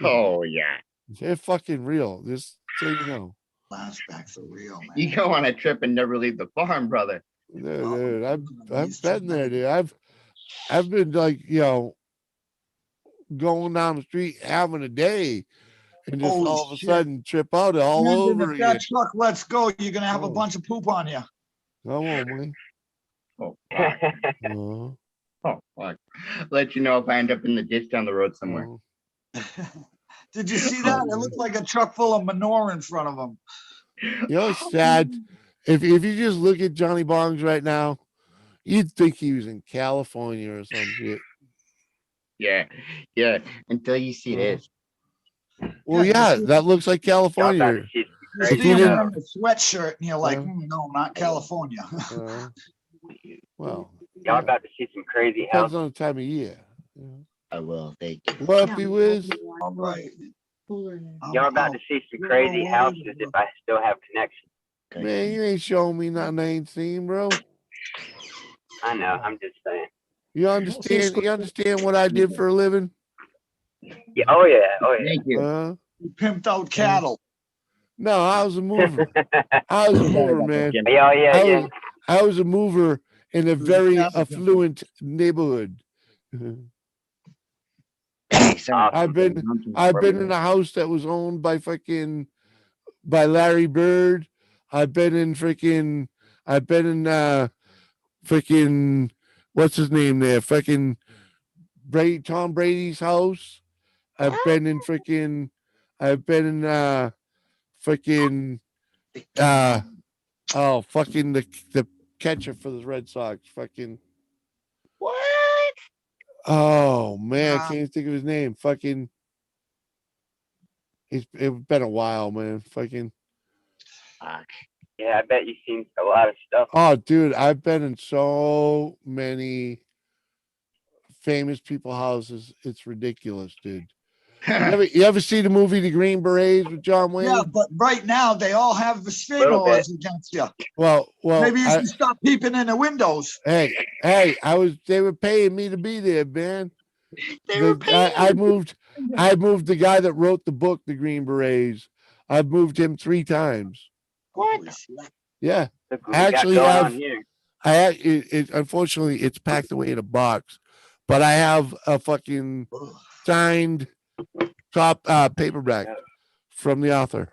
Oh yeah. They're fucking real. Just so you know. Flashbacks are real, man. You go on a trip and never leave the farm, brother. Dude, I've been there, dude. I've been like, you know, going down the street having a day and just Holy all of a shit. sudden trip out all Brandon, over if that again. truck lets go, you're gonna have a Oh. bunch of poop on you. Come on, man. Oh fuck. Uh-huh. Oh fuck. Let you know if I end up in the ditch down the road somewhere. Uh-huh. Did you see that? It looked like a truck full of manure in front of him. You know, it's sad. If you just look at Johnny Bongs right now, you'd think he was in California or some shit. Yeah. Until you see this. Well, Yeah, yeah, that looks like Y'all about California. to see some You If crazy see you him didn't- stuff. wearing a sweatshirt, and you're like, Uh, no, not California. Well, Y'all yeah, about to see some crazy depends houses. on the time of year. You know? I will, thank you. What if he was? All right. Y'all about to see some crazy houses if I still have connection. Man, you ain't showing me nothing I ain't seen, bro. I know. I'm just saying. You understand? You understand what I did for a living? Yeah. Oh yeah. Thank you. You pimped out cattle. No, I was a mover. I was a mover, man. Yeah. I was a mover in a very Yeah. affluent neighborhood. Sorry. I've been in a house that was owned by Larry Bird. I've been in freaking what's his name there? Freaking Tom Brady's house. I've been in freaking the catcher for the Red Sox. Fucking What? oh man, I can't even think of his name. Fucking it's been a while, man. Fucking Fuck. Yeah, I bet you've seen a lot of stuff. oh dude, I've been in so many famous people houses. It's ridiculous, dude. You ever see the movie The Green Berets with John Wayne? Yeah, but right now they all have restraining orders against you. Well, Maybe you should stop peeping in the windows. Hey, they were paying me to be there, man. I moved the guy that wrote the book, The Green Berets. I've moved him 3 times. What? Yeah. Look what we Actually, got going on here. Unfortunately it's packed away in a box, but I have a fucking signed top paperback from the author.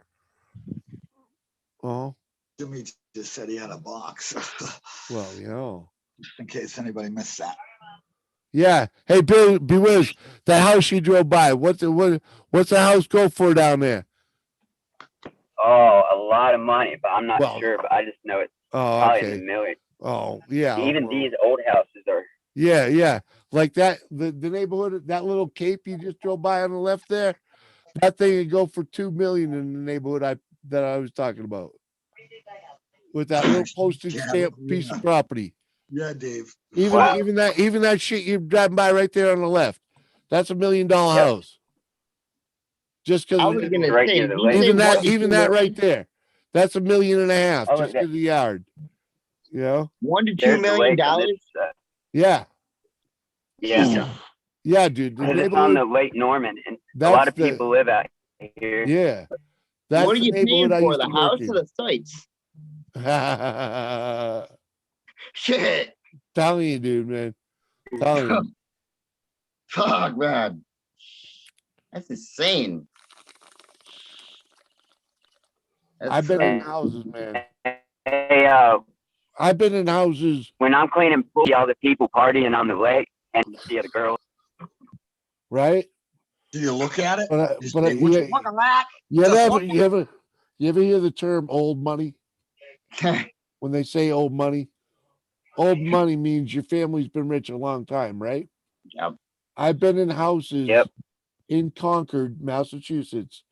Oh, Jimmy just said he had a box. well, you know, Just in case anybody missed that. yeah. Hey, Bill, Bewiz, the house you drove by. What's the house go for down there? Oh, a lot of money, but I'm not Well, sure. But I just know it's Oh, probably in okay. the millions. Oh, yeah. Even well, these old houses are. Yeah. Like that, the neighborhood, that little cape you just drove by on the left there, that thing would go for $2 million in the neighborhood that I was talking about. With that little postage stamp piece of property. Yeah, Dave. Even that shit you're driving by right there on the left. That's $1 million house. Just I because was gonna Right say near the lake. even that right there. That's $1.5 million Oh, just because of the yard. You know? $1 to $2 There's the million. lake on this, Yeah. yeah. Yeah, dude. The Because it's on neighborhood, the Lake Norman, and a that's lot of the- people live out here. yeah. That's What are the you paying neighborhood I for? used The to work house in. or the sites? Shit. Telling you, dude, man. Telling you. Fuck, man. That's insane. I've been in houses, man. Hey, I've been in houses. when I'm cleaning pool, all the people partying on the lake, and you see the girls. right? Do you look at it? But You but say, "Would you look at that?" you ever hear the term old money? When they say old money means your family's been rich a long time, right? Yep. I've been in houses Yep. in Concord, Massachusetts,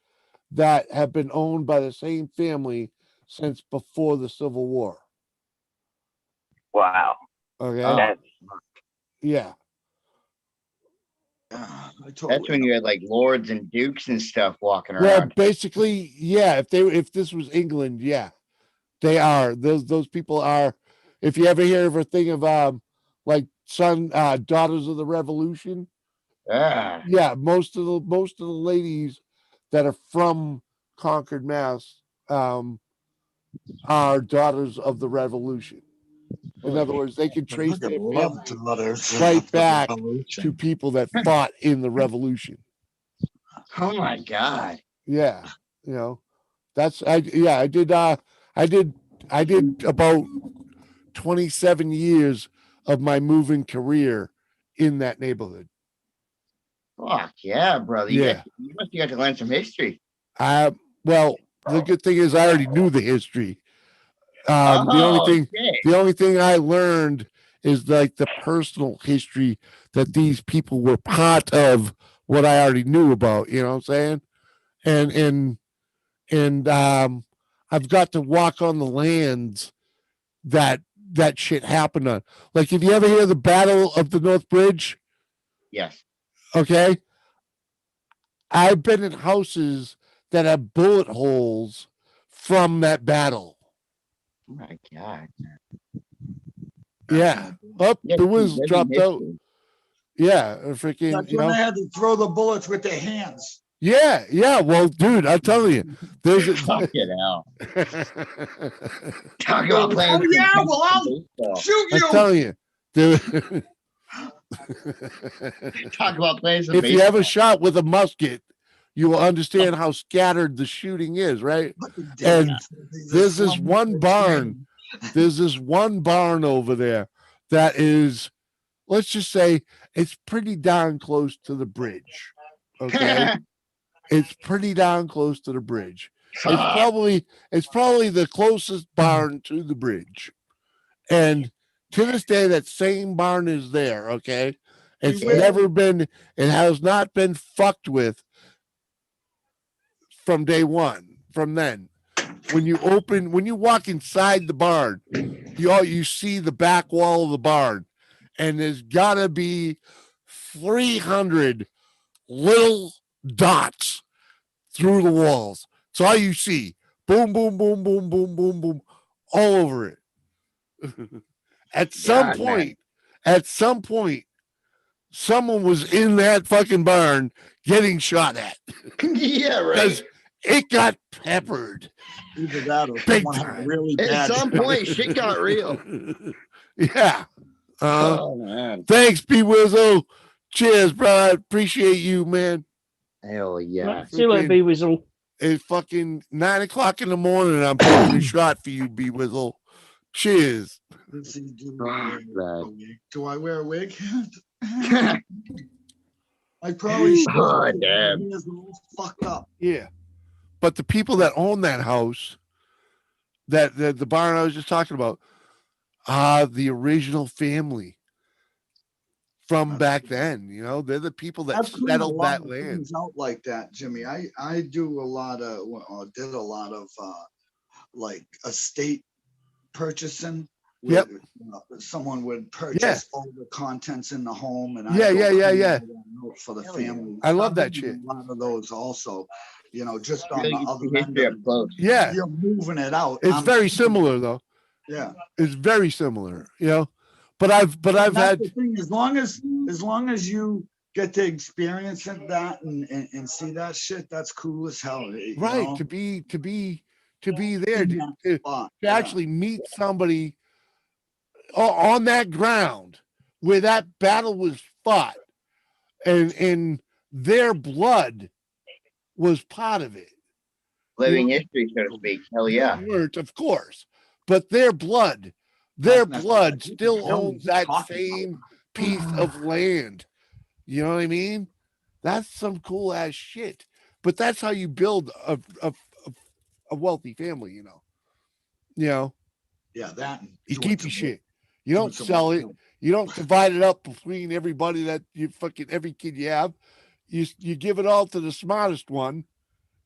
that have been owned by the same family since before the Civil War. Wow. Okay. Oh. That's Yeah. Yeah, I That's totally when know. you had like lords and dukes and stuff walking Well, around. basically, yeah. If this was England, yeah, they are. Those people are. If you ever hear of a thing of like daughters of the Revolution, Ah, yeah, most of the ladies that are from Concord, Mass, are daughters of the Revolution. In other words, they can trace Look at their love family daughters right of the back revolution. to people that fought in the Revolution. oh my God. Yeah, you know, I did about 27 years of my moving career in that neighborhood. Fuck yeah, brother. Yeah. You must have got to learn some history. Well, the good thing is I already knew the history. The only thing I learned is like the personal history that these people were part of what I already knew about, you know what I'm saying? And I've got to walk on the lands that shit happened on. Like, if you ever hear the Battle of the North Bridge, Yes. okay, I've been in houses that have bullet holes from that battle. Oh my God. Yeah. Up, Yeah, the whiz living dropped out. history. Yeah, freaking, That's you when know. they had to throw the bullets with their hands. Yeah. Well, dude, I'm telling you, there's a Fucking hell. Talk about Oh playing. yeah, some well I'll baseball. shoot I'm you. telling you, dude. Talk about playing some If you baseball. ever shot with a musket, you will understand how scattered the shooting is, right? And there's this one barn. There's this one barn over there that is, let's just say, it's pretty darn close to the bridge. Okay. It's pretty darn close to the bridge. It's probably the closest barn to the bridge. And to this day, that same barn is there. Okay. It has not been fucked with from day one, from then. When you walk inside the barn, you see the back wall of the barn, and there's gotta be 300 little dots through the walls. It's all you see. Boom, boom, boom, boom, boom, boom, boom, all over it. At some point, someone was in that fucking barn getting shot at. Yeah, right. Because it got peppered. Either that or Big someone had time. really At bad. some point, shit got real. Yeah. Oh man. Thanks, B Wizzle. Cheers, bro. I appreciate you, man. Hell yeah. Right, see you later, B Wizzle. It's fucking 9 o'clock in the morning. And I'm taking a shot for you, B Wizzle. Cheers. Do I wear a wig? I probably should. Oh, damn. He is all fucked up. Yeah. But the people that own that house, that the barn I was just talking about, are the original family from back then. You know, they're the people that I've cleaned a settled lot that of land. things out like that, Jimmy. I do a lot of, did a lot of like estate purchasing. Yep. Someone would purchase all the contents in the home, and Yeah. for the family. I love I've that been doing shit. A lot of those also, you know, just on Really the get other the end. history of up it. close. Yeah. You're moving it out. It's I'm very keeping similar it. though. Yeah. It's very similar, you know. But I've That's had the thing. As long as you get to experience that and see that shit, that's cool as hell. You right know? to be there In to, that to spot, actually meet somebody on that ground where that battle was fought, and their blood was part of it. Living history, so to speak. Hell yeah. They weren't, of course, but their blood Not necessarily. still Hell, owns he's that talking about same piece of land. You know what I mean? That's some cool ass shit. But that's how you build a wealthy family, you know. You know, Yeah, that. and you doing keep some your work- shit. You doing don't some sell work, it. too. You don't divide it up between everybody that you fucking every kid you have. You give it all to the smartest one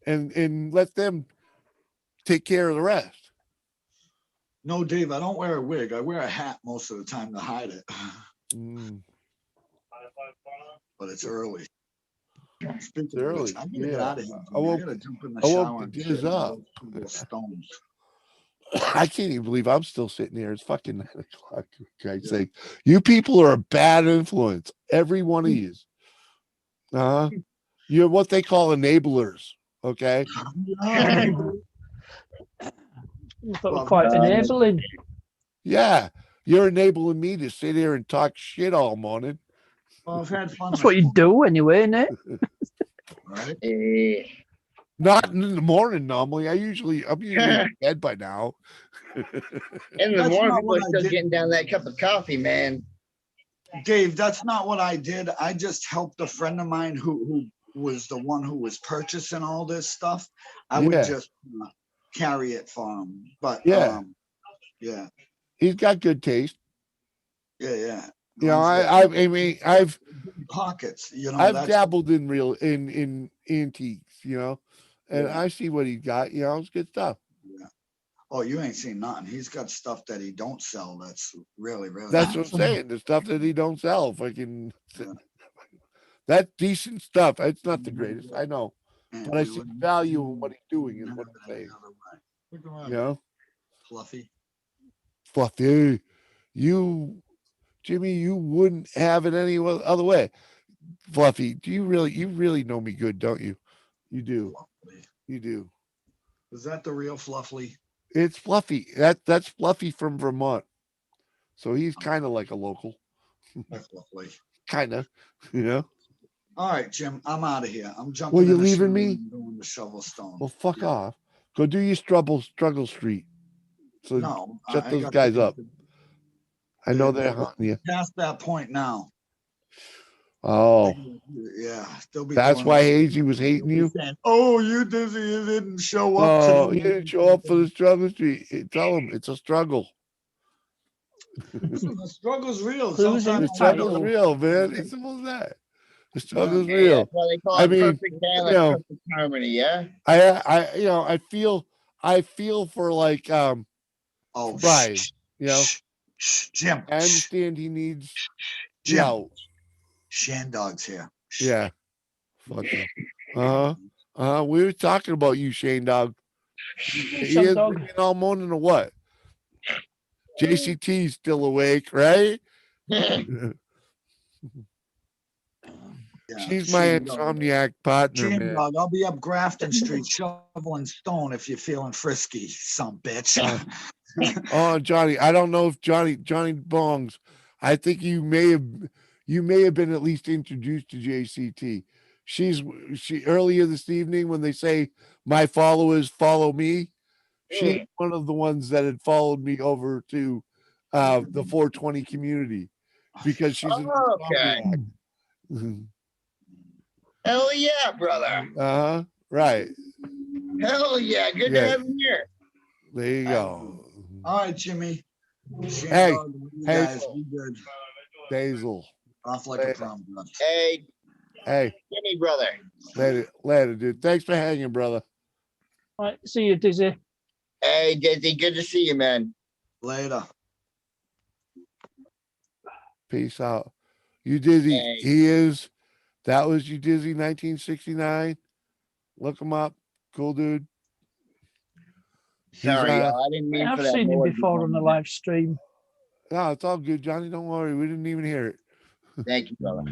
and let them take care of the rest. No, Dave, I don't wear a wig. I wear a hat most of the time to hide it. Mm, But it's early. Speaking of early, which, I'm gonna get yeah. out of here. I Jimmy. I woke- gotta jump in the I woke shower the and jizz shit and up. roast some of those stones. I can't even believe I'm still sitting here. It's fucking 9 o'clock. For Christ's Yeah. sake. You people are a bad influence. Every one of you. You're what they call enablers. Okay. I thought Well, were quite enabling. Yeah. You're enabling me to sit here and talk shit all morning. Well, I've had fun. That's what you do anyway, isn't it? Right? Eh, Not in the morning normally. I'm usually in bed by now. in the That's morning, not people what are I still did. getting down that cup of coffee, man. Dave, that's not what I did. I just helped a friend of mine who was the one who was purchasing all this stuff. I would Yeah. just carry it for him. But Yeah. yeah, He's got good taste. yeah. You know, Mine's I mean, I've pockets. You know, I've that's dabbled in in antiques, you know, and Yeah. I see what he got. You know, it's good stuff. oh, you ain't seen nothing. He's got stuff that he don't sell. That's really, really. That's what I'm awesome. saying. The stuff that he don't sell, fucking Yeah. that decent stuff. It's not the greatest, I know, And but I we see the wouldn't- value in what he's doing is wouldn't what have I'm it any saying. other way. Look around, You know, Fluffy. Fluffy, you, Jimmy, you wouldn't have it any other way. Fluffy, you really know me good, don't you? You do, Fluffy. you do. Is that the real Fluffy? It's Fluffy. That's Fluffy from Vermont. So he's kind of like a local, That's Fluffy. kind of, you know. All right, Jim, I'm out of here. I'm jumping. Well, you in the leaving shower me? and Going to shovel stone. Well, fuck Yeah. off. Go do your struggle street. So No, shut I those got guys to- up. I know They- they're hunting you. Past that point now. Oh, Yeah, they'll be. that's throwing why up- Hazy was hating you. saying, "Oh, you dizzy, you didn't show up." Oh, to you didn't show up for the struggle street. Tell them it's a struggle. The struggle's real. Losing Sometimes The the struggle's title. real, man. It's simple as that. The struggle's Yeah, real. that's why they call I it mean, perfect balance, you know, perfect harmony. Yeah. you know, I feel for like Oh, Brian. shh, You know, shh, Jim. I understand he needs the Jim. out. Shan Dog's here. Shh. Yeah. Fuck him. We were talking about you, Shane Dog. He Shan is Dog. ringing all morning or what? JCT's still awake, right? Yeah, She's my Shan Dog. insomniac partner, Shan man. Dog, I'll be up Grafton Street shoveling stone if you're feeling frisky, some bitch. Oh, Johnny, I don't know if Johnny Bongs. I think you may have been at least introduced to JCT. She earlier this evening when they say my followers follow me, she's one of the ones that had followed me over to the 420 community because she's an Okay. insomniac. Hell yeah, brother. Right. Hell yeah. Good Yeah. to have you here. There you go. All right, Jimmy. Shan Hey, Dog, you hey. guys be good. Basil. Off like a prom. Hey, Hey, Jimmy, brother. later, dude. Thanks for hanging, brother. Right, see you, Dizzy. Hey, Dizzy. Good to see you, man. Later. Peace out. You Dizzy. Hey. That was You Dizzy 1969. Look him up. Cool dude. Sorry, He's, y'all. I didn't mean for I've that. seen him noise before on the behind live stream. No, it's all good, Johnny. Don't worry. We didn't even hear it. me. Thank you, brother.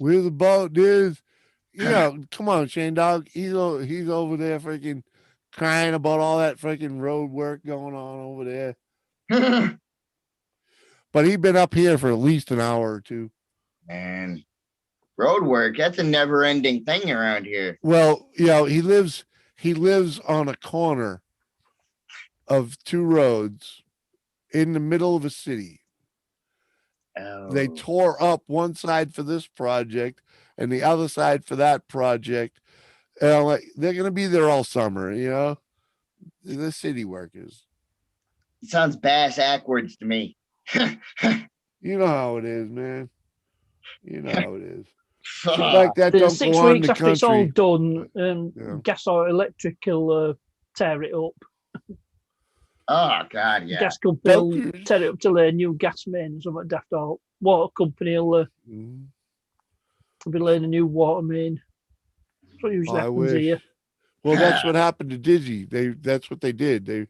We're the boat, dude. You know, come on, Shane Dog. He's over there freaking crying about all that freaking road work going on over there. But he'd been up here for at least an hour or two. Man, road work, that's a never ending thing around here. Well, you know, he lives on a corner of two roads in the middle of a city. They Oh. tore up one side for this project and the other side for that project. And I'm like, they're gonna be there all summer, you know. The city workers. It sounds bass backwards to me. You know how it is, man. You know how it is. Shit Oh, like that The don't 6 go on in weeks the after it's all country. done, Yeah. gas or electric will tear it up. God, yeah. Gas company will Stokers. tear it up to lay a new gas main or something daft. Or water company will Mhm. be laying a new water main. That's what usually I happens wish. here. Well, that's what happened to Digi. That's what they did. They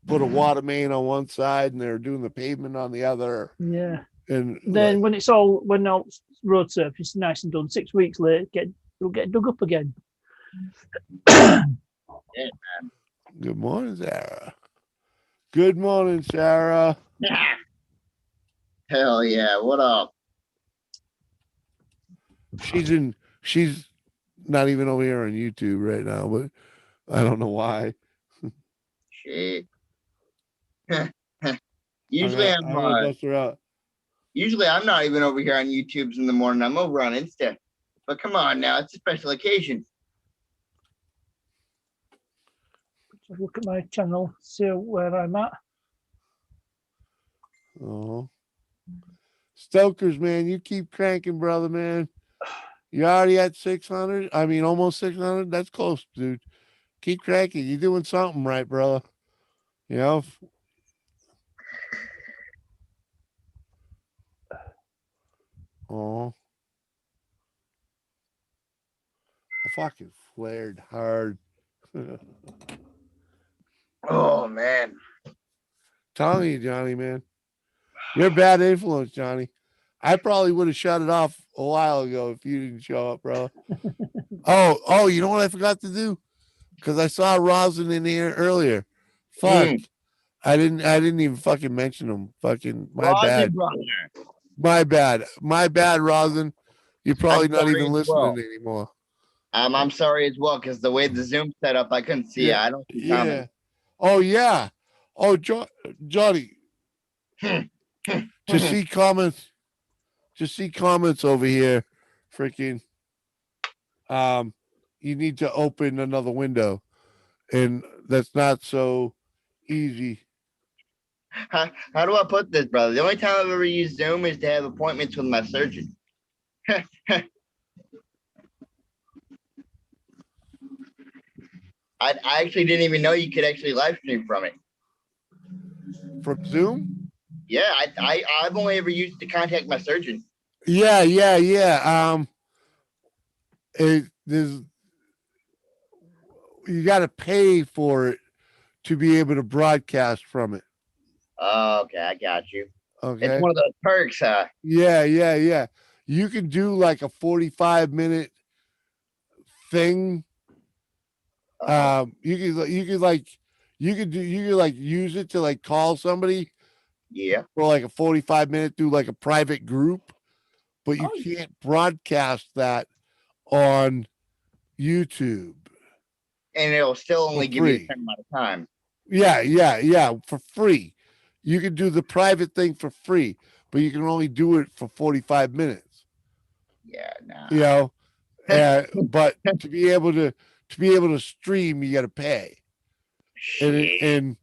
put a water main on one side and they were doing the pavement on the other. Yeah. And Then like, when all road surface is nice and done, 6 weeks later, it'll get dug up again. good morning, Sarah. Good morning, Sarah. Hell yeah. What up? She's not even over here on YouTube right now, but I don't know why. Shit. Usually I'm gonna bust her out. usually I'm not even over here on YouTube's in the morning. I'm over on Insta. But come on now, it's a special occasion. So look at my channel, see where I'm at. Oh, Stokers, man, you keep cranking, brother, man. You already at 600. I mean, almost 600. That's close, dude. Keep cranking. You're doing something right, brother. You know. Oh, I fucking flared hard. Oh man. Telling you, Johnny, man. You're a bad influence, Johnny. I probably would have shut it off a while ago if you didn't show up, bro. Oh, you know what I forgot to do? Because I saw Rosin in here earlier. Fuck. I didn't even fucking mention him. Fucking my Rosin bad. brother. My bad, Rosin. You're probably not sorry even as listening well. anymore. I'm sorry as well, because the way the Zoom set up, I couldn't see it. I don't see comments. Oh yeah. Oh, Johnny. To see comments over here, freaking. You need to open another window, and that's not so easy. How do I put this, brother? The only time I've ever used Zoom is to have appointments with my surgeon. I actually didn't even know you could actually live stream from it. From Zoom? Yeah, I've only ever used it to contact my surgeon. Yeah. You got to pay for it to be able to broadcast from it. Oh, okay, I got you. Okay. It's one of those perks, huh? Yeah. You can do like a 45-minute thing. You could use it to like call somebody. Yeah. For like a 45-minute through like a private group, but you can't broadcast that on YouTube. And it'll still only give you a certain amount of time. Yeah, for free. You can do the private thing for free, but you can only do it for 45 minutes. Yeah, nah. You know, but to be able to stream, you got to pay. And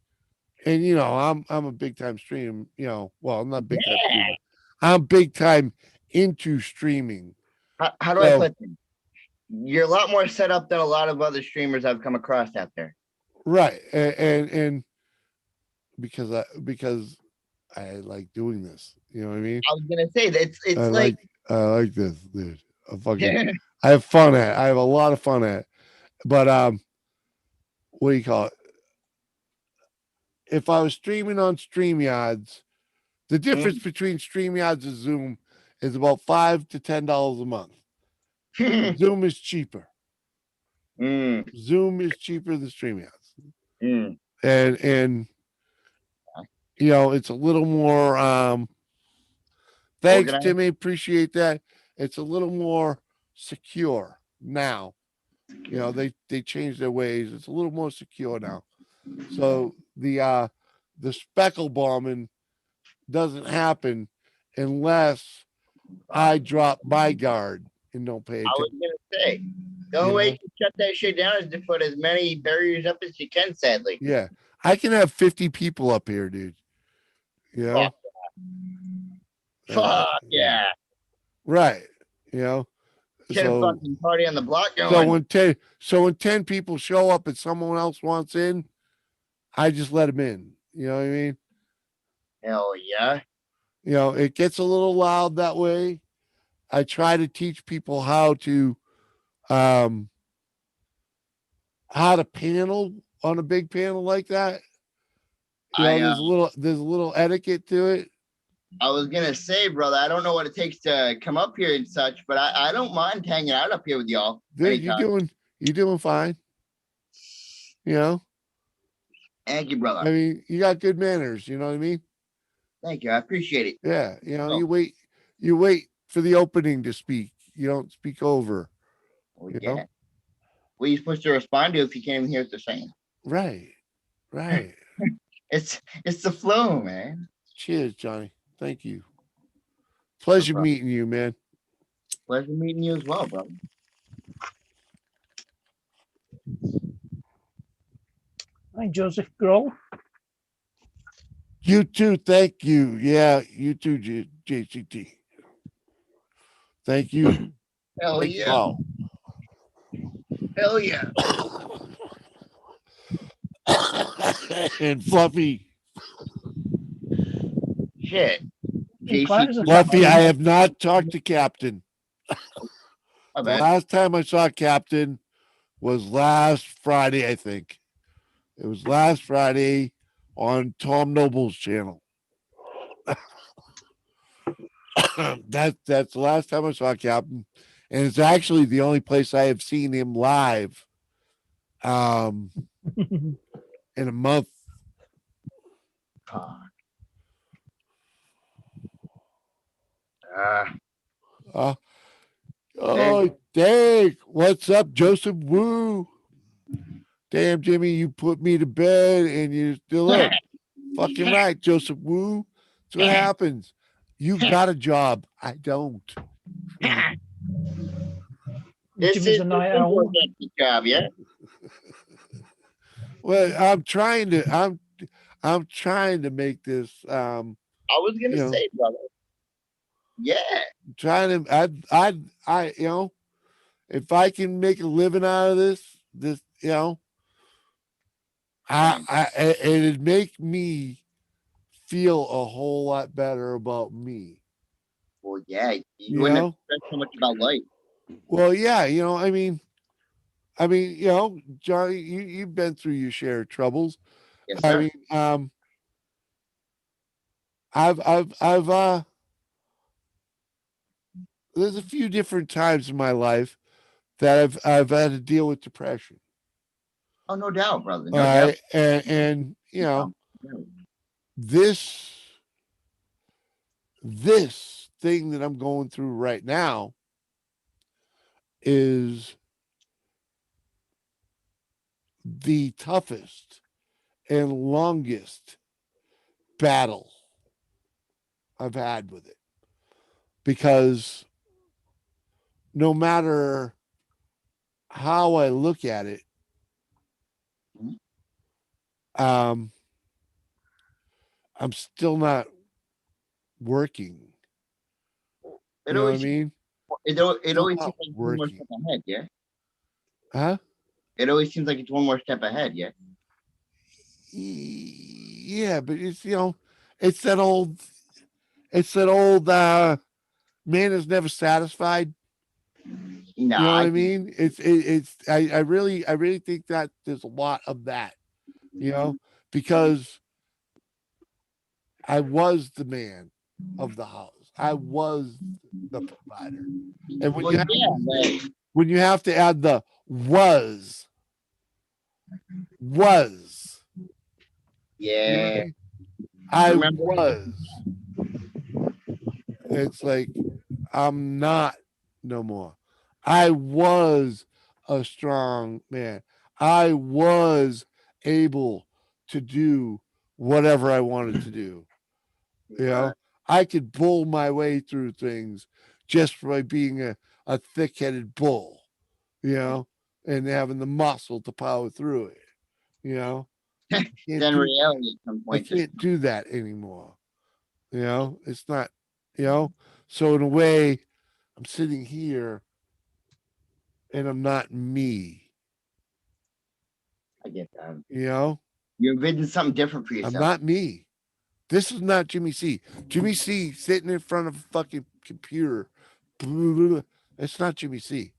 you know, I'm a big time stream. You know, well, I'm not big time streamer. I'm big time into streaming. How do I put this? You're a lot more set up than a lot of other streamers I've come across out there. Right. And because I like doing this. You know what I mean? I was gonna say that it's like I like this, dude. I have fun at it. I have a lot of fun at it. But what do you call it? If I was streaming on StreamYards, the difference between StreamYards and Zoom is about $5 to $10 a month. Zoom is cheaper. Zoom is cheaper than StreamYards. And you know, it's a little more thanks, organized. Timmy. Appreciate that. It's a little more secure now. You know, they changed their ways. It's a little more secure now. So the speckle bombing doesn't happen unless I drop my guard and don't pay I was attention. gonna say, the only way you can shut that shit down is to put as many barriers up as you can, sadly. Yeah. I can have 50 people up here, dude. You know? Fuck yeah. Right. You know? Get a fucking party on the block So going. when 10 people show up and someone else wants in, I just let them in. You know what I mean? Hell yeah. You know, it gets a little loud that way. I try to teach people how to panel on a big panel like that. You know, there's a little etiquette to it. I was gonna say, brother, I don't know what it takes to come up here and such, but I don't mind hanging out up here with y'all. Dude, you're doing fine. You know? Thank you, brother. I mean, you got good manners, you know what I mean? Thank you. I appreciate it. Yeah, you know, you wait for the opening to speak. You don't speak over. Well, you yeah. know? What are you supposed to respond to if you can't even hear what they're saying? Right. Right. It's the flow, man. Cheers, Johnny. Thank you. Pleasure meeting you, man. Pleasure meeting you as well, brother. Hi, Joseph Grohl. You too. Thank you. Yeah, you too, JCT. Thank you. Hell Thanks, yeah. Paul. Hell yeah. And Fluffy. Shit. Fluffy, I have not talked to Captain. My The bad. last time I saw Captain was last Friday, I think. It was last Friday on Tom Noble's channel. That's the last time I saw Captain. And it's actually the only place I have seen him live in a month. Oh, dang. What's up, Joseph Woo? Damn, Jimmy, you put me to bed and you're still up. Fucking right, Joseph Woo. That's what happens. You got a job. I don't. This Jimmy's is a night the owl. job, yeah. Well, I'm trying to make this I was gonna say, brother. Yeah. Trying to I you know, if I can make a living out of this, you know, it'd make me feel a whole lot better about me. Well, yeah, you wouldn't have stressed so much about life. Well, yeah, you know, I mean, you know, Johnny, you've been through your share of troubles. Yes, sir. I mean, I've there's a few different times in my life that I've had to deal with depression. Oh, no doubt, brother. No doubt. And you know, this thing that I'm going through right now is the toughest and longest battle I've had with it, because no matter how I look at it, I'm still not working. You know what I mean? It always seems like it's one more step ahead, yeah? Huh? It always seems like it's one more step ahead, yeah? Yeah, but it's, you know, it's that old man is never satisfied. You know what I mean? I really think that there's a lot of that, you know, because I was the man of the house. I was the provider. And when you have to add the was. Yeah. I was. It's like, I'm not no more. I was a strong man. I was able to do whatever I wanted to do. You know, I could bull my way through things just by being a thick-headed bull, you know, and having the muscle to power through it, you know. Can't Then do- reality at some I point just can't do that anymore. You know, it's not, you know. So in a way, I'm sitting here and I'm not me, I get that. you know. You envision something different for I'm yourself. not me. This is not Jimmy C. Jimmy C sitting in front of a fucking computer. It's not Jimmy C.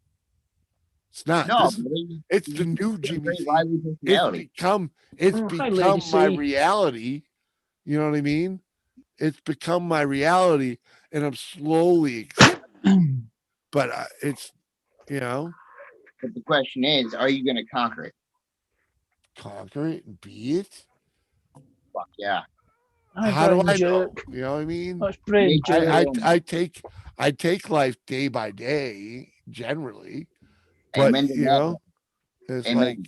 It's not. No, This is- but you- it's you the new have a Jimmy very C. lively It's personality. become Oh, hi, Lady my C. reality. You know what I mean? It's become my reality, and I'm slowly but it's, you know, But the question is, are you going to conquer it? conquer it and be it. Fuck yeah. Hi, How do brain I know? jerk. You know what I mean? That's brain Me too. jerk. I take life day by day generally, but Amen to you that. know, it's Amen.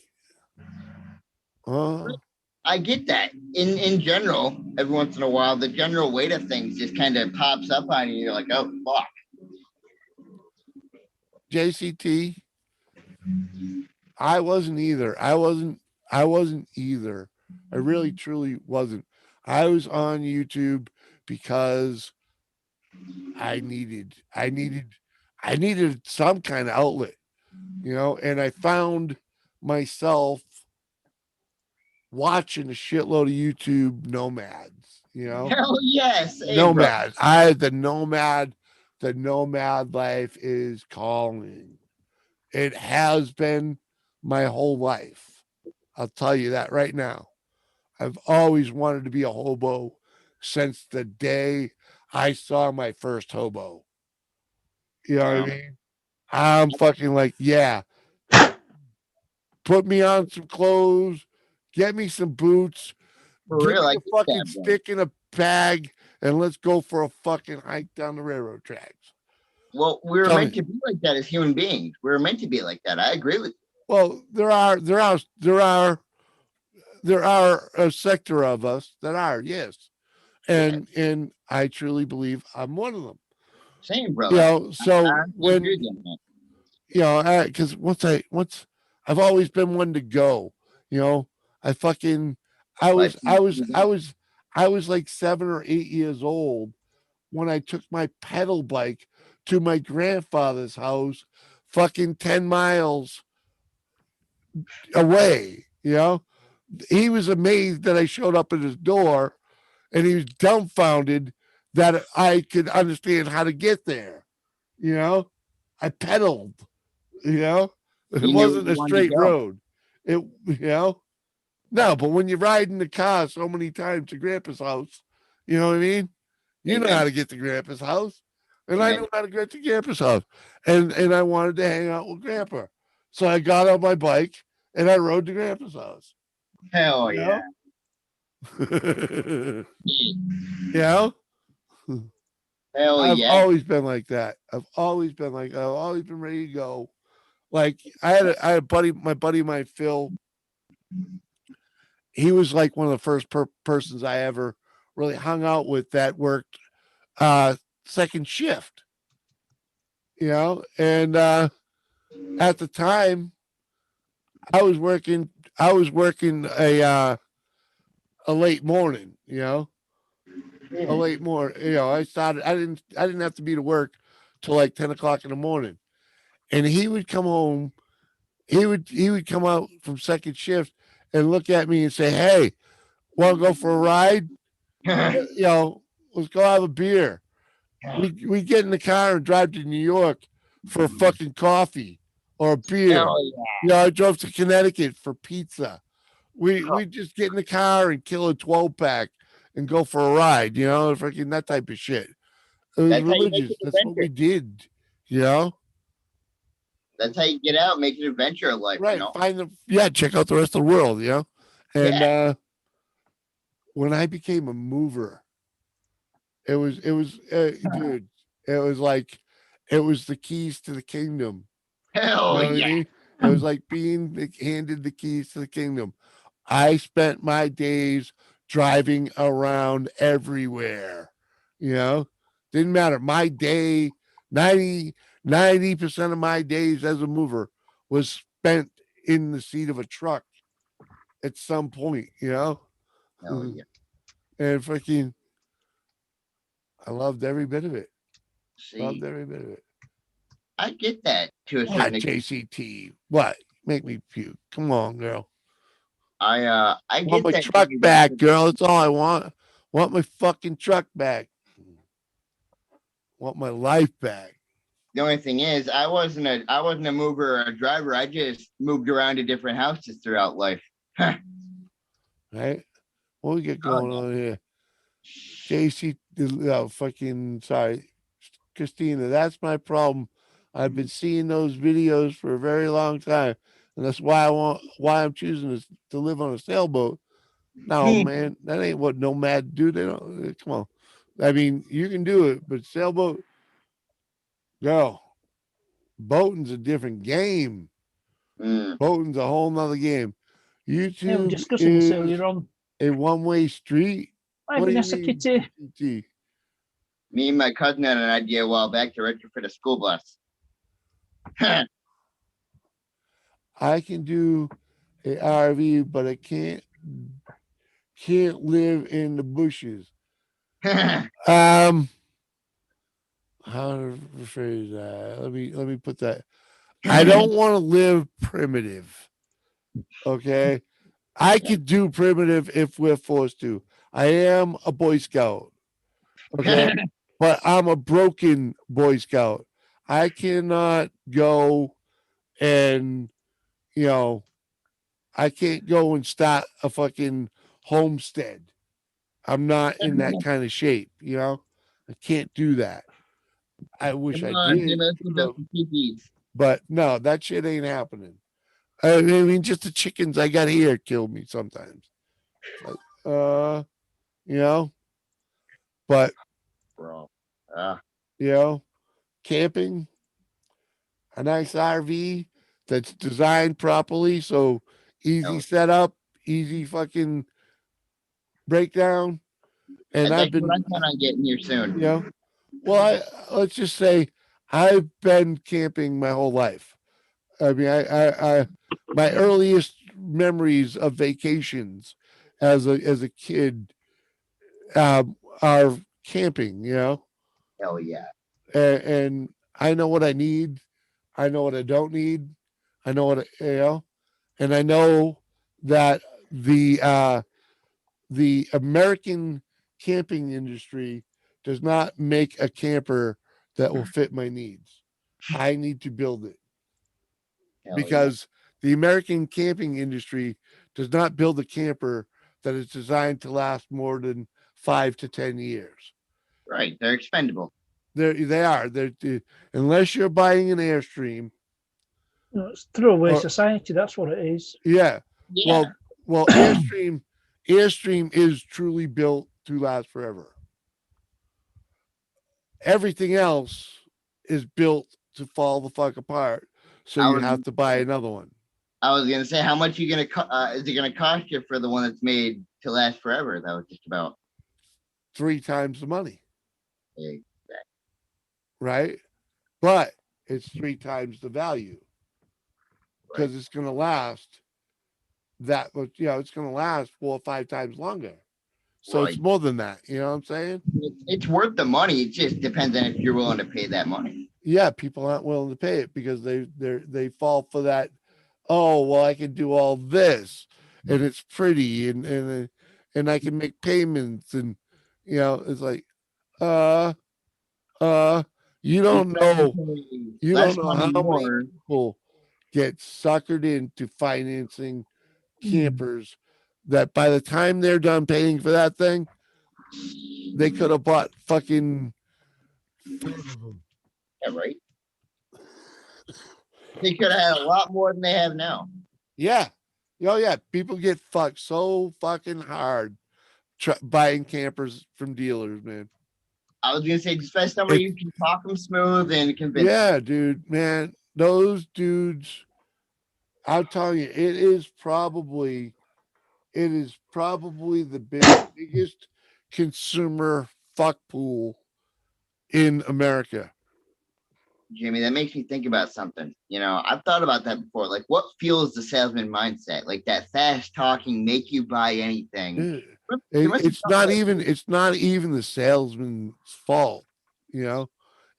like, I get that. In general, every once in a while, the general weight of things just kind of pops up on you. You're like, oh fuck. JCT. I wasn't either. I wasn't either. I really truly wasn't. I was on YouTube because I needed some kind of outlet, you know, and I found myself watching a shitload of YouTube nomads, you know. Hell yes. Hey, Nomad. The nomad life is calling. It has been my whole life. I'll tell you that right now. I've always wanted to be a hobo since the day I saw my first hobo. You know what I mean? I'm fucking like, yeah. Put me on some clothes, get me some boots, For give real, me I a get fucking that, bro. stick in a bag, and let's go for a fucking hike down the railroad tracks. Well, we were Tell meant me. to be like that as human beings. We were meant to be like that. I agree with you. Well, there are a sector of us that are, yes. And I truly believe I'm one of them. Same, brother. You know, so I when agree with you on that. you know, because once I've always been one to go. You know, I fucking I was like 7 or 8 years old when I took my pedal bike to my grandfather's house, fucking 10 miles away. You know, he was amazed that I showed up at his door, and he was dumbfounded that I could understand how to get there. You know, I pedaled. You know, it You knew wasn't where a you wanted to straight go. road. It, you know, no, but when you ride in the car so many times to Grandpa's house, you know what I mean? You know Amen. how to get to Grandpa's house. And I Amen. knew how to get to Grandpa's house. And I wanted to hang out with Grandpa. So I got on my bike and I rode to Grandpa's house. Hell You yeah. know? You know? Hell I've yeah. always been like that. I've always been ready to go. Like I had a buddy, my Phil. He was like one of the first persons I ever really hung out with that worked second shift. You know, and at the time I was working a late morning, you know. A late morning. You know, I didn't have to be to work till like 10 o'clock in the morning. And he would come home, he would come out from second shift and look at me and say, "Hey, want to go for a ride? You know, let's go have a beer." We get in the car and drive to New York for a fucking coffee or a beer. Hell yeah. You know, I drove to Connecticut for pizza. We just get in the car and kill a 12-pack and go for a ride, you know, freaking that type of shit. It was That's how you make religious. it That's what we did, you know? That's how you get out, make an adventure of life, Right. you know? Check out the rest of the world, you know? And when I became a mover, it was dude, it was like it was the keys to the kingdom. Hell You know what yeah. I mean? It was like being handed the keys to the kingdom. I spent my days driving around everywhere. You know, didn't matter. My day, 90% of my days as a mover was spent in the seat of a truck at some point, you know? Hell yeah. And fucking, I loved every bit of it. Loved See, every bit of it. I get that to a Ah, certain extent. JCT. What? Make me puke. Come on, girl. I Want get my that. truck Jimmy, back, girl. That's all I want. Want my fucking truck back. Want my life back. The only thing is, I wasn't a mover or a driver. I just moved around to different houses throughout life. Right? What we get Oh, going on here? JC, fucking sorry, Christina. That's my problem. I've been seeing those videos for a very long time, and that's why I'm choosing to live on a sailboat. No, man, that ain't what nomad do. They don't. Come on. I mean, you can do it, but sailboat, girl, boating's a different game. Mm. Boating's a whole nother game. Yeah, we were YouTube discussing this is earlier on. a one-way street. Hi, What do you Vanessa mean, Kitty. GT? Me and my cousin had an idea a while back to retrofit a school bus. I can do a RV, but I can't live in the bushes. How to rephrase that? Let me put that. I don't want to live primitive. Okay. I could do primitive if we're forced to. I am a Boy Scout. Okay. But I'm a broken Boy Scout. I cannot go and, you know, I can't go and start a fucking homestead. I'm not in that kind of shape, you know. I can't do that. I wish Come I on, did, Jim, let's go build some teepees. but no, that shit ain't happening. I mean, just the chickens I got here kill me sometimes. Like, you know, but Bro. you know, camping, a nice RV that's designed properly, so easy No. setup, easy fucking breakdown. And I've That's what been, I'm planning on getting here soon. you know, well, let's just say I've been camping my whole life. I mean, I my earliest memories of vacations as a kid are camping, you know, Hell yeah. and I know what I need, I know what I don't need, I know what you know, and I know that the American camping industry does not make a camper that will fit my needs. I need to build it. Hell Because the American camping industry does not build a camper that is designed to last more than 5 to 10 years. yeah. Right. They're expendable. They are. Unless you're buying an Airstream. No, it's throwaway Or- society. That's what it is. Yeah. Yeah. Well, Airstream is truly built to last forever. Everything else is built to fall the fuck apart. So I you was- have to buy another one. I was gonna say, how much is it gonna cost you for the one that's made to last forever? That was just about 3 times the money. Exactly. Right? But it's 3 times the value because it's going to last that much, you know, it's going to last 4 or 5 times longer. So it's Right. more than that. You know what I'm saying? It's worth the money. It just depends on if you're willing to pay that money. Yeah, people aren't willing to pay it because they fall for that. Oh, well, I can do all this and it's pretty and I can make payments and you know, it's like you don't know you Less don't know money, how many more. people get suckered into financing campers that by the time they're done paying for that thing, they could have bought fucking 5 of them. Yeah, right. They could have had a lot more than they have now. Yeah. Oh yeah. People get fucked so fucking hard buying campers from dealers, man. I was gonna say, just find somebody you can talk them smooth and convince. Yeah, dude, man. Those dudes, I'll tell you, it is probably the biggest consumer fuck pool in America. Jamie, that makes me think about something. You know, I've thought about that before. Like, what fuels the salesman mindset? Like that fast talking, make you buy anything. It's not even the salesman's fault, you know.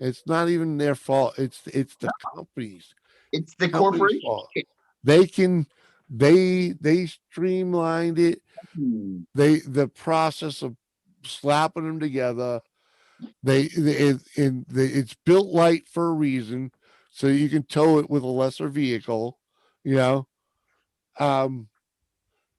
It's not even their fault. It's the company's. It's the company's corporation. fault. They streamlined it. The process of slapping them together. It's built light for a reason, so you can tow it with a lesser vehicle, you know. But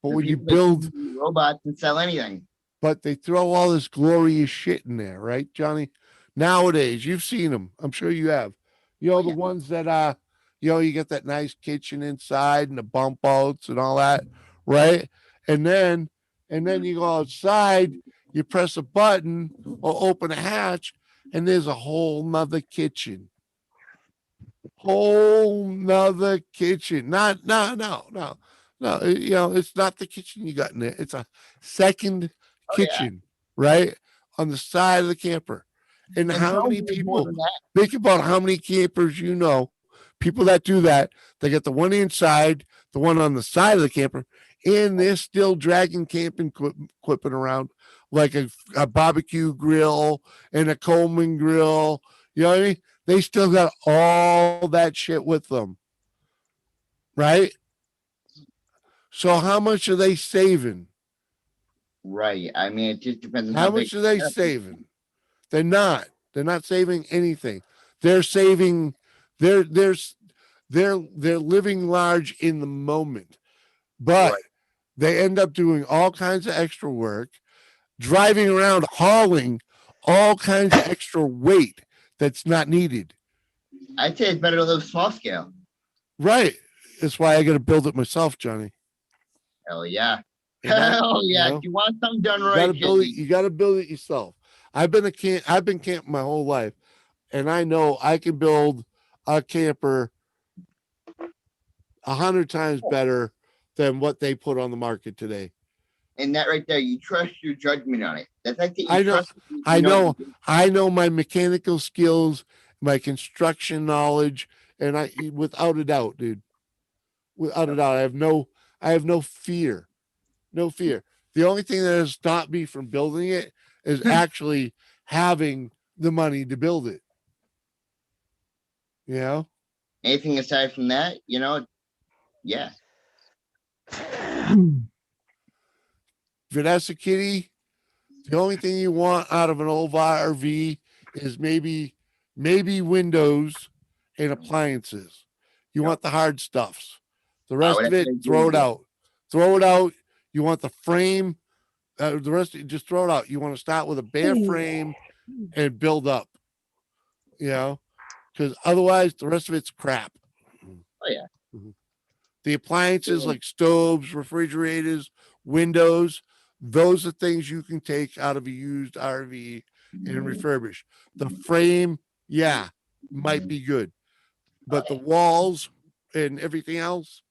The when you people that build can do robots and sell anything. but they throw all this glorious shit in there, right, Johnny? Nowadays, you've seen them. I'm sure you have. You know, the ones that you know, you get that nice kitchen inside and the bump outs and all that, right? And then you go outside, you press a button or open a hatch, and there's a whole nother kitchen. Whole nother kitchen. No. You know, it's not the kitchen you got in there. It's a second kitchen, right? On the side of the camper. And how many people think about how many campers you know, people that do that, they get the one inside, the one on the side of the camper, and they're still dragging camping equipment around like a barbecue grill and a Coleman grill. You know what I mean? They still got all that shit with them. Right? So how much are they saving? Right. I mean, it just depends on how much are they saving? They're not saving anything. They're saving they're living large in the moment. But they end up doing all kinds of extra work, driving around hauling all kinds of extra weight that's not needed. I'd say it's better to live small scale. Right. That's why I got to build it myself, Johnny. Hell yeah. Hell yeah. If you want something done right, you got to build it yourself. I've been camping my whole life, and I know I can build a camper 100 times better than what they put on the market today. And that right there, you trust your judgment on it. That's like I know my mechanical skills, my construction knowledge, and I, without a doubt, dude, without a doubt, I have no fear. No fear. The only thing that has stopped me from building it is actually having the money to build it. You know? Anything aside from that, you know, yeah. Vanessa Kitty, the only thing you want out of an old RV is maybe windows and appliances. You want the hard stuffs. The rest of it, throw it out. Throw it out. You want the frame. The rest of it, just throw it out. You want to start with a bare frame and build up. You know, because otherwise the rest of it's crap. Oh yeah. Mm-hmm. The appliances like stoves, refrigerators, windows, those are things you can take out of a used RV and refurbish. The frame, yeah, might be good, but the walls and everything else,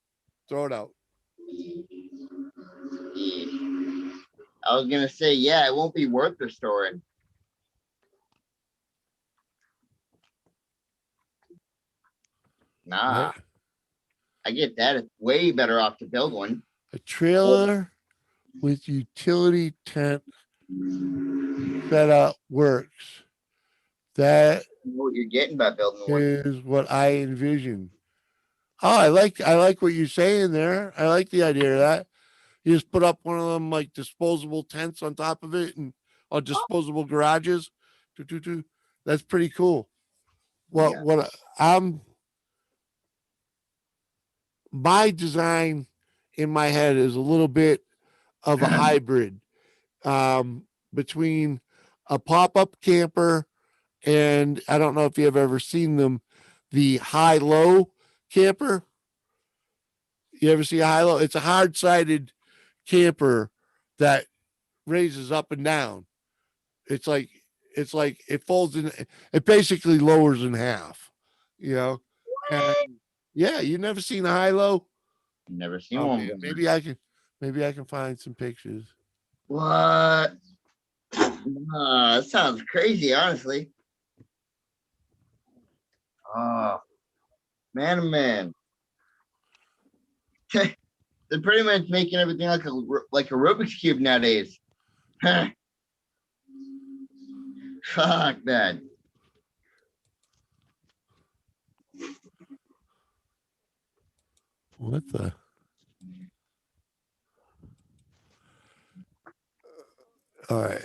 throw it out. I was gonna say, yeah, it won't be worth restoring. Nah, right. I get that. It's way better off to build one. A trailer with utility tent setup works. That what you're getting by building one is what I envision. Oh, I like what you're saying there. I like the idea of that. You just put up one of them like disposable tents on top of it and or disposable garages. That's pretty cool. Well, my design in my head is a little bit of a hybrid between a pop-up camper and I don't know if you have ever seen them, the high-low camper. You ever see a high-low? It's a hard-sided camper that raises up and down. It's like it folds in. It basically lowers in half. You know. And yeah, you never seen a high-low? Never seen one. Maybe I can find some pictures. What? That sounds crazy, honestly. Oh, man, oh, man. They're pretty much making everything like a Rubik's Cube nowadays. Huh. Fuck that. What the? All right.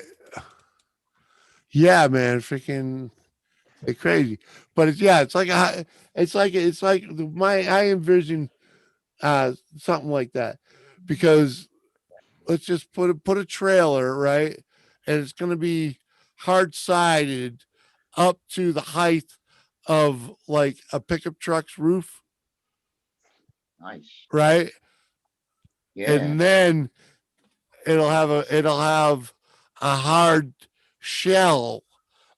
Yeah, man, freaking it's crazy. But it's I envision something like that, because let's just put a trailer, right? And it's gonna be hard sided up to the height of like a pickup truck's roof, Nice. right? Yeah. And then it'll have a hard shell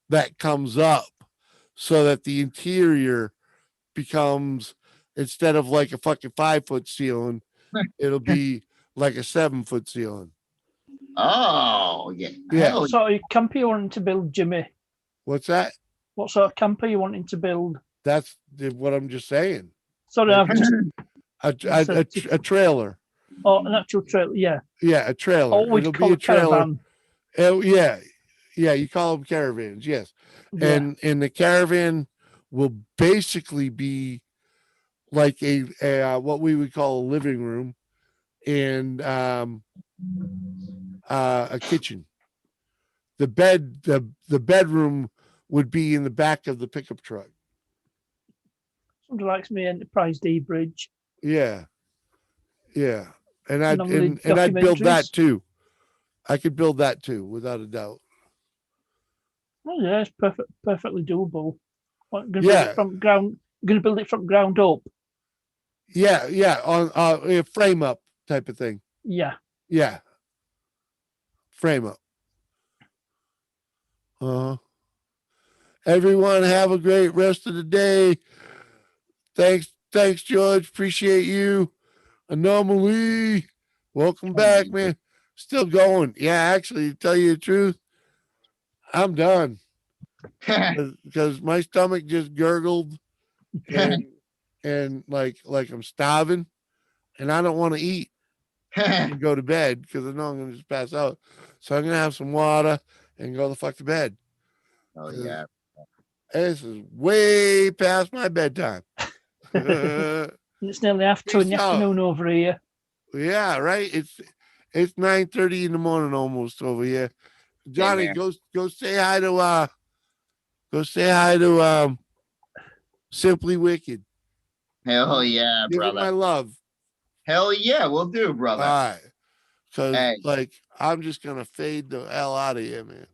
that comes up, so that the interior becomes, instead of like a fucking 5-foot ceiling, it'll be like a 7-foot ceiling. Oh, yeah. Yeah. Hell What sort of camper you wanting to build, Jimmy? What's that? What sort of camper you wanting to build? That's what I'm just saying. Sorry, I've just A trailer. oh, an actual trailer. Yeah. Yeah, a trailer. Or we'd It'll call be a it trailer. caravan. Oh, yeah. Yeah, you call them caravans, yes. Yeah. And the caravan will basically be like a what we would call a living room and a kitchen. The bedroom would be in the back of the pickup truck. Somebody likes me Enterprise D bridge. Yeah. Yeah. And I'd Normally build that documentaries. too. I could build that too, without a doubt. Oh yeah, it's perfectly doable. What, gonna Yeah. build it from ground. Going to build it from ground up. Yeah, yeah, on a frame up type of thing. Yeah. Yeah. Frame up. Everyone have a great rest of the day. Thanks, George. Appreciate you. Anomaly. Welcome back, man. Still going. Yeah, actually, to tell you the truth, I'm done. Because my stomach just gurgled and like I'm starving, and I don't want to eat and go to bed because I know I'm gonna just pass out. So I'm gonna have some water and go the fuck to bed. Oh, yeah. This is way past my bedtime. It's nearly half 2 in the Peace out. afternoon over here. Yeah, right. It's 9:30 in the morning almost over here. Johnny, man. go say hi to Simply Wicked. Hell yeah, Give him my brother. love. Hell yeah, we'll do, brother. All right. Because Hey. like I'm just gonna fade the hell out of here, man.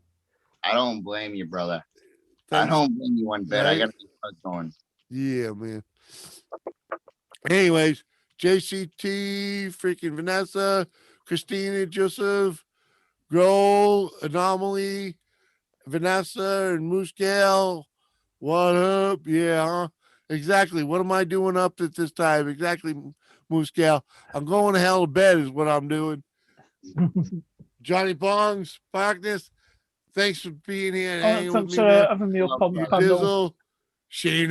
I don't blame you, brother. Thanks. I don't blame you one bit. I Right. got to keep going. Yeah, man. Anyways, JCT, freaking Vanessa, Christina, Joseph, Grohl, Anomaly, Vanessa, and Moose Gal. What up? Yeah, huh? Exactly. What am I doing up at this time? Exactly, Moose Gal. I'm going to hell to bed is what I'm doing. Johnny Bongs, Parkness, thanks for being here and hanging with Thanks me, for man. having me up on the Okay. panel. Dizzle, Shane